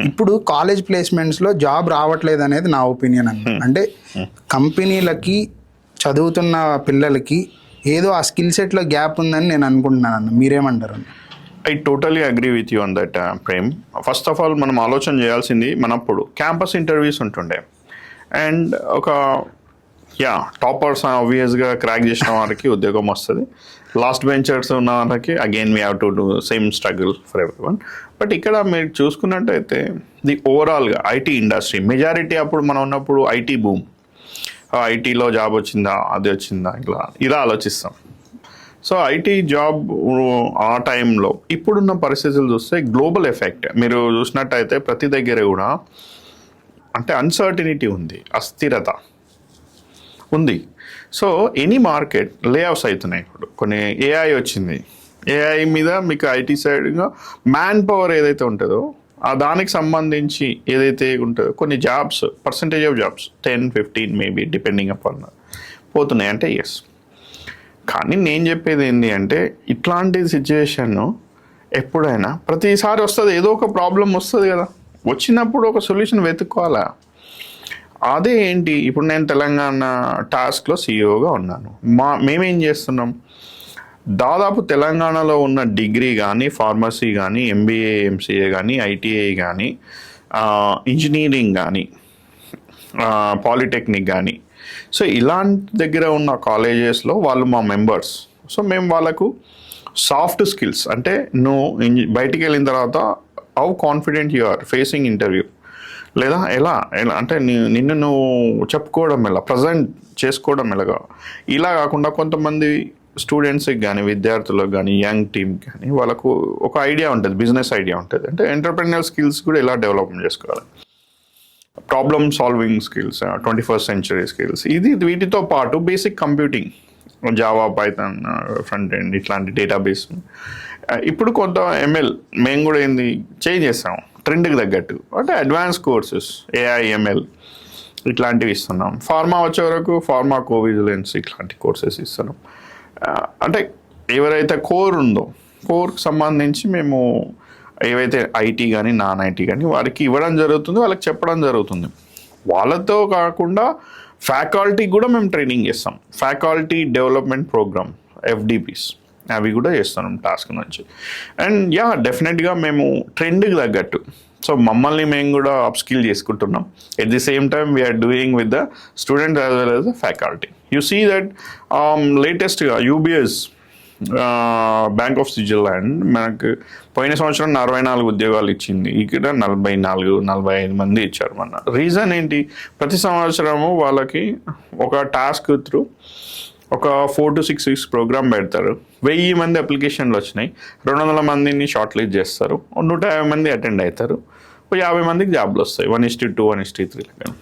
ఇప్పుడు కాలేజ్ ప్లేస్మెంట్స్లో జాబ్ రావట్లేదు అనేది నా ఒపీనియన్ అన్న. అంటే కంపెనీలకి చదువుతున్న పిల్లలకి ఏదో ఆ స్కిల్ సెట్లో గ్యాప్ ఉందని నేను అనుకుంటున్నాను అన్న. మీరేమంటారు అన్న? I totally agree with you on that Prem. First of all మనం ఆలోచన చేయాల్సింది, మనప్పుడు క్యాంపస్ ఇంటర్వ్యూస్ ఉంటుండే అండ్ ఒక టాపర్స్ ఆబ్వియస్గా క్రాక్ చేసిన వారికి ఉద్యోగం వస్తుంది. లాస్ట్ బెంచర్స్ ఉన్న వాళ్ళకి again we have to do same struggle for everyone. But ఇక్కడ మీరు చూసుకున్నట్టయితే ది ఓవరాల్గా ఐటీ ఇండస్ట్రీ మెజారిటీ అప్పుడు మనం ఉన్నప్పుడు ఐటీ బూమ్, ఐటీలో జాబ్ వచ్చిందా అది వచ్చిందా ఇలా ఆలోచిస్తాం. సో ఐటీ జాబ్ ఆ టైంలో ఇప్పుడున్న పరిస్థితులు చూస్తే గ్లోబల్ ఎఫెక్ట్ మీరు చూసినట్టయితే ప్రతి దగ్గర కూడా అంటే అన్సర్టినిటీ ఉంది, అస్థిరత ఉంది. సో ఎనీ మార్కెట్ లే ఆఫ్స్ అవుతున్నాయి. ఇప్పుడు కొన్ని ఏఐ వచ్చింది, ఏఐ మీద మీకు ఐటీ సైడ్గా మ్యాన్ పవర్ ఏదైతే ఉంటుందో దానికి సంబంధించి ఏదైతే ఉంటుందో కొన్ని jobs percentage of jobs 10-15 maybe depending upon పోతున్నాయి. అంటే ఎస్, కానీ నేను చెప్పేది ఏంటి అంటే ఇట్లాంటి సిచ్యువేషన్ ఎప్పుడైనా ప్రతిసారి వస్తుంది, ఏదో ఒక ప్రాబ్లం వస్తుంది కదా. వచ్చినప్పుడు ఒక సొల్యూషన్ వెతుక్కోవాలా. అదే ఏంటి, ఇప్పుడు నేను తెలంగాణ టాస్క్లో సీఈఓగా ఉన్నాను. మేమేం చేస్తున్నాం, దాదాపు తెలంగాణలో ఉన్న డిగ్రీ కానీ, ఫార్మసీ కానీ, ఎంబీఏ ఎంసీఏ కానీ, ఐటీఐ కానీ, ఇంజనీరింగ్ కానీ, పాలిటెక్నిక్ కానీ, సో ఇలాంటి దగ్గర ఉన్న కాలేజెస్లో వాళ్ళు మా మెంబర్స్. సో మేము వాళ్ళకు సాఫ్ట్ స్కిల్స్ అంటే నువ్వు బయటికి వెళ్ళిన తర్వాత how confident you are facing interview, లేదా ఎలా అంటే నిన్ను నువ్వు చెప్పుకోవడం ఎలా, ప్రజెంట్ చేసుకోవడం ఎలాగా. ఇలా కాకుండా కొంతమంది స్టూడెంట్స్కి కానీ, విద్యార్థులకు కానీ, యంగ్ టీమ్కి కానీ వాళ్ళకు ఒక ఐడియా ఉంటుంది, బిజినెస్ ఐడియా ఉంటుంది. అంటే ఎంటర్ప్రెన్యూర్ స్కిల్స్ కూడా ఎలా డెవలప్ చేసుకోవాలి, problem solving skills, 21st century skills. వీటితో పాటు basic computing, Java, Python, front end ఇట్లాంటి డేటాబేస్. ఇప్పుడు కొంత ఎంఎల్ మేము కూడా చేంజ్ చేస్తాం ట్రెండ్కి తగ్గట్టు. అంటే అడ్వాన్స్ కోర్సెస్ ఏఐ, ఎంఎల్ ఇట్లాంటివి ఇస్తున్నాం. ఫార్మా వచ్చే వరకు ఫార్మా కోవిజిలెన్స్ ఇట్లాంటి కోర్సెస్ ఇస్తున్నాం. అంటే ఎవరైతే కోర్ ఉందో కోర్కి సంబంధించి మేము ఏవైతే ఐటీ కానీ, నాన్ ఐటీ కానీ వారికి ఇవ్వడం జరుగుతుంది, వాళ్ళకి చెప్పడం జరుగుతుంది. వాళ్ళతో కాకుండా ఫ్యాకల్టీకి కూడా మేము ట్రైనింగ్ చేస్తాం. ఫ్యాకల్టీ డెవలప్మెంట్ ప్రోగ్రామ్ ఎఫ్డిపిస్ అవి కూడా చేస్తున్నాం టాస్క్ నుంచి. అండ్ డెఫినెట్గా మేము ట్రెండ్కి తగ్గట్టు సో మమ్మల్ని మేము కూడా అప్స్కిల్ చేసుకుంటున్నాం. At the same time we're doing with the student as well as the faculty. You see that లేటెస్ట్గా యూబీఎస్ బ్యాంక్ ఆఫ్ స్విట్జర్లాండ్ మనకు పోయిన సంవత్సరం 44 ఉద్యోగాలు ఇచ్చింది, ఇక్కడ 44-45 మంది ఇచ్చారు. మన రీజన్ ఏంటి, ప్రతి సంవత్సరము వాళ్ళకి ఒక టాస్క్ త్రూ ఒక 4 to 6 weeks ప్రోగ్రామ్ పెడతారు. 1000 మంది అప్లికేషన్లు వచ్చినాయి, 200 మందిని షార్ట్ లిస్ట్ చేస్తారు, 150 మంది అటెండ్ అవుతారు, 50 మందికి జాబ్లు వస్తాయి, 1:2, 1:3 లెక్క.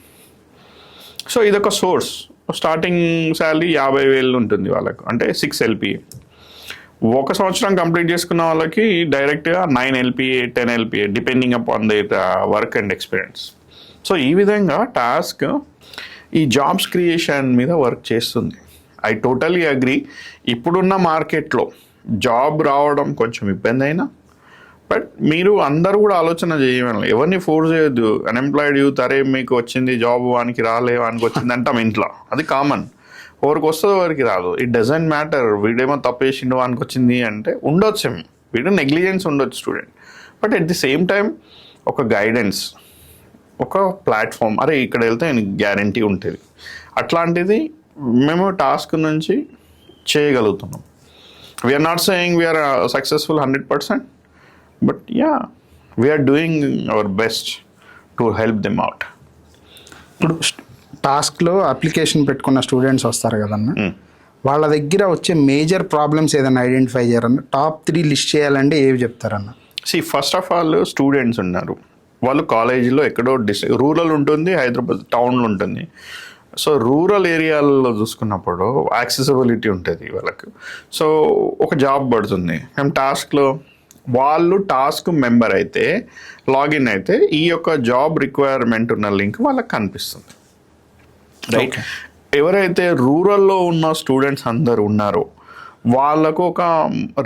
సో ఇదొక సోర్స్. స్టార్టింగ్ శాలరీ 50,000 ఉంటుంది వాళ్ళకు, అంటే 6 LPA. ఒక సంవత్సరం కంప్లీట్ చేసుకున్న వాళ్ళకి డైరెక్ట్గా 9 LPA, 10 LPA depending upon the work and experience. So ఈ విధంగా టాస్క్ ఈ జాబ్స్ క్రియేషన్ మీద వర్క్ చేస్తుంది. I totally agree. ఇప్పుడున్న మార్కెట్లో జాబ్ రావడం కొంచెం ఇబ్బంది అయినా, బట్ మీరు అందరూ కూడా ఆలోచన చేయాలి. ఎవరిని ఫోర్స్ చేయొద్దు. అన్ఎంప్లాయిడ్ యూత్, అరే మీకు వచ్చింది జాబ్, వానికి రాలే, వానికి వచ్చింది అంటాం ఇంట్లో. అది కామన్. ఎవరికి వస్తుందో ఎవరికి రాదు, ఇట్ డజంట్ మ్యాటర్. వీడేమో తప్పేసిండు వానికి వచ్చింది అంటే ఉండొచ్చు, వీడు నెగ్లిజెన్స్ ఉండొచ్చు student. But at the same time ఒక గైడెన్స్, ఒక ప్లాట్ఫామ్, అరే ఇక్కడ వెళ్తే గ్యారంటీ ఉంటుంది, అట్లాంటిది మేము టాస్క్ నుంచి చేయగలుగుతున్నాం. We're not saying we're successful 100%, but ya we're doing our best to help them out. ఇప్పుడు టాస్క్లో అప్లికేషన్ పెట్టుకున్న స్టూడెంట్స్ వస్తారు కదన్న, వాళ్ళ దగ్గర వచ్చే మేజర్ ప్రాబ్లమ్స్ ఏదైనా ఐడెంటిఫై చేయాలన్న, టాప్ 3 లిస్ట్ చేయాలంటే ఏవి చెప్తారన్న? ఫస్ట్ ఆఫ్ ఆల్ స్టూడెంట్స్ ఉన్నారు, వాళ్ళు కాలేజీలో ఎక్కడో రూరల్ ఉంటుంది, హైదరాబాద్ టౌన్లో ఉంటుంది. సో రూరల్ ఏరియాలలో చూసుకున్నప్పుడు యాక్సెసిబిలిటీ ఉంటుంది వాళ్ళకు. సో ఒక జాబ్ పడుతుంది, మేము టాస్క్లో వాళ్ళు టాస్క్ మెంబర్ అయితే, లాగిన్ అయితే ఈ యొక్క జాబ్ రిక్వైర్మెంట్ ఉన్న లింక్ వాళ్ళకి కనిపిస్తుంది, రైట్? ఎవరైతే రూరల్లో ఉన్న స్టూడెంట్స్ అందరు ఉన్నారో వాళ్ళకు ఒక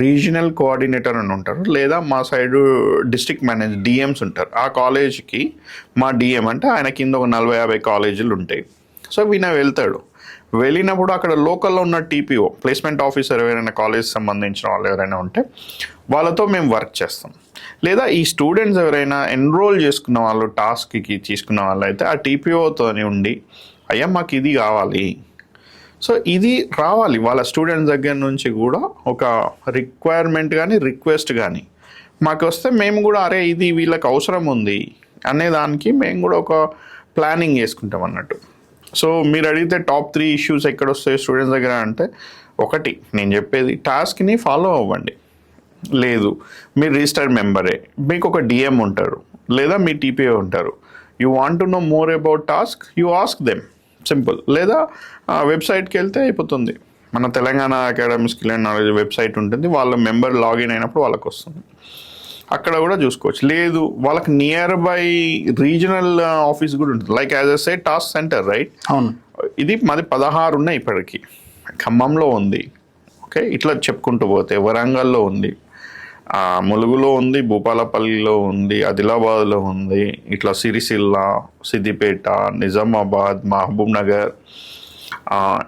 రీజనల్ కోఆర్డినేటర్ అని ఉంటారు, లేదా మా సైడు డిస్ట్రిక్ట్ మేనేజర్ డిఎమ్స్ ఉంటారు. ఆ కాలేజ్కి మా డిఎం అంటే ఆయన కింద ఒక 40-50 కాలేజీలు ఉంటాయి. సో ఈయన వెళ్తాడు, వెళ్ళినప్పుడు అక్కడ లోకల్లో ఉన్న టీపీఓ, ప్లేస్మెంట్ ఆఫీసర్ ఎవరైనా కాలేజ్ సంబంధించిన వాళ్ళు ఎవరైనా ఉంటే వాళ్ళతో మేము వర్క్ చేస్తాం. లేదా ఈ స్టూడెంట్స్ ఎవరైనా ఎన్రోల్ చేసుకున్న వాళ్ళు, టాస్క్కి తీసుకున్న వాళ్ళు అయితే ఆ టీపీఓతోని ఉండి, అయ్యా మాకు ఇది కావాలి, సో ఇది రావాలి వాళ్ళ స్టూడెంట్స్ దగ్గర నుంచి కూడా ఒక రిక్వైర్మెంట్ కానీ రిక్వెస్ట్ కానీ మాకు వస్తే మేము కూడా అరే ఇది వీళ్ళకి అవసరం ఉంది అనే దానికి మేము కూడా ఒక ప్లానింగ్ చేసుకుంటాం అన్నట్టు. సో మీరు అడిగితే టాప్ 3 ఇష్యూస్ ఎక్కడ వస్తాయి స్టూడెంట్స్ దగ్గర అంటే, ఒకటి నేను చెప్పేది టాస్క్ని ఫాలో అవ్వండి. లేదు మీరు రిజిస్టర్డ్ మెంబరే, మీకు ఒక డిఎం ఉంటారు లేదా మీ టీపీఓ ఉంటారు, you want to know more about task, you ask them, simple. లేదా వెబ్సైట్కి వెళ్తే అయిపోతుంది, మన Telangana academy skill and knowledge website ఉంటుంది, వాళ్ళ మెంబర్ లాగిన్ అయినప్పుడు వాళ్ళకి వస్తుంది, అక్కడ కూడా చూసుకోవచ్చు. లేదు వాళ్ళకి నియర్ బై రీజనల్ ఆఫీస్ కూడా ఉంటుంది, like as a say task centre, right? అవును. ఇది మాది 16 ఉన్నాయి ఇప్పటికి. ఖమ్మంలో ఉంది, ఓకే, ఇట్లా చెప్పుకుంటూ పోతే వరంగల్లో ఉంది, ములుగులో ఉంది, భూపాలపల్లిలో ఉంది, ఆదిలాబాద్లో ఉంది, ఇట్లా సిరిసిల్ల, సిద్దిపేట, నిజామాబాద్, మహబూబ్ నగర్,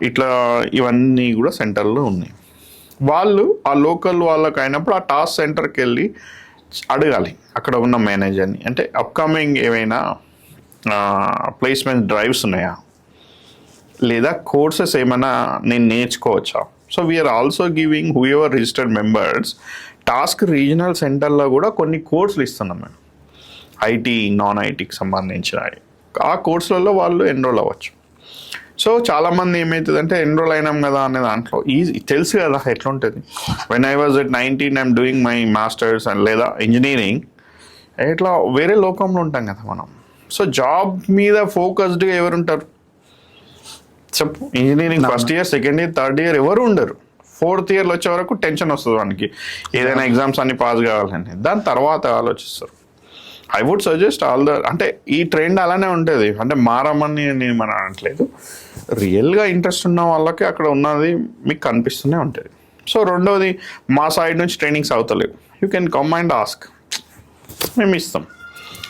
ఇట్లా ఇవన్నీ కూడా సెంటర్లో ఉన్నాయి. వాళ్ళు ఆ లోకల్ వాళ్ళకి అయినప్పుడు ఆ టాస్క్ సెంటర్కి వెళ్ళి అడగాలి అక్కడ ఉన్న మేనేజర్ని, అంటే అప్కమింగ్ ఏమైనా ప్లేస్మెంట్ డ్రైవ్స్ ఉన్నాయా, లేదా కోర్సెస్ ఏమైనా నేను నేర్చుకోవచ్చా. So we're also giving whoever registered members TASK regional సెంటర్లో కూడా కొన్ని కోర్సులు ఇస్తున్నాం మేము, ఐటీ నాన్ ఐటీకి సంబంధించినవి. ఆ కోర్సులలో వాళ్ళు ఎన్రోల్ అవ్వచ్చు. సో చాలామంది ఏమవుతుందంటే ఎన్రోల్ అయినాం కదా అనే దాంట్లో ఈజీ తెలుసు కదా ఎట్లా ఉంటుంది. When I was at 19 I'm doing my masters and లేదా ఇంజనీరింగ్, ఇట్లా వేరే లోకంలో ఉంటాం కదా మనం. సో జాబ్ మీద ఫోకస్డ్గా ఎవరు ఉంటారు చెప్పు? Engineering first year, second year, third year ఎవరు ఉండరు. 4th ఇయర్లో వచ్చే వరకు టెన్షన్ వస్తుంది వానికి, ఏదైనా ఎగ్జామ్స్ అన్ని పాస్ కావాలని. దాని తర్వాత ఆలోచిస్తారు. ఐ వుడ్ సజెస్ట్ అంటే ఈ ట్రెండ్ అలానే ఉంటుంది, అంటే మారమని నేను మన అనట్లేదు. రియల్గా ఇంట్రెస్ట్ ఉన్న వాళ్ళకి అక్కడ ఉన్నది మీకు కనిపిస్తూనే ఉంటుంది. సో రెండోది, మా సైడ్ నుంచి ట్రైనింగ్స్ అవుతలేవు, you can come and ask, మేము ఇస్తాం.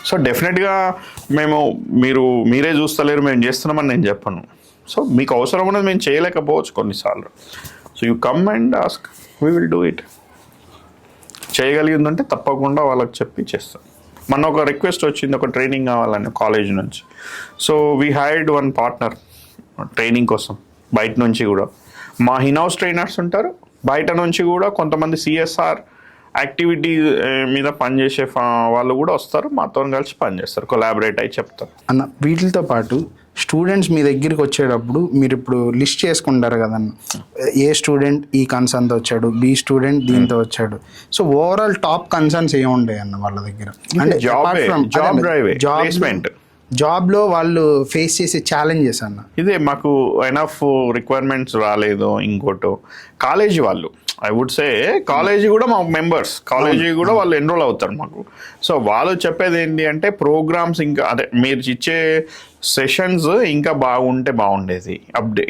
సో డెఫినెట్గా మీరే చూస్తలేరు మేము చేస్తున్నామని నేను చెప్పను. సో మీకు అవసరం ఉన్నది మేము చేయలేకపోవచ్చు కొన్నిసార్లు. So you come and ask, we will do it. చేయగలిగిందంటే తప్పకుండా వాళ్ళకి చెప్పి చేస్తాం. మన ఒక రిక్వెస్ట్ వచ్చింది, ఒక ట్రైనింగ్ కావాలని కాలేజ్ నుంచి. So we hired one partner training కోసం, బయట నుంచి కూడా మా ఇన్హౌస్ ట్రైనర్స్ ఉంటారు, బయట నుంచి కూడా కొంతమంది సిఎస్ఆర్ యాక్టివిటీ మీద పనిచేసే వాళ్ళు కూడా వస్తారు, మాతో కలిసి పనిచేస్తారు, కొలాబరేట్ అయి చెప్తారు అన్న. వీటితో పాటు స్టూడెంట్స్ మీ దగ్గరికి వచ్చేటప్పుడు మీరు ఇప్పుడు లిస్ట్ చేసుకుంటారు కదన్న, ఏ స్టూడెంట్ ఈ కన్సర్న్తో వచ్చాడు, బి స్టూడెంట్ దీంతో వచ్చాడు. సో ఓవరాల్ టాప్ కన్సర్న్స్ ఏముంటాయి అన్న వాళ్ళ దగ్గర? అంటే జాబ్లో వాళ్ళు ఫేస్ చేసే ఛాలెంజెస్ అన్న. ఇదే మాకు ఎనఫ్ రిక్వైర్మెంట్స్ రాలేదు, ఇంకోటో కాలేజీ వాళ్ళు ఐ వుడ్ సే కాలేజీ కూడా మా మెంబర్స్, కాలేజీ కూడా వాళ్ళు ఎన్రోల్ అవుతారు మాకు. సో వాళ్ళు చెప్పేది ఏంటి అంటే ప్రోగ్రామ్స్ ఇంకా అదే మీరు ఇచ్చే సెషన్స్ ఇంకా బాగుంటే బాగుండేది,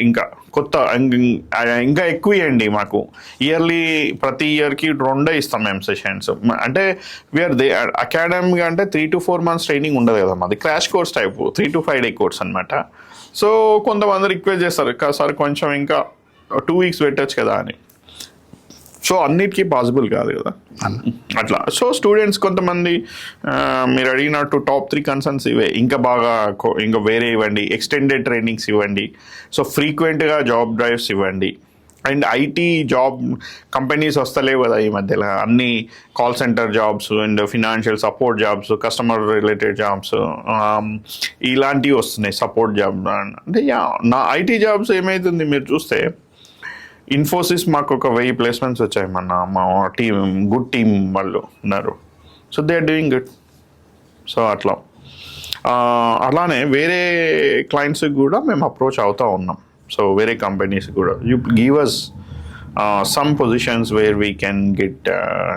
ఇంకా కొత్త ఇంకా ఎక్కువ ఇవ్వండి మాకు. ఇయర్లీ ప్రతి ఇయర్కి 2 ఇస్తాం మేము సెషన్స్. అంటే వీఆర్ అకాడమిక్ అంటే 3 to 4 months ట్రైనింగ్ ఉండదు కదా మాది, crash course type 3 to 5 day course అనమాట. సో కొంతమంది రిక్వెస్ట్ చేస్తారు సార్ కొంచెం ఇంకా 2 weeks పెట్టచ్చు కదా అని. సో అన్నిటికీ పాసిబుల్ కాదు కదా అట్లా. సో స్టూడెంట్స్ కొంతమంది మీరు అడిగినట్టు top 3 కన్సర్న్స్ ఇవే. ఇంకా బాగా ఇంకా వేరే ఇవ్వండి, ఎక్స్టెండెడ్ ట్రైనింగ్స్ ఇవ్వండి, సో ఫ్రీక్వెంట్గా జాబ్ డ్రైవ్స్ ఇవ్వండి. అండ్ ఐటీ జాబ్ కంపెనీస్ వస్తలేవు కదా ఈ మధ్యలో, అన్ని call centre jobs and financial support jobs, customer related jobs ఇలాంటివి వస్తున్నాయి, సపోర్ట్ జాబ్. అంటే నా ఐటీ జాబ్స్ ఏమవుతుంది మీరు చూస్తే, ఇన్ఫోసిస్ మాకు ఒక 1000 ప్లేస్మెంట్స్ వచ్చాయి మా టీం, గుడ్ టీం వాళ్ళు ఉన్నారు. So they are doing good. So అట్లా అలానే వేరే క్లయింట్స్కి కూడా మేము అప్రోచ్ అవుతూ ఉన్నాం. సో వేరే కంపెనీస్ కూడా you give us some positions where we can get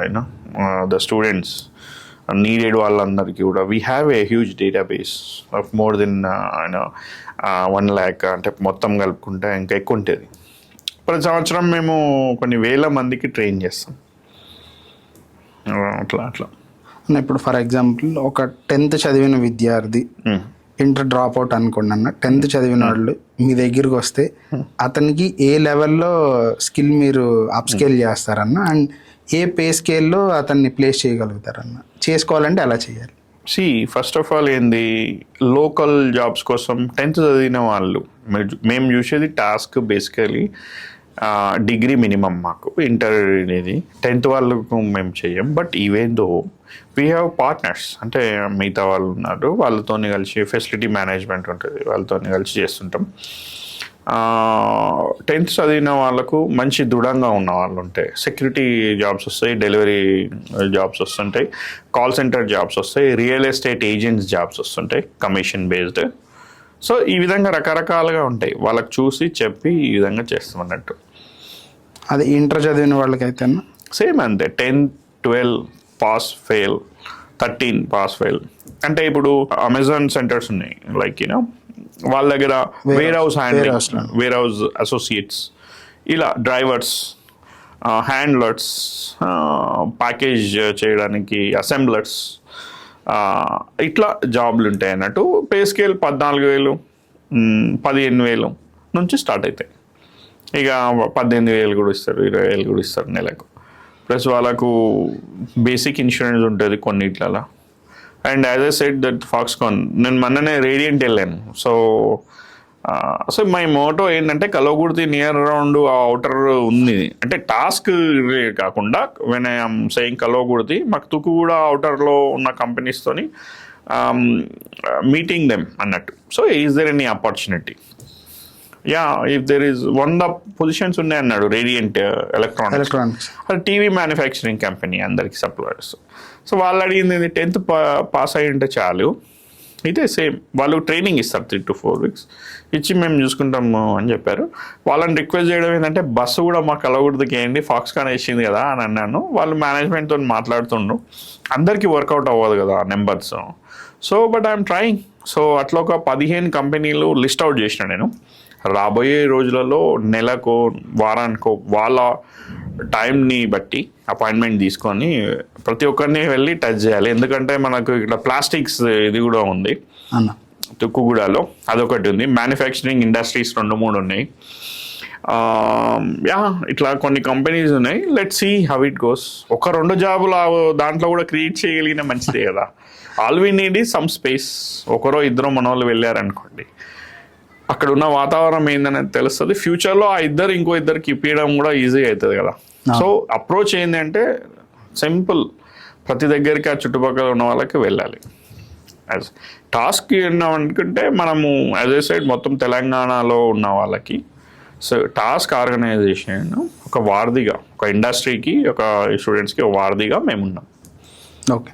you know the students needed వాళ్ళందరికీ కూడా. We have a huge database of more than 1 lakh, అంటే మొత్తం కలుపుకుంటే ఇంకా ఎక్కువ ఉంటుంది. ప్రతి సంవత్సరం మేము కొన్ని వేల మందికి ట్రైన్ చేస్తాం అట్లా. ఇప్పుడు ఫర్ ఎగ్జాంపుల్ ఒక 10th చదివిన విద్యార్థి ఇంటర్ డ్రాప్ అవుట్ అనుకోండి అన్న, 10th చదివిన వాళ్ళు మీ దగ్గరికి వస్తే అతనికి ఏ లెవెల్లో స్కిల్ మీరు అప్ స్కేల్ చేస్తారన్న, అండ్ ఏ పే స్కేల్లో అతన్ని ప్లేస్ చేయగలుగుతారన్న, చేసుకోవాలంటే ఎలా చేయాలి? ఫస్ట్ ఆఫ్ ఆల్ ఏంది, లోకల్ జాబ్స్ కోసం 10th చదివిన వాళ్ళు మేము చూసేది టాస్క్ బేసికలీ డిగ్రీ మినిమం మాకు, ఇంటర్ అనేది 10th వాళ్ళకు మేము చెయ్యం. But even though we have partners, అంటే మిగతా వాళ్ళు ఉన్నారు, వాళ్ళతో కలిసి ఫెసిలిటీ మేనేజ్మెంట్ ఉంటుంది, వాళ్ళతో కలిసి చేస్తుంటాం. 10th చదివిన వాళ్ళకు మంచి దృఢంగా ఉన్న వాళ్ళు ఉంటాయి, సెక్యూరిటీ జాబ్స్ వస్తాయి, డెలివరీ జాబ్స్ వస్తుంటాయి, కాల్ సెంటర్ జాబ్స్ వస్తాయి, రియల్ ఎస్టేట్ ఏజెంట్స్ జాబ్స్ వస్తుంటాయి కమిషన్ బేస్డ్. సో ఈ విధంగా రకరకాలుగా ఉంటాయి, వాళ్ళకి చూసి చెప్పి ఈ విధంగా చేస్తాం అన్నట్టు. అది ఇంటర్ చదివిన వాళ్ళకైతే సేమ్ అంతే, 10, 12 పాస్ ఫెయిల్, 13 పాస్ ఫెయిల్. అంటే ఇప్పుడు అమెజాన్ సెంటర్స్ ఉన్నాయి, లైక్ యూనో వాళ్ళ దగ్గర warehouse handling, warehouse associates, ఇలా డ్రైవర్స్, హ్యాండ్లర్స్, ప్యాకేజ్ చేయడానికి అసెంబ్లర్స్, ఇట్లా జాబ్లు ఉంటాయి అన్నట్టు. పే స్కేల్ 14,000, 15,000 నుంచి స్టార్ట్ అవుతాయి. ఇక 18,000 కూడా ఇస్తారు, 20,000 కూడా ఇస్తారు నెలకు. ప్లస్ వాళ్ళకు బేసిక్ ఇన్సూరెన్స్ ఉంటుంది కొన్నిట్లలో. And as I said that Foxconn, నేను మొన్ననే రేడియంట్ వెళ్ళాను. సో మై మోటో ఏంటంటే కలవకుర్తి నియర్ అరౌండ్ ఆ అవుటర్ ఉంది, అంటే టాస్క్ కాకుండా వెన్ ఐఎమ్ సెయింగ్ కలవకుర్తి, మాకు తుకుగూడ అవుటర్లో ఉన్న కంపెనీస్తోని మీటింగ్ దెమ్ అన్నట్టు. So is there any opportunity? If there is 100 positions ఉన్నాయి అన్నాడు రేడియంట్ ఎలక్ట్రానిక్స్. అది టీవీ మ్యానుఫ్యాక్చరింగ్ కంపెనీ, అందరికి సప్లయర్స్. సో వాళ్ళు అడిగింది 10th పాస్ అయ్యి ఉంటే చాలు, ఇదే సేమ్ వాళ్ళు ట్రైనింగ్ ఇస్తారు 3 to 4 weeks ఇచ్చి మేము చూసుకుంటాము అని చెప్పారు. వాళ్ళని రిక్వెస్ట్ చేయడం ఏంటంటే బస్సు కూడా మాకు కలవకూడదుకి వేయండి, ఫాక్స్కాన్ వేసింది కదా అని అన్నాను. వాళ్ళు మేనేజ్మెంట్తో మాట్లాడుతుండ్రు, అందరికీ వర్కౌట్ అవ్వదు కదా numbers. So but I'm trying. So అట్లా ఒక 15 కంపెనీలు లిస్ట్ అవుట్ చేసిన నేను. రాబోయే రోజులలో నెలకో వారానికో వాళ్ళ టైంని బట్టి అపాయింట్మెంట్ తీసుకొని ప్రతి ఒక్కరిని వెళ్ళి టచ్ చేయాలి. ఎందుకంటే మనకు ఇక్కడ ప్లాస్టిక్స్ ఇది కూడా ఉంది తుక్కుగూడలో, అదొకటి ఉంది. మ్యానుఫ్యాక్చరింగ్ ఇండస్ట్రీస్ 2-3 ఉన్నాయి. ఇట్లా కొన్ని కంపెనీస్ ఉన్నాయి. Let's see how it goes. 1-2 జాబులు దాంట్లో కూడా క్రియేట్ చేయగలిగిన మంచిదే కదా. All we need is some space. 1-2 మన వాళ్ళు వెళ్ళారనుకోండి, అక్కడ ఉన్న వాతావరణం ఏందనేది తెలుస్తుంది. ఫ్యూచర్లో ఆ ఇంకో ఇద్దరికి ఇప్పించడం కూడా ఈజీ అవుతుంది కదా. సో అప్రోచ్ ఏంటంటే సింపుల్, ప్రతి దగ్గరికి ఆ చుట్టుపక్కల ఉన్న వాళ్ళకి వెళ్ళాలి. యాజ్ టాస్క్ ఏంటంటే మనము యాజ్ ఏ సైడ్ మొత్తం తెలంగాణలో ఉన్న వాళ్ళకి సో టాస్క్ ఆర్గనైజేషన్ ఒక వారధిగా, ఒక ఇండస్ట్రీకి, ఒక స్టూడెంట్స్కి ఒక వారధిగా మేము ఉన్నాం. ఓకే,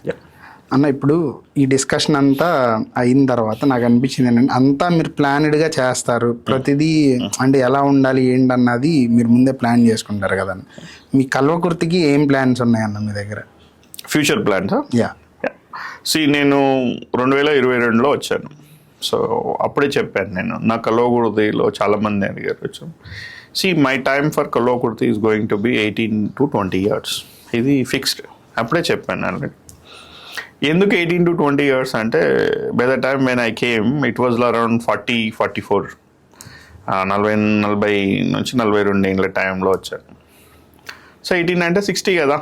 అన్న ఇప్పుడు ఈ డిస్కషన్ అంతా అయిన తర్వాత నాకు అనిపించింది ఏంటంటే అంతా మీరు ప్లానెడ్గా చేస్తారు, ప్రతిదీ అంటే ఎలా ఉండాలి ఏంటన్నది మీరు ముందే ప్లాన్ చేసుకుంటారు కదన్న. మీ కల్వకుర్తికి ఏం ప్లాన్స్ ఉన్నాయన్న మీ దగ్గర? ఫ్యూచర్ ప్లాన్స్ యా నేను 2022లో వచ్చాను. సో అప్పుడే చెప్పాను నేను, నా కల్వకుర్తిలో చాలామంది అడిగారు వచ్చాను. My time for Kalwakurthy is going to be 18 to 20 years. ఇది ఫిక్స్డ్. అప్పుడే చెప్పాను ఆల్రెడీ. ఎందుకు 18 to 20 years అంటే, by the time when I came it was around 44 40 నుంచి 42 ఏళ్ళ టైంలో వచ్చాను. సో 18 అంటే 60 కదా,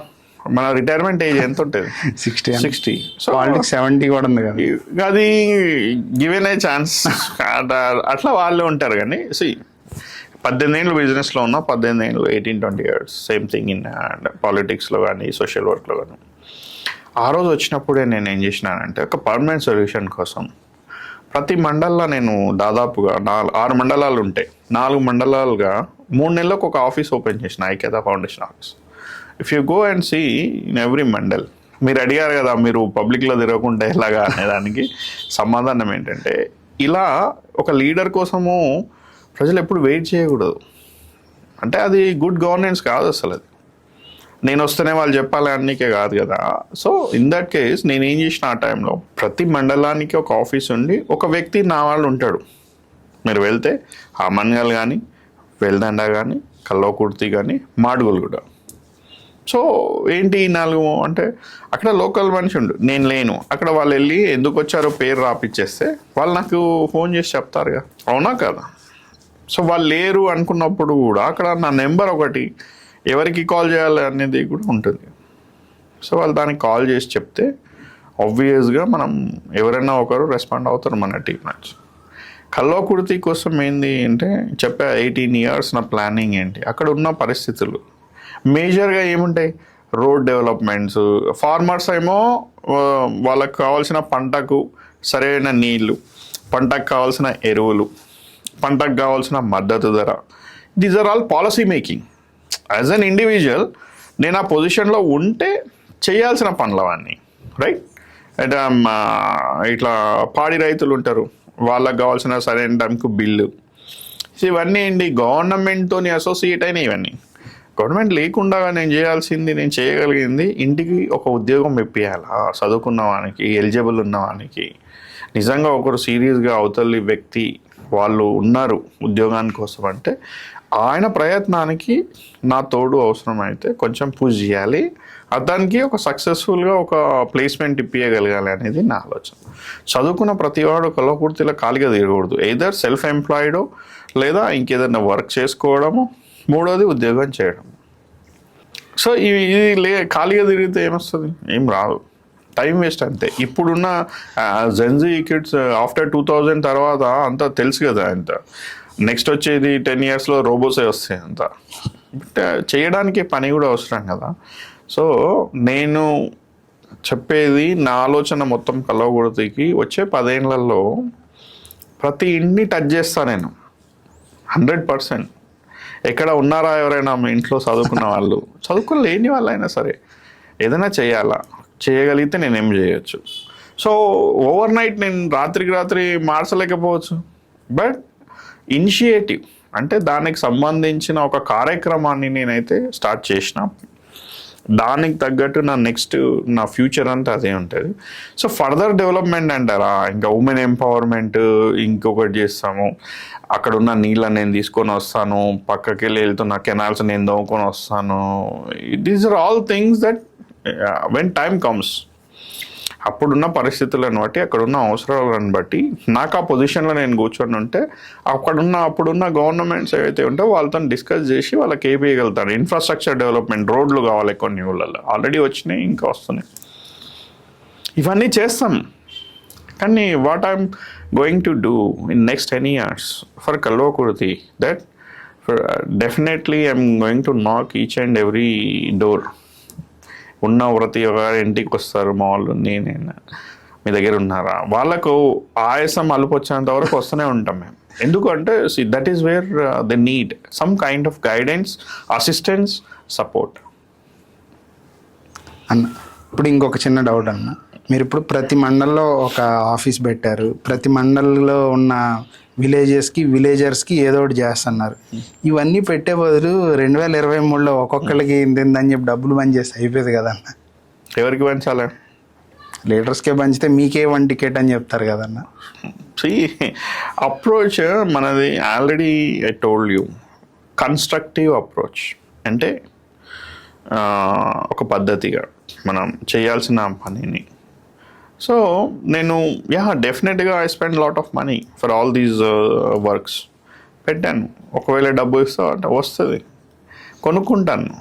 మన రిటైర్మెంట్ ఏజ్ ఎంత ఉంటుంది? 60. సో వాళ్ళకి 70 కూడా ఉంది కదా. అది గివెన్ ఏ ఛాన్స్ అట్లా వాళ్ళే ఉంటారు. కానీ 18 ఏళ్ళు బిజినెస్లో ఉన్నా, 18 ఏళ్ళు 18-20 years సేమ్ థింగ్ ఇన్ పాలిటిక్స్లో కానీ సోషల్ వర్క్లో కానీ. ఆ రోజు వచ్చినప్పుడే నేను ఏం చేసినానంటే, ఒక పర్మనెంట్ సొల్యూషన్ కోసం ప్రతి మండలంలో నేను దాదాపుగా 6 మండలాలు ఉంటాయి, 4 మండలాలుగా 3 నెలలకు ఒక ఆఫీస్ ఓపెన్ చేసిన, Aikyata foundation office. If you go and see in every mandal, మీరు అడిగారు కదా మీరు పబ్లిక్లో తిరగకుండా ఎలాగా అనేదానికి సమాధానం ఏంటంటే, ఇలా ఒక లీడర్ కోసము ప్రజలు ఎప్పుడు వెయిట్ చేయకూడదు. అంటే అది గుడ్ గవర్నెన్స్ కాదు అసలు. అది నేను వస్తేనే వాళ్ళు చెప్పాలి అన్నికే కాదు కదా. సో ఇన్ దట్ కేస్ నేను ఏం చేసిన, ఆ టైంలో ప్రతి మండలానికి ఒక ఆఫీస్ ఉండి ఒక వ్యక్తి నా వాళ్ళు ఉంటాడు. మీరు వెళ్తే ఆమన్గల్ కానీ, వెల్దండ కానీ, కల్వకుర్తి కానీ, మాడుగులగూడ. సో ఏంటి 4 అంటే అక్కడ లోకల్ మనిషి ఉండు, నేను లేను, అక్కడ వాళ్ళు వెళ్ళి ఎందుకు వచ్చారో పేరు రాపిచ్చేస్తే వాళ్ళు నాకు ఫోన్ చేసి చెప్తారుగా, అవునా కదా. సో వాళ్ళు లేరు అనుకున్నప్పుడు కూడా అక్కడ నా నెంబర్ ఒకటి ఎవరికి కాల్ చేయాలి అనేది కూడా ఉంటుంది. సో వాళ్ళు దానికి కాల్ చేసి చెప్తే ఆబ్వియస్గా మనం ఎవరైనా ఒకరు రెస్పాండ్ అవుతారు మన టీం నుంచి. కల్వకుర్తి కోసం ఏంది అంటే చెప్పా, 18 years నా ప్లానింగ్ ఏంటి, అక్కడ ఉన్న పరిస్థితులు మేజర్గా ఏముంటాయి, రోడ్ డెవలప్మెంట్స్, ఫార్మర్స్ ఏమో వాళ్ళకు కావాల్సిన పంటకు సరైన నీళ్ళు, పంటకు కావాల్సిన ఎరువులు, పంటకు కావాల్సిన మద్దతు ధర, these are all policy making. As an individual నేను ఆ పొజిషన్లో ఉంటే చేయాల్సిన పనులు అవన్నీ, రైట్. ఇట్లా పాడి రైతులు ఉంటారు, వాళ్ళకు కావాల్సిన సరైన టైంకు బిల్లు, ఇవన్నీ ఏంటి గవర్నమెంట్తో అసోసియేట్ అయిన. ఇవన్నీ గవర్నమెంట్ లేకుండా నేను చేయాల్సింది, నేను చేయగలిగింది ఇంటికి ఒక ఉద్యోగం ఇప్పించాలి చదువుకున్న వానికి, ఎలిజిబుల్ ఉన్న వానికి. నిజంగా ఒకరు సీరియస్గా అవతలి వ్యక్తి వాళ్ళు ఉన్నారు ఉద్యోగాని కోసం అంటే ఆయన ప్రయత్నానికి నా తోడు అవసరమైతే కొంచెం పుష్ చేయాలి, అతనికి ఒక సక్సెస్ఫుల్గా ఒక ప్లేస్మెంట్ ఇప్పించగలగాలి అనేది నా ఆలోచన. చదువుకున్న ప్రతివాడు కల్వకుర్తిలో ఖాళీగా తిరగకూడదు. ఎయిదర్ సెల్ఫ్ ఎంప్లాయిడో లేదా ఇంకేదైనా వర్క్ చేసుకోవడము, మూడోది ఉద్యోగం చేయడం. సో ఇది ఖాళీగా తిరిగితే ఏమొస్తుంది, ఏం రాదు, టైం వేస్ట్ అంతే. ఇప్పుడున్న జెన్జీ కిడ్స్ ఆఫ్టర్ 2000 తర్వాత అంతా తెలుసు కదా, అంత నెక్స్ట్ వచ్చేది 10 yearsలో రోబోసే వస్తాయి అంత. బట్ చేయడానికి పని కూడా అవసరం కదా. సో నేను చెప్పేది నా ఆలోచన మొత్తం కల్వకుర్తికి వచ్చే 10 ఏళ్లలో ప్రతి ఇంటిని టచ్ చేస్తాను నేను 100%. ఎక్కడ ఉన్నారా ఎవరైనా మీ ఇంట్లో చదువుకున్న వాళ్ళు, చదువుకోలేని వాళ్ళైనా సరే ఏదైనా చేయాలా, చేయగలిగితే నేనేం చేయొచ్చు. సో ఓవర్ నైట్ నేను రాత్రికి రాత్రి మార్చలేకపోవచ్చు, బట్ ఇనిషియేటివ్ అంటే దానికి సంబంధించిన ఒక కార్యక్రమాన్ని నేనైతే స్టార్ట్ చేసిన. దానికి తగ్గట్టు నా ఫ్యూచర్ అంతా అదే ఉంటుంది. సో ఫర్దర్ డెవలప్మెంట్ అంటారా, ఇంకా ఉమెన్ ఎంపవర్మెంట్ ఇంకొకటి చేస్తాము, అక్కడ ఉన్న నీళ్ళని నేను తీసుకొని వస్తాను, పక్కకి వెళ్తున్న కెనాల్స్ నేను దోముకొని వస్తాను. These are all things that when time comes, అప్పుడున్న పరిస్థితులను బట్టి, అక్కడున్న అవసరాలను బట్టి నాకు ఆ పొజిషన్లో నేను కూర్చొని ఉంటే అప్పుడున్న గవర్నమెంట్స్ ఏవైతే ఉంటే వాళ్ళతో డిస్కస్ చేసి వాళ్ళకి ఏపీయగలుగుతారు. ఇన్ఫ్రాస్ట్రక్చర్ డెవలప్మెంట్, రోడ్లు కావాలి కొన్ని ఊళ్ళల్లో, ఆల్రెడీ వచ్చినాయి ఇంకా వస్తున్నాయి, ఇవన్నీ చేస్తాం. కానీ what I'm going to do in next 10 years for Kalwakurthy, that definitely I'm going to నాక్ ఈచ్ అండ్ ఎవ్రీ డోర్. ఉన్న ప్రతి ఒక్క ఇంటికి వస్తారు మా వాళ్ళు, నేనైనా మీ దగ్గర ఉన్నారా, వాళ్ళకు ఆయాసం అలుపు వచ్చేంత వరకు వస్తూనే ఉంటాం మేము. ఎందుకంటే that is where they need some kind of guidance, assistance, support. అన్న ఇప్పుడు ఇంకొక చిన్న డౌట్ అన్న, మీరు ఇప్పుడు ప్రతి మండల్లో ఒక ఆఫీస్ పెట్టారు, ప్రతి మండల్లో ఉన్న విలేజర్స్కి ఏదో ఒకటి చేస్తున్నారు. ఇవన్నీ పెట్టే బదులు 2023లో ఒక్కొక్కరికి ఇంతని చెప్పి డబ్బులు బంద్ చేస్తే అయిపోయేది కదన్న. ఎవరికి పంచాలి? లీడర్స్కే పంచితే మీకే 1 టికెట్ అని చెప్తారు కదన్న. అప్రోచ్ మనది already I told you, constructive approach అంటే ఒక పద్ధతిగా మనం చేయాల్సిన పనిని. సో నేను డెఫినెట్గా I spend lot of money for all these works పెట్టాను. ఒకవేళ డబ్బు ఇస్తా అంటే వస్తుంది, కొనుక్కుంటాను.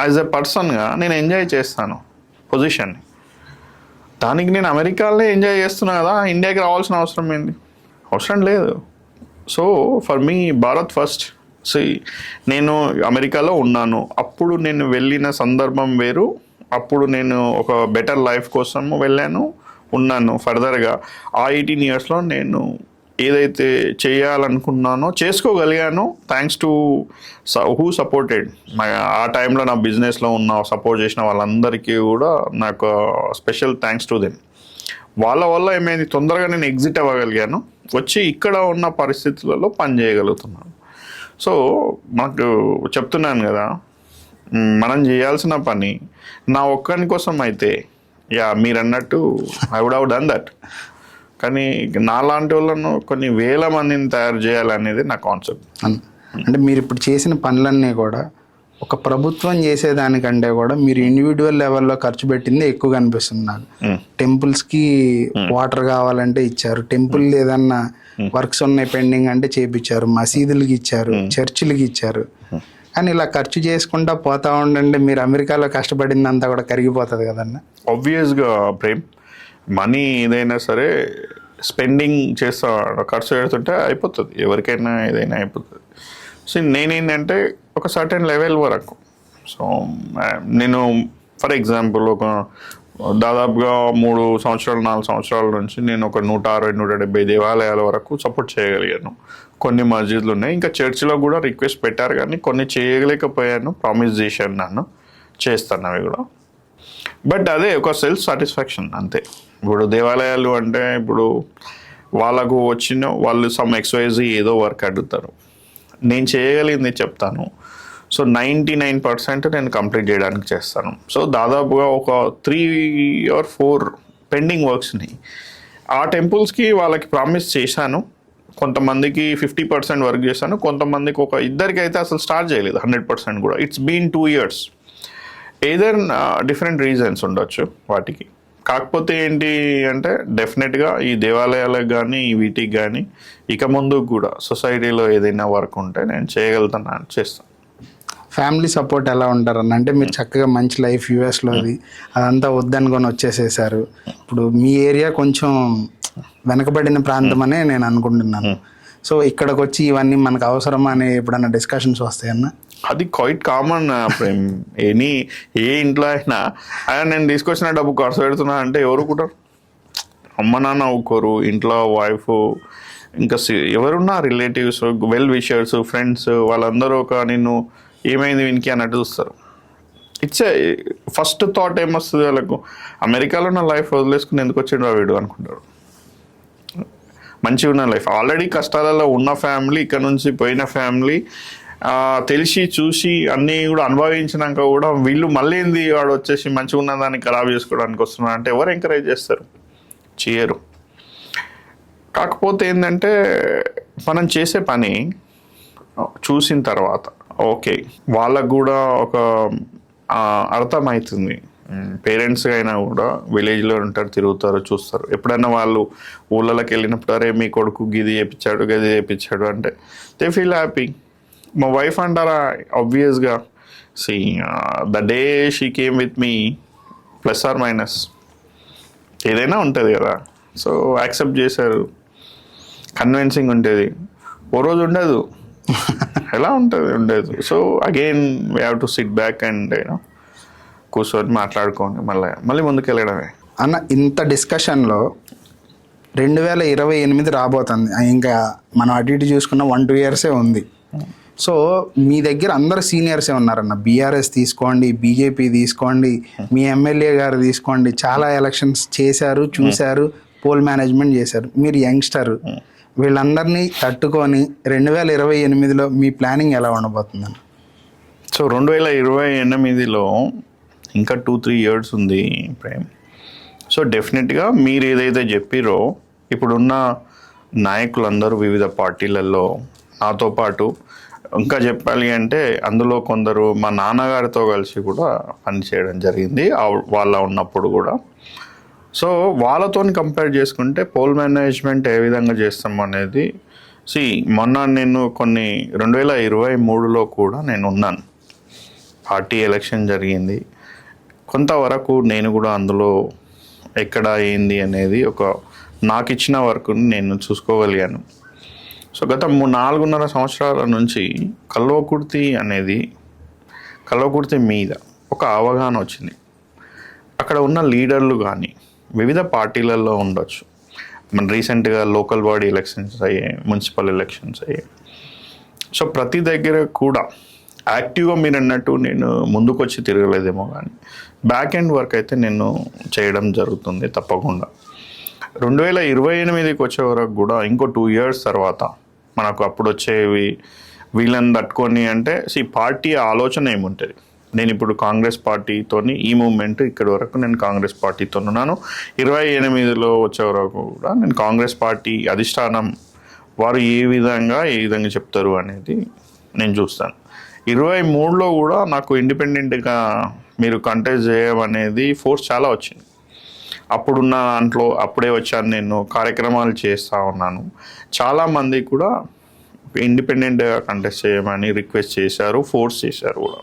యాజ్ ఎ పర్సన్గా నేను ఎంజాయ్ చేస్తాను పొజిషన్ని. దానికి నేను అమెరికాలో ఎంజాయ్ చేస్తున్నా కదా, ఇండియాకి రావాల్సిన అవసరం ఏంది? అవసరం లేదు. So for me Bharat first. నేను అమెరికాలో ఉన్నాను, అప్పుడు నేను వెళ్ళిన సందర్భం వేరు. అప్పుడు నేను ఒక బెటర్ లైఫ్ కోసం వెళ్ళాను, ఉన్నాను. ఫర్దర్గా ఆ 18 yearsలో నేను ఏదైతే చేయాలనుకున్నానో చేసుకోగలిగాను, థ్యాంక్స్ టు హూ సపోర్టెడ్. ఆ టైంలో నా బిజినెస్లో ఉన్న సపోర్ట్ చేసిన వాళ్ళందరికీ కూడా నాకు స్పెషల్ థ్యాంక్స్ టు దెమ్. వాళ్ళ వల్ల ఏమైంది, తొందరగా నేను ఎగ్జిట్ అవ్వగలిగాను, వచ్చి ఇక్కడ ఉన్న పరిస్థితులలో పని చేయగలుగుతున్నాను. సో మనకు చెప్తున్నాను కదా, మనం చేయాల్సిన పని నా ఒక్కని కోసం అయితే మీరు అన్నట్టు I would have done that. కానీ నాలాంటి వాళ్ళను కొన్ని వేల మందిని తయారు చేయాలనేది నా కాన్సెప్ట్. అంటే మీరు ఇప్పుడు చేసిన పనులన్నీ కూడా ఒక ప్రభుత్వం చేసేదానికంటే కూడా మీరు ఇండివిజువల్ లెవెల్లో ఖర్చు పెట్టింది ఎక్కువగా అనిపిస్తుంది నాకు. టెంపుల్స్కి వాటర్ కావాలంటే ఇచ్చారు, టెంపుల్ ఏదన్నా వర్క్స్ ఉన్నాయి పెండింగ్ అంటే చేపించారు, మసీదులకి ఇచ్చారు, చర్చిలకి ఇచ్చారు. కానీ ఇలా ఖర్చు చేసుకుంటా పోతా ఉండండి, మీరు అమెరికాలో కష్టపడిందంతా కూడా కరిగిపోతుంది కదన్న. ఆబ్వియస్గా ప్రేమ్, మనీ ఏదైనా సరే స్పెండింగ్ చేస్తా, ఖర్చు పెడుతుంటే అయిపోతుంది, ఎవరికైనా ఏదైనా అయిపోతుంది. సో నేనేంటంటే ఒక సర్టెన్ లెవెల్ వరకు. సో నేను ఫర్ ఎగ్జాంపుల్ ఒక దాదాపుగా 3 సంవత్సరాలు 4 సంవత్సరాల నుంచి నేను ఒక 160-170 దేవాలయాల వరకు సపోర్ట్ చేయగలిగాను. కొన్ని మస్జిద్లు ఉన్నాయి, ఇంకా చర్చిలో కూడా రిక్వెస్ట్ పెట్టారు, కానీ కొన్ని చేయలేకపోయాను. ప్రామిస్ చేశాను నన్ను చేస్తాను అవి కూడా. బట్ అదే ఒక సెల్ఫ్ సాటిస్ఫాక్షన్ అంతే. ఇప్పుడు దేవాలయాలు అంటే ఇప్పుడు వాళ్ళకు వచ్చిన వాళ్ళు సమ్ XYZ ఏదో వర్క్ అడుగుతారు, నేను చేయగలిగింది చెప్తాను. సో 99% నేను కంప్లీట్ చేయడానికి చేస్తాను. సో దాదాపుగా ఒక 3 or 4 పెండింగ్ వర్క్స్ని ఆ టెంపుల్స్కి వాళ్ళకి ప్రామిస్ చేశాను. కొంతమందికి 50% వర్క్ చేశాను, కొంతమందికి ఒక ఇద్దరికి అయితే అసలు స్టార్ట్ చేయలేదు 100% కూడా. It's been 2 years. Either different reasons ఉండొచ్చు వాటికి. కాకపోతే ఏంటి అంటే డెఫినెట్గా ఈ దేవాలయాలకు కానీ వీటికి కానీ ఇక ముందు కూడా సొసైటీలో ఏదైనా వర్క్ ఉంటే నేను చేయగలుగుతాను, చేస్తాను. ఫ్యామిలీ సపోర్ట్ ఎలా ఉంటారన్న? అంటే మీరు చక్కగా మంచి లైఫ్ యూఎస్లోది అదంతా వద్దనుకొని వచ్చేసేసారు. ఇప్పుడు మీ ఏరియా కొంచెం వెనకబడిన ప్రాంతం అనే నేను అనుకుంటున్నాను. సో ఇక్కడికి వచ్చి ఇవన్నీ మనకు అవసరమా అని ఎప్పుడన్నా డిస్కషన్స్ వస్తాయన్న? అది క్వైట్ కామన్ ప్రేమ్. ఏ ఇంట్లో అయినా నేను తీసుకొచ్చిన డబ్బు ఖర్చు పెడుతున్నా అంటే ఎవరు కూడా అమ్మ నాన్న ఒక్కరు, ఇంట్లో వైఫ్, ఇంకా ఎవరున్నా రిలేటివ్స్, వెల్ విషర్స్, ఫ్రెండ్స్, వాళ్ళందరూ ఒక నిన్ను ఏమైంది వీనికి అన్నట్టు చూస్తారు. ఇట్స్ ఫస్ట్ థాట్ ఏమొస్తుంది వాళ్ళకు, అమెరికాలో నా లైఫ్ వదిలేసుకుని ఎందుకు వచ్చిండు వీడు అనుకుంటారు. మంచిగా ఉన్న లైఫ్, ఆల్రెడీ కష్టాలలో ఉన్న ఫ్యామిలీ, ఇక్కడ నుంచి పోయిన ఫ్యామిలీ, తెలిసి చూసి అన్నీ కూడా అనుభవించినాక కూడా వీళ్ళు మళ్ళీ ఏంది వాడు వచ్చేసి మంచిగా ఉన్న దాన్ని ఖరాబ్ చేసుకోవడానికి వస్తున్నారు అంటే ఎవరు ఎంకరేజ్ చేస్తారు? చేయరు. కాకపోతే ఏంటంటే మనం చేసే పని చూసిన తర్వాత ఓకే వాళ్ళకు కూడా ఒక అర్థమవుతుంది. పేరెంట్స్ అయినా కూడా విలేజ్లో ఉంటారు, తిరుగుతారు, చూస్తారు. ఎప్పుడైనా వాళ్ళు ఊళ్ళలోకి వెళ్ళినప్పుడు అరే మీ కొడుకు గిది చేయించాడు గది చేయించాడు అంటే దే ఫీల్ హ్యాపీ. మా వైఫ్ అంటారా ఆబ్వియస్గా the day she came with me plus or minus ఏదైనా ఉంటుంది కదా. సో యాక్సెప్ట్ చేశారు, కన్విన్సింగ్ ఉంటుంది. ఓ రోజు ఉండదు, ఎలా ఉంటుంది ఉండదు. So again we have to SIT back and కూర్చొని మాట్లాడుకోండి, మళ్ళీ ముందుకు వెళ్ళడమే. అన్న ఇంత డిస్కషన్లో 2028 రాబోతుంది, ఇంకా మనం అటు ఇటు చూసుకున్న 1-2 years ఉంది. సో మీ దగ్గర అందరు సీనియర్సే ఉన్నారన్న. బీఆర్ఎస్ తీసుకోండి, బీజేపీ తీసుకోండి, మీ ఎమ్మెల్యే గారు తీసుకోండి, చాలా ఎలక్షన్స్ చేశారు, చూశారు, పోల్ మేనేజ్మెంట్ చేశారు. మీరు యంగ్స్టర్, వీళ్ళందరినీ తట్టుకొని 2028లో మీ ప్లానింగ్ ఎలా ఉండబోతుందన్న? సో 2028లో ఇంకా 2-3 years ఉంది ప్రేమ్. సో డెఫినెట్గా మీరు ఏదైతే చెప్పిరో ఇప్పుడున్న నాయకులందరూ వివిధ పార్టీలలో నాతో పాటు, ఇంకా చెప్పాలి అంటే అందులో కొందరు మా నాన్నగారితో కలిసి కూడా పనిచేయడం జరిగింది వాళ్ళ ఉన్నప్పుడు కూడా. సో వాళ్ళతో కంపేర్ చేసుకుంటే పోల్ మేనేజ్మెంట్ ఏ విధంగా చేస్తాం అనేది మొన్న నేను 2023లో కూడా నేను ఉన్నాను. పార్టీ ఎలక్షన్ జరిగింది, కొంతవరకు నేను కూడా అందులో ఎక్కడ ఏంది అనేది నాకు ఇచ్చిన వర్క్ని నేను చూసుకోగలిగాను. సో గత 4.5 సంవత్సరాల నుంచి కల్వకుర్తి మీద ఒక అవగాహన వచ్చింది. అక్కడ ఉన్న లీడర్లు కానీ వివిధ పార్టీలలో ఉండొచ్చు. మన రీసెంట్గా లోకల్ బాడీ ఎలక్షన్స్ అయ్యాయి, మున్సిపల్ ఎలక్షన్స్ అయ్యాయి. సో ప్రతి దగ్గర కూడా యాక్టివ్గా మీరు అన్నట్టు నేను ముందుకు వచ్చి తిరగలేదేమో కానీ బ్యాక్ ఎండ్ వర్క్ అయితే నేను చేయడం జరుగుతుంది తప్పకుండా. 2028కి వచ్చే వరకు కూడా ఇంకో 2 years తర్వాత మనకు అప్పుడు వచ్చేవి వీళ్ళని తట్టుకొని అంటే పార్టీ ఆలోచన ఏముంటుంది. నేను ఇప్పుడు కాంగ్రెస్ పార్టీతోని ఈ మూమెంట్ ఇక్కడి వరకు నేను కాంగ్రెస్ పార్టీతో ఉన్నాను. 28లో వచ్చే వరకు కూడా నేను కాంగ్రెస్ పార్టీ అధిష్టానం వారు ఏ విధంగా చెప్తారు అనేది నేను చూస్తాను. 23లో కూడా నాకు ఇండిపెండెంట్గా మీరు కంటెస్ట్ చేయమనేది ఫోర్స్ చాలా వచ్చింది. అప్పుడున్న దాంట్లో అప్పుడే వచ్చాను, నేను కార్యక్రమాలు చేస్తూ ఉన్నాను. చాలామంది కూడా ఇండిపెండెంట్గా కంటెస్ట్ చేయమని రిక్వెస్ట్ చేశారు, ఫోర్స్ చేశారు కూడా.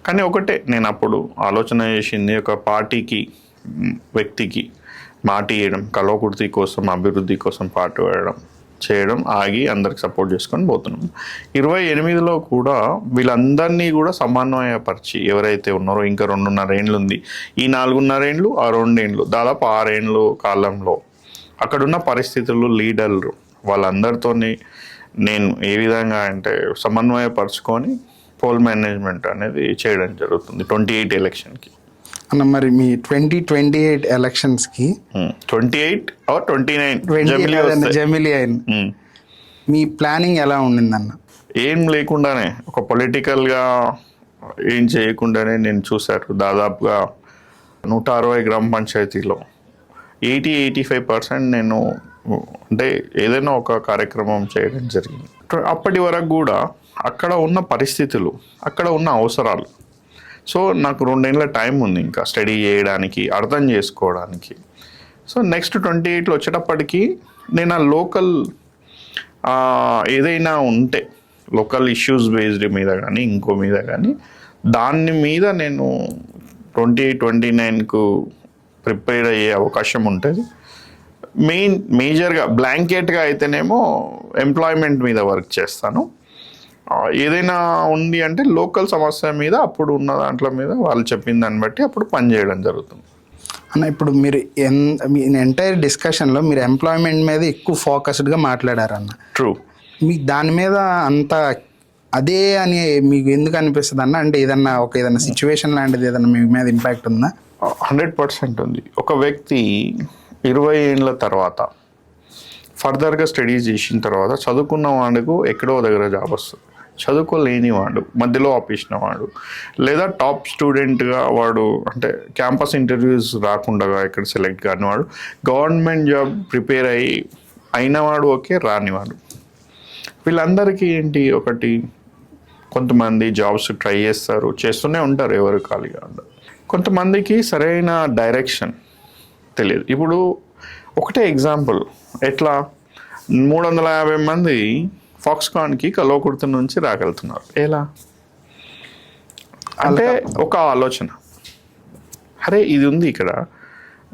కానీ ఒకటే నేను అప్పుడు ఆలోచన చేసింది, ఒక పార్టీకి వ్యక్తికి మాట ఇవ్వడం, కల్వకుర్తి కోసం అభివృద్ధి కోసం పాటు చేయడం ఆగి అందరికి సపోర్ట్ చేసుకొని పోతున్నాం. 28లో కూడా వీళ్ళందరినీ కూడా సమన్వయపరిచి ఎవరైతే ఉన్నారో ఇంకా 2.5 ఏళ్ళు ఉంది, ఈ 4.5 ఏళ్ళు ఆ 2 ఏళ్ళు దాదాపు 6 ఏళ్ళు కాలంలో అక్కడున్న పరిస్థితులు లీడర్లు వాళ్ళందరితో నేను ఏ విధంగా అంటే సమన్వయపరుచుకొని పోల్ మేనేజ్మెంట్ అనేది చేయడం జరుగుతుంది 28 ఎలక్షన్కి. అన్న మరి మీ 2028 ఎలక్షన్స్కి 28 or 29 జమిలీ అయిన మీ ప్లానింగ్ ఎలా ఉండిందన్న? ఏం లేకుండానే ఒక పొలిటికల్గా ఏం చేయకుండానే నేను చూశారు దాదాపుగా 160 గ్రామ పంచాయతీలో 80-85% నేను అంటే ఏదైనా ఒక కార్యక్రమం చేయడం జరిగింది. అప్పటి వరకు కూడా అక్కడ ఉన్న పరిస్థితులు, అక్కడ ఉన్న అవసరాలు, సో నాకు 2 ఏళ్ళ టైం ఉంది ఇంకా స్టడీ చేయడానికి, అర్థం చేసుకోవడానికి. సో నెక్స్ట్ 28లో వచ్చేటప్పటికి నేను ఆ లోకల్ ఏదైనా ఉంటే లోకల్ ఇష్యూస్ బేస్డ్ మీద కానీ ఇంకో మీద కానీ దాని మీద నేను 2029కు ప్రిపేర్ అయ్యే అవకాశం ఉంటుంది. మేజర్గా బ్లాంకెట్గా అయితేనేమో ఎంప్లాయ్మెంట్ మీద వర్క్ చేస్తాను. ఏదైనా ఉంది అంటే లోకల్ సమస్య మీద అప్పుడు ఉన్న దాంట్లో మీద వాళ్ళు చెప్పిన దాన్ని బట్టి అప్పుడు పనిచేయడం జరుగుతుంది. అన్న ఇప్పుడు మీరు మీ ఎంటైర్ డిస్కషన్లో మీరు ఎంప్లాయ్మెంట్ మీద ఎక్కువ ఫోకస్డ్గా మాట్లాడారన్న. ట్రూ. మీకు దాని మీద అంత అదే అని మీకు ఎందుకు అనిపిస్తుంది అన్న? అంటే ఏదన్నా సిచ్యువేషన్ లాంటిది ఏదన్నా మీ మీద ఇంపాక్ట్ ఉందా? 100% ఉంది. ఒక వ్యక్తి 20 ఏళ్ళ తర్వాత ఫర్దర్గా స్టడీస్ చేసిన తర్వాత చదువుకున్న వాడికి ఎక్కడో దగ్గర జాబ్ వస్తుంది, చదువుకోలేని వాడు మధ్యలో ఆపేసిన వాడు లేదా టాప్ స్టూడెంట్గా వాడు అంటే క్యాంపస్ ఇంటర్వ్యూస్ రాకుండా ఇక్కడ సెలెక్ట్ కానివాడు గవర్నమెంట్ జాబ్ ప్రిపేర్ అయినవాడు ఓకే, రానివాడు వీళ్ళందరికీ ఏంటి ఒకటి కొంతమంది జాబ్స్ ట్రై చేస్తూనే ఉంటారు, ఎవరు ఖాళీగా ఉండరు. కొంతమందికి సరైన డైరెక్షన్ తెలియదు. ఇప్పుడు ఒకటే ఎగ్జాంపుల్, ఎట్లా 350 మంది ఫాక్స్కాన్కి కల్వకుర్తి నుంచి రాగలుగుతున్నారు ఎలా అంటే ఒక ఆలోచన, అరే ఇది ఉంది ఇక్కడ.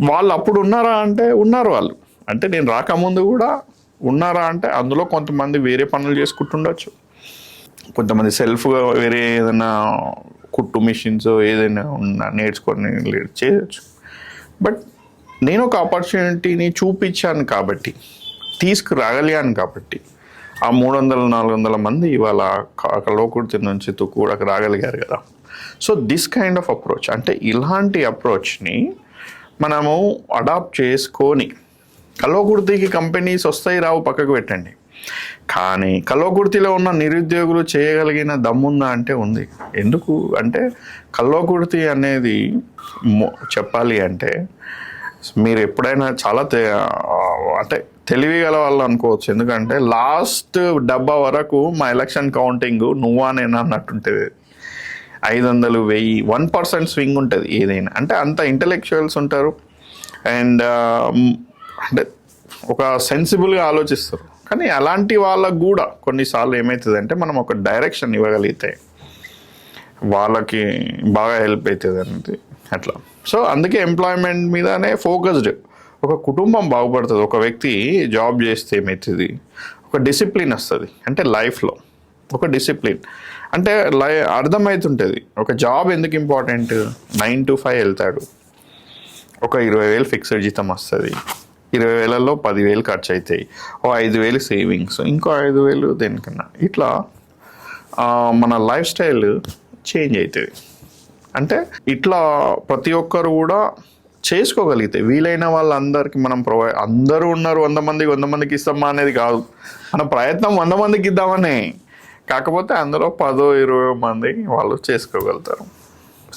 వాళ్ళు అప్పుడు ఉన్నారా అంటే ఉన్నారు, వాళ్ళు అంటే నేను రాకముందు కూడా ఉన్నారా అంటే అందులో కొంతమంది వేరే పనులు చేసుకుంటుండొచ్చు, కొంతమంది సెల్ఫ్గా వేరే ఏదైనా కుట్టు మిషన్స్ ఏదైనా నేర్చుకొని చేయొచ్చు. బట్ నేను ఒక ఆపర్చునిటీని చూపించాను కాబట్టి, తీసుకురాగలిగాను కాబట్టి ఆ 300-400 మంది ఇవాళ కల్వకుర్తి నుంచి తుక్కుగూడకు రాగలిగారు కదా. So this kind of approach, అంటే ఇలాంటి అప్రోచ్ని మనము అడాప్ట్ చేసుకొని, కల్వకుర్తికి కంపెనీస్ వస్తాయి రావు పక్కకు పెట్టండి, కానీ కల్వకుర్తిలో ఉన్న నిరుద్యోగులు చేయగలిగిన దమ్ముందా అంటే ఉంది. ఎందుకు అంటే కల్వకుర్తి అనేది చెప్పాలి అంటే మీరు ఎప్పుడైనా చాలా అంటే తెలివి గల వాళ్ళు అనుకోవచ్చు. ఎందుకంటే లాస్ట్ డబ్బా వరకు మా ఎలక్షన్ కౌంటింగ్ నువ్వా నేనా అన్నట్టుంటుంది. 500, 1000, 1% స్వింగ్ ఉంటుంది ఏదైనా. అంటే అంత ఇంటలెక్చువల్స్ ఉంటారు అండ్ అంటే ఒక సెన్సిబుల్గా ఆలోచిస్తారు. కానీ అలాంటి వాళ్ళకు కూడా కొన్నిసార్లు ఏమవుతుందంటే మనం ఒక డైరెక్షన్ ఇవ్వగలిగితే వాళ్ళకి బాగా హెల్ప్ అవుతుంది అనేది అట్లా. సో అందుకే ఎంప్లాయ్మెంట్ మీదనే ఫోకస్డ్. ఒక కుటుంబం బాగుపడుతుంది. ఒక వ్యక్తి జాబ్ చేస్తే ఏమవుతుంది, ఒక డిసిప్లిన్ వస్తుంది. అంటే లైఫ్లో ఒక డిసిప్లిన్ అంటే అర్థమవుతుంటుంది. ఒక జాబ్ ఎందుకు ఇంపార్టెంట్, 9 to 5 వెళ్తాడు, ఒక 20,000 ఫిక్స్డ్ జీతం వస్తుంది, 20,000లో 10,000 ఖర్చు అవుతాయి, ఓ 5,000 సేవింగ్స్, ఇంకో 5,000 దేనికన్నా. ఇట్లా మన లైఫ్ స్టైల్ చేంజ్ అవుతుంది. అంటే ఇట్లా ప్రతి ఒక్కరు కూడా చేసుకోగలిగితే వీలైన వాళ్ళందరికీ మనం అందరూ ఉన్నారు 100 మందికి ఇస్తామా అనేది కాదు. మన ప్రయత్నం 100 మందికి ఇద్దామని, కాకపోతే అందులో 10-20 మంది వాళ్ళు చేసుకోగలుగుతారు.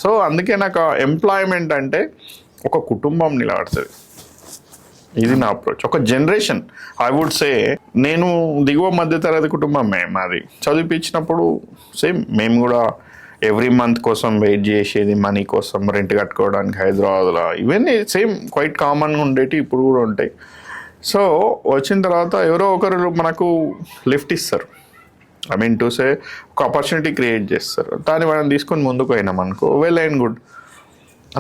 సో అందుకే నాకు ఎంప్లాయ్మెంట్ అంటే ఒక కుటుంబం నిలబడుతుంది. ఇది నా అప్రోచ్. ఒక జనరేషన్ ఐ వుడ్ సే, నేను దిగువ మధ్యతరగతి కుటుంబమే మాది. చదివించినప్పుడు సేమ్ మేము కూడా ఎవ్రీ మంత్ కోసం వెయిట్ చేసేది, మనీ కోసం, రెంట్ కట్టుకోవడానికి హైదరాబాద్లో. ఇవన్నీ సేమ్ క్వైట్ కామన్గా ఉండేవి, ఇప్పుడు కూడా ఉంటాయి. సో వచ్చిన తర్వాత ఎవరో ఒకరు మనకు లిఫ్ట్ ఇస్తారు, ఐ మీన్ టు సే ఒక ఆపర్చునిటీ క్రియేట్ చేస్తారు. దాన్ని మనం తీసుకొని ముందుకు పోయినాం అనుకో, వెల్ అండ్ గుడ్,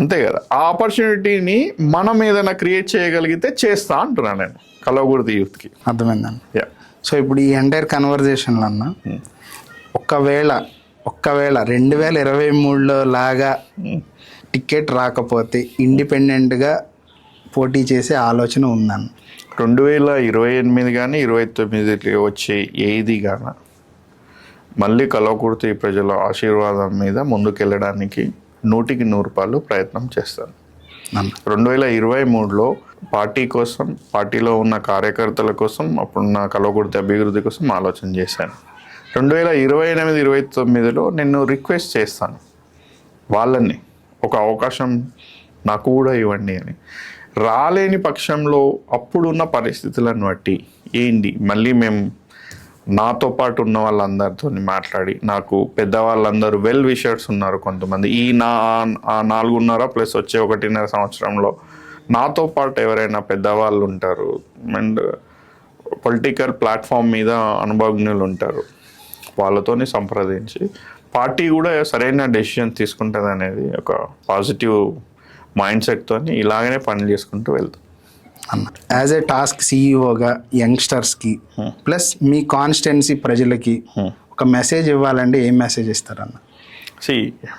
అంతే కదా. ఆ ఆపర్చునిటీని మనం ఏదైనా క్రియేట్ చేయగలిగితే చేస్తా అంటున్నాను నేను కల్వకుర్తి యూత్కి. అర్థమైందండి. యా. సో ఇప్పుడు ఈ ఎంటైర్ కన్వర్జేషన్లో అన్న ఒక్కవేళ 2023లో లాగా టికెట్ రాకపోతే ఇండిపెండెంట్గా పోటీ చేసే ఆలోచన ఉందన్న. 2028 కానీ 29 వచ్చే ఏది కానీ మళ్ళీ కల్వకుర్తి ప్రజల ఆశీర్వాదం మీద ముందుకెళ్ళడానికి 100% ప్రయత్నం చేస్తాను. 2023లో పార్టీ కోసం, పార్టీలో ఉన్న కార్యకర్తల కోసం, అప్పుడున్న కల్వకుర్తి అభివృద్ధి కోసం ఆలోచన చేశాను. 2028-29లో నేను రిక్వెస్ట్ చేస్తాను వాళ్ళని, ఒక అవకాశం నాకు కూడా ఇవ్వండి అని. రాలేని పక్షంలో అప్పుడున్న పరిస్థితులను బట్టి ఏంటి, మళ్ళీ మేము నాతో పాటు ఉన్న వాళ్ళందరితో మాట్లాడి, నాకు పెద్దవాళ్ళందరూ వెల్ విషర్స్ ఉన్నారు కొంతమంది, ఈ 4.5 ప్లస్ వచ్చే 1.5 సంవత్సరంలో నాతో పాటు ఎవరైనా పెద్దవాళ్ళు ఉంటారు అండ్ పొలిటికల్ ప్లాట్ఫామ్ మీద అనుభవజ్ఞులు ఉంటారు, వాళ్ళతోని సంప్రదించి పార్టీ కూడా సరైన డెసిషన్ తీసుకుంటుంది అనేది ఒక పాజిటివ్ మైండ్ సెట్తో ఇలాగనే పనులు చేసుకుంటూ వెళ్తాం అన్న. యాజ్ ఏ టాస్క్ సీఈఓగా యంగ్స్టర్స్కి ప్లస్ మీ కాన్స్టిట్యున్సీ ప్రజలకి ఒక మెసేజ్ ఇవ్వాలంటే ఏం మెసేజ్ ఇస్తారన్న?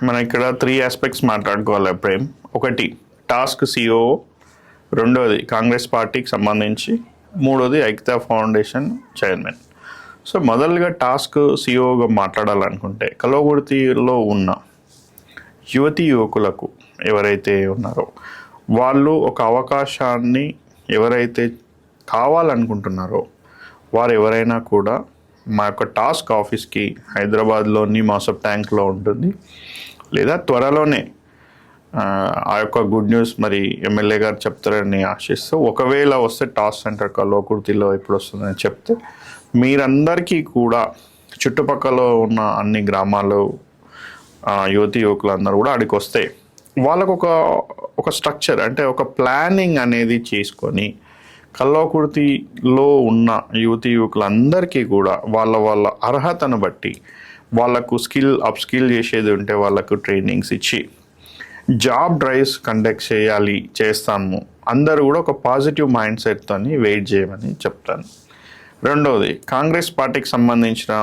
మనం ఇక్కడ 3 ఆస్పెక్ట్స్ మాట్లాడుకోవాలి ప్రేమ్. ఒకటి టాస్క్ సిఓ, రెండోది కాంగ్రెస్ పార్టీకి సంబంధించి, మూడోది ఐక్యతా ఫౌండేషన్ చైర్మన్. సో మొదలుగా టాస్క్ సిఓగా మాట్లాడాలనుకుంటే కల్వకుర్తిలో ఉన్న యువకులకు ఎవరైతే ఉన్నారో వాళ్ళు ఒక అవకాశాన్ని ఎవరైతే కావాలనుకుంటున్నారో వారు ఎవరైనా కూడా మా యొక్క టాస్క్ ఆఫీస్కి హైదరాబాద్లోని మాసప్ ట్యాంక్లో ఉంటుంది, లేదా త్వరలోనే ఆ యొక్క గుడ్ న్యూస్ మరి ఎమ్మెల్యే గారు చెప్తారని ఆశిస్తూ, ఒకవేళ వస్తే టాస్క్ సెంటర్ కల్వకుర్తిలో ఎప్పుడు వస్తుందని చెప్తే మీరందరికీ కూడా చుట్టుపక్కల ఉన్న అన్ని గ్రామాలు యువకులందరూ కూడా అక్కడికి వస్తే వాళ్ళకు ఒక స్ట్రక్చర్, అంటే ఒక ప్లానింగ్ అనేది చేసుకొని కల్వకుర్తిలో ఉన్న యువకులందరికీ కూడా వాళ్ళ అర్హతను బట్టి వాళ్ళకు అప్ స్కిల్ చేసేది ఉంటే వాళ్ళకు ట్రైనింగ్స్ ఇచ్చి జాబ్ డ్రైవ్స్ కండక్ట్ చేస్తాము. అందరూ కూడా ఒక పాజిటివ్ మైండ్ సెట్తో వెయిట్ చేయమని చెప్తాను. రెండవది కాంగ్రెస్ పార్టీకి సంబంధించిన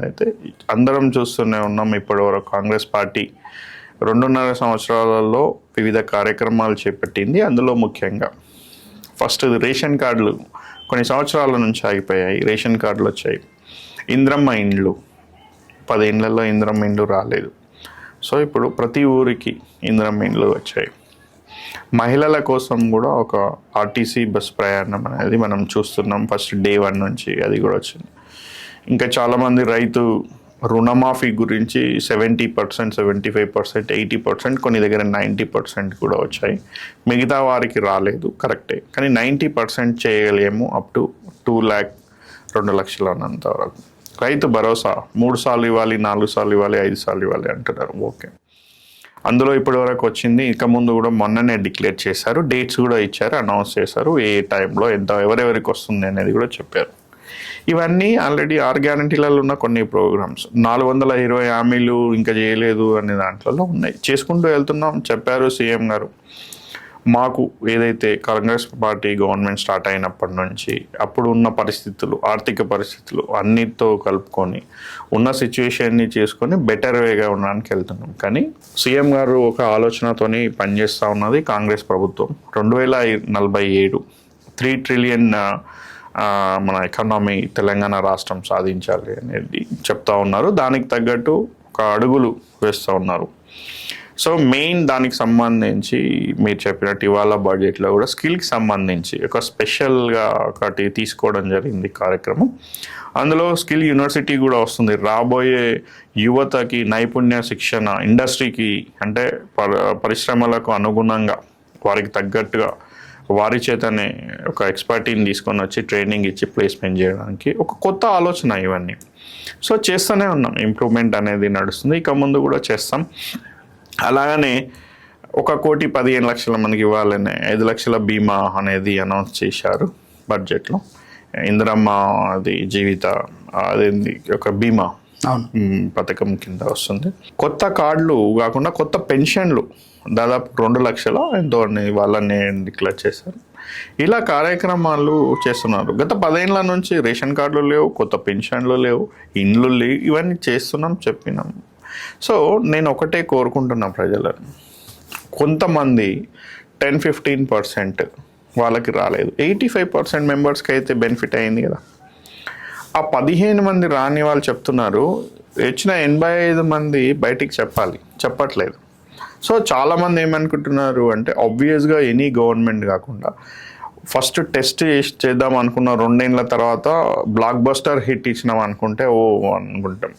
అయితే అందరం చూస్తూనే ఉన్నాం ఇప్పటివరకు. కాంగ్రెస్ పార్టీ 2.5 సంవత్సరాలలో వివిధ కార్యక్రమాలు చేపట్టింది. అందులో ముఖ్యంగా ఫస్ట్ రేషన్ కార్డులు కొన్ని సంవత్సరాల నుంచి ఆగిపోయాయి, రేషన్ కార్డులు వచ్చాయి. ఇంద్రమ్మ ఇండ్లు 10 ఇండ్లలో ఇంద్రమ్మ ఇండ్లు రాలేదు. సో ఇప్పుడు ప్రతి ఊరికి ఇంద్రమ్మ ఇండ్లు వచ్చాయి. మహిళల కోసం కూడా ఒక ఆర్టీసీ బస్ ప్రయాణం అనేది మనం చూస్తున్నాం. ఫస్ట్ డే 1 నుంచి అది కూడా వచ్చింది. ఇంకా చాలామంది రైతు రుణమాఫీ గురించి 70%, 75%, 80%, కొన్ని దగ్గర 90% కూడా వచ్చాయి. మిగతా వారికి రాలేదు, కరెక్టే. కానీ 90% చేయగలేము అప్ టు 2 lakh, 2 లక్షలు అన్నంత వరకు. రైతు భరోసా 3 సార్లు ఇవ్వాలి, 4 సార్లు ఇవ్వాలి, 5 సార్లు ఇవ్వాలి అంటున్నారు. ఓకే, అందులో ఇప్పటి వరకు వచ్చింది. ఇక ముందు కూడా మొన్ననే డిక్లేర్ చేశారు, డేట్స్ కూడా ఇచ్చారు, అనౌన్స్ చేశారు, ఏ టైంలో ఎంత ఎవరెవరికి వస్తుంది అనేది కూడా చెప్పారు. ఇవన్నీ ఆల్రెడీ 6 గ్యారంటీలలో ఉన్న కొన్ని ప్రోగ్రామ్స్. 420 హామీలు ఇంకా చేయలేదు అనే దాంట్లో ఉన్నాయి. చేసుకుంటూ వెళ్తున్నాం. చెప్పారు సీఎం గారు, మాకు ఏదైతే కాంగ్రెస్ పార్టీ గవర్నమెంట్ స్టార్ట్ అయినప్పటి నుంచి అప్పుడు ఉన్న పరిస్థితులు, ఆర్థిక పరిస్థితులు అన్నిటితో కలుపుకొని ఉన్న సిచ్యువేషన్ని చేసుకొని బెటర్ వేగా ఉండడానికి వెళ్తున్నాం. కానీ సీఎం గారు ఒక ఆలోచనతోని పనిచేస్తూ ఉన్నది కాంగ్రెస్ ప్రభుత్వం. 2047 3 ట్రిలియన్ మన ఎకానమీ తెలంగాణ రాష్ట్రం సాధించాలి అనేది చెప్తా ఉన్నారు. దానికి తగ్గట్టు ఒక అడుగులు వేస్తూ ఉన్నారు. సో మెయిన్ దానికి సంబంధించి మీరు చెప్పినట్టు ఇవాళ బడ్జెట్లో కూడా స్కిల్కి సంబంధించి ఒక స్పెషల్గా ఒకటి తీసుకోవడం జరిగింది కార్యక్రమం. అందులో స్కిల్ యూనివర్సిటీ కూడా వస్తుంది. రాబోయే యువతకి నైపుణ్య శిక్షణ, ఇండస్ట్రీకి అంటే పరిశ్రమలకు అనుగుణంగా వారికి తగ్గట్టుగా వారి చేతనే ఒక ఎక్స్పర్టీని తీసుకొని వచ్చి ట్రైనింగ్ ఇచ్చి ప్లేస్మెంట్ చేయడానికి ఒక కొత్త ఆలోచన ఇవన్నీ. సో చేస్తూనే ఉన్నాం, ఇంప్రూవ్మెంట్ అనేది నడుస్తుంది, ఇక ముందు కూడా చేస్తాం. అలాగనే 1,15,00,000 మందికి ఇవ్వాలని 5 లక్షల బీమా అనేది అనౌన్స్ చేశారు బడ్జెట్లో. ఇందిరమ్మ అది జీవిత అదేంది ఒక బీమా పథకం కింద వస్తుంది. కొత్త కార్డులు కాకుండా కొత్త పెన్షన్లు దాదాపు 2 లక్షల ఎంతో వాళ్ళని డిక్లేర్ చేశారు. ఇలా కార్యక్రమాలు చేస్తున్నారు. గత 10 ఏళ్ళ నుంచి రేషన్ కార్డులు లేవు, కొత్త పెన్షన్లు లేవు, ఇండ్లు లేవు, ఇవన్నీ చేస్తున్నాం, చెప్పినాం. సో నేను ఒకటే కోరుకుంటున్నా ప్రజలను, కొంతమంది 10-15% వాళ్ళకి రాలేదు, 85% మెంబర్స్కి అయితే బెనిఫిట్ అయింది కదా. ఆ 15 మంది రాని వాళ్ళు చెప్తున్నారు, వచ్చిన 85 మంది బయటికి చెప్పట్లేదు. సో చాలామంది ఏమనుకుంటున్నారు అంటే ఆబ్వియస్గా ఎనీ గవర్నమెంట్ కాకుండా ఫస్ట్ టెస్ట్ చేద్దాం అనుకున్న 2 ఏళ్ళ తర్వాత బ్లాక్ బస్టర్ హిట్ ఇచ్చినాం అనుకుంటే అనుకుంటాం.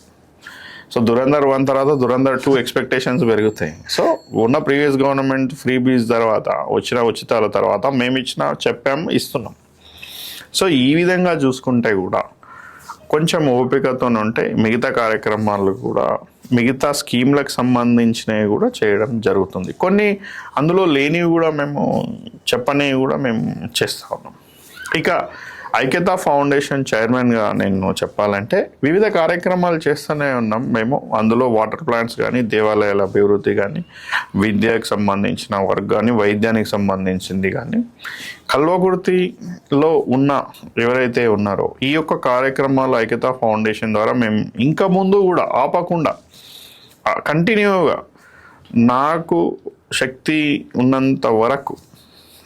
సో దురంధర్ 1 తర్వాత దురంధర్ 2 ఎక్స్పెక్టేషన్స్ పెరుగుతాయి. సో ఉన్న ప్రీవియస్ గవర్నమెంట్ ఫ్రీ బీజ్ తర్వాత వచ్చిన ఉచితాల తర్వాత మేము చెప్పాము, ఇస్తున్నాం. సో ఈ విధంగా చూసుకుంటే కూడా కొంచెం ఓపికతో ఉంటే మిగతా కార్యక్రమాలు కూడా, మిగతా స్కీమ్లకు సంబంధించినవి కూడా చేయడం జరుగుతుంది. కొన్ని అందులో లేనివి కూడా మేము చెప్పనివి కూడా మేము చేస్తూ ఉన్నాం. ఇక ఐక్యతా ఫౌండేషన్ చైర్మన్గా నేను చెప్పాలంటే వివిధ కార్యక్రమాలు చేస్తూనే ఉన్నాం మేము. అందులో వాటర్ ప్లాంట్స్ కానీ, దేవాలయాల అభివృద్ధి కానీ, విద్యకు సంబంధించిన వర్క్ కానీ, వైద్యానికి సంబంధించింది కానీ, కల్వకుర్తిలో ఉన్న ఎవరైతే ఉన్నారో ఈ యొక్క కార్యక్రమాలు ఐక్యతా ఫౌండేషన్ ద్వారా మేము ఇంకా ముందు కూడా ఆపకుండా కంటిన్యూగా నాకు శక్తి ఉన్నంత వరకు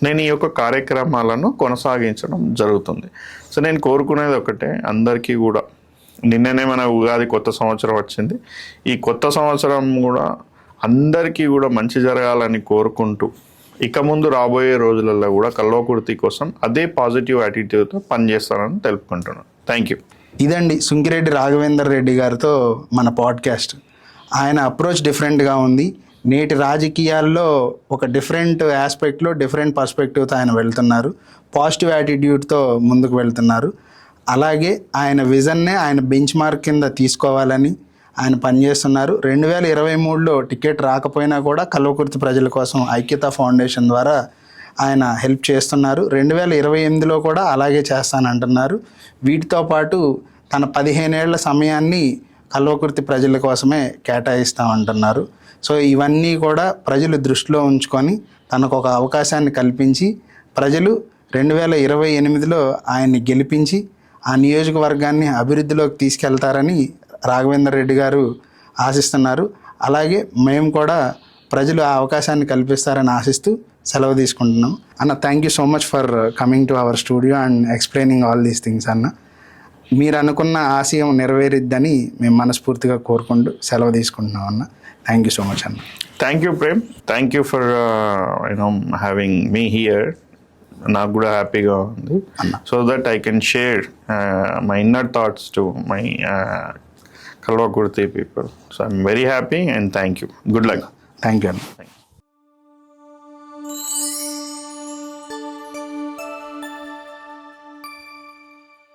నేను ఈ యొక్క కార్యక్రమాలను కొనసాగించడం జరుగుతుంది. సో నేను కోరుకునేది ఒకటే, అందరికీ కూడా నిన్ననే మన ఉగాది కొత్త సంవత్సరం వచ్చింది. ఈ కొత్త సంవత్సరం కూడా అందరికీ కూడా మంచి జరగాలని కోరుకుంటూ ఇక ముందు రాబోయే రోజులలో కూడా కల్వకుర్తి కోసం అదే పాజిటివ్ యాటిట్యూడ్తో పనిచేస్తానని తెలుపుకుంటున్నాను. Thank you. ఇదండి సుంకిరెడ్డి రాఘవేందర్ రెడ్డి గారితో మన పాడ్కాస్ట్. ఆయన అప్రోచ్ డిఫరెంట్గా ఉంది. నేటి రాజకీయాల్లో ఒక డిఫరెంట్ ఆస్పెక్ట్లో డిఫరెంట్ పర్స్పెక్టివ్తో ఆయన వెళ్తున్నారు. పాజిటివ్ యాటిట్యూడ్తో ముందుకు వెళ్తున్నారు. అలాగే ఆయన విజన్నే ఆయన బెంచ్ మార్క్ కింద తీసుకోవాలని ఆయన పనిచేస్తున్నారు. 2023లో టికెట్ రాకపోయినా కూడా కల్వకుర్తి ప్రజల కోసం ఐక్యతా ఫౌండేషన్ ద్వారా ఆయన హెల్ప్ చేస్తున్నారు. 2028లో కూడా అలాగే చేస్తానంటున్నారు. వీటితో పాటు తన 15 ఏళ్ల సమయాన్ని కల్వకుర్తి ప్రజల కోసమే కేటాయిస్తామంటున్నారు. సో ఇవన్నీ కూడా ప్రజలు దృష్టిలో ఉంచుకొని తనకు ఒక అవకాశాన్ని కల్పించి ప్రజలు 2028లో ఆయన్ని గెలిపించి ఆ నియోజకవర్గాన్ని అభివృద్ధిలోకి తీసుకెళ్తారని రాఘవేందర్ రెడ్డి గారు ఆశిస్తున్నారు. అలాగే మేము కూడా ప్రజలు ఆ అవకాశాన్ని కల్పిస్తారని ఆశిస్తూ సెలవు తీసుకుంటున్నాం. అన్న, thank you so much for coming to our studio and explaining all these things అన్న. మీరు అనుకున్న ఆశయం నెరవేరిద్దని మేము మనస్ఫూర్తిగా కోరుకుంటూ సెలవు తీసుకుంటున్నాం అన్న. థ్యాంక్ యూ సో మచ్ అన్న. Thank you Prem, thank you for having me here. నాకు కూడా హ్యాపీగా ఉంది, so that I can share my inner thoughts to my Kalwakurthy people. So I'm very happy and thank you. Good luck. Thank you అన్న.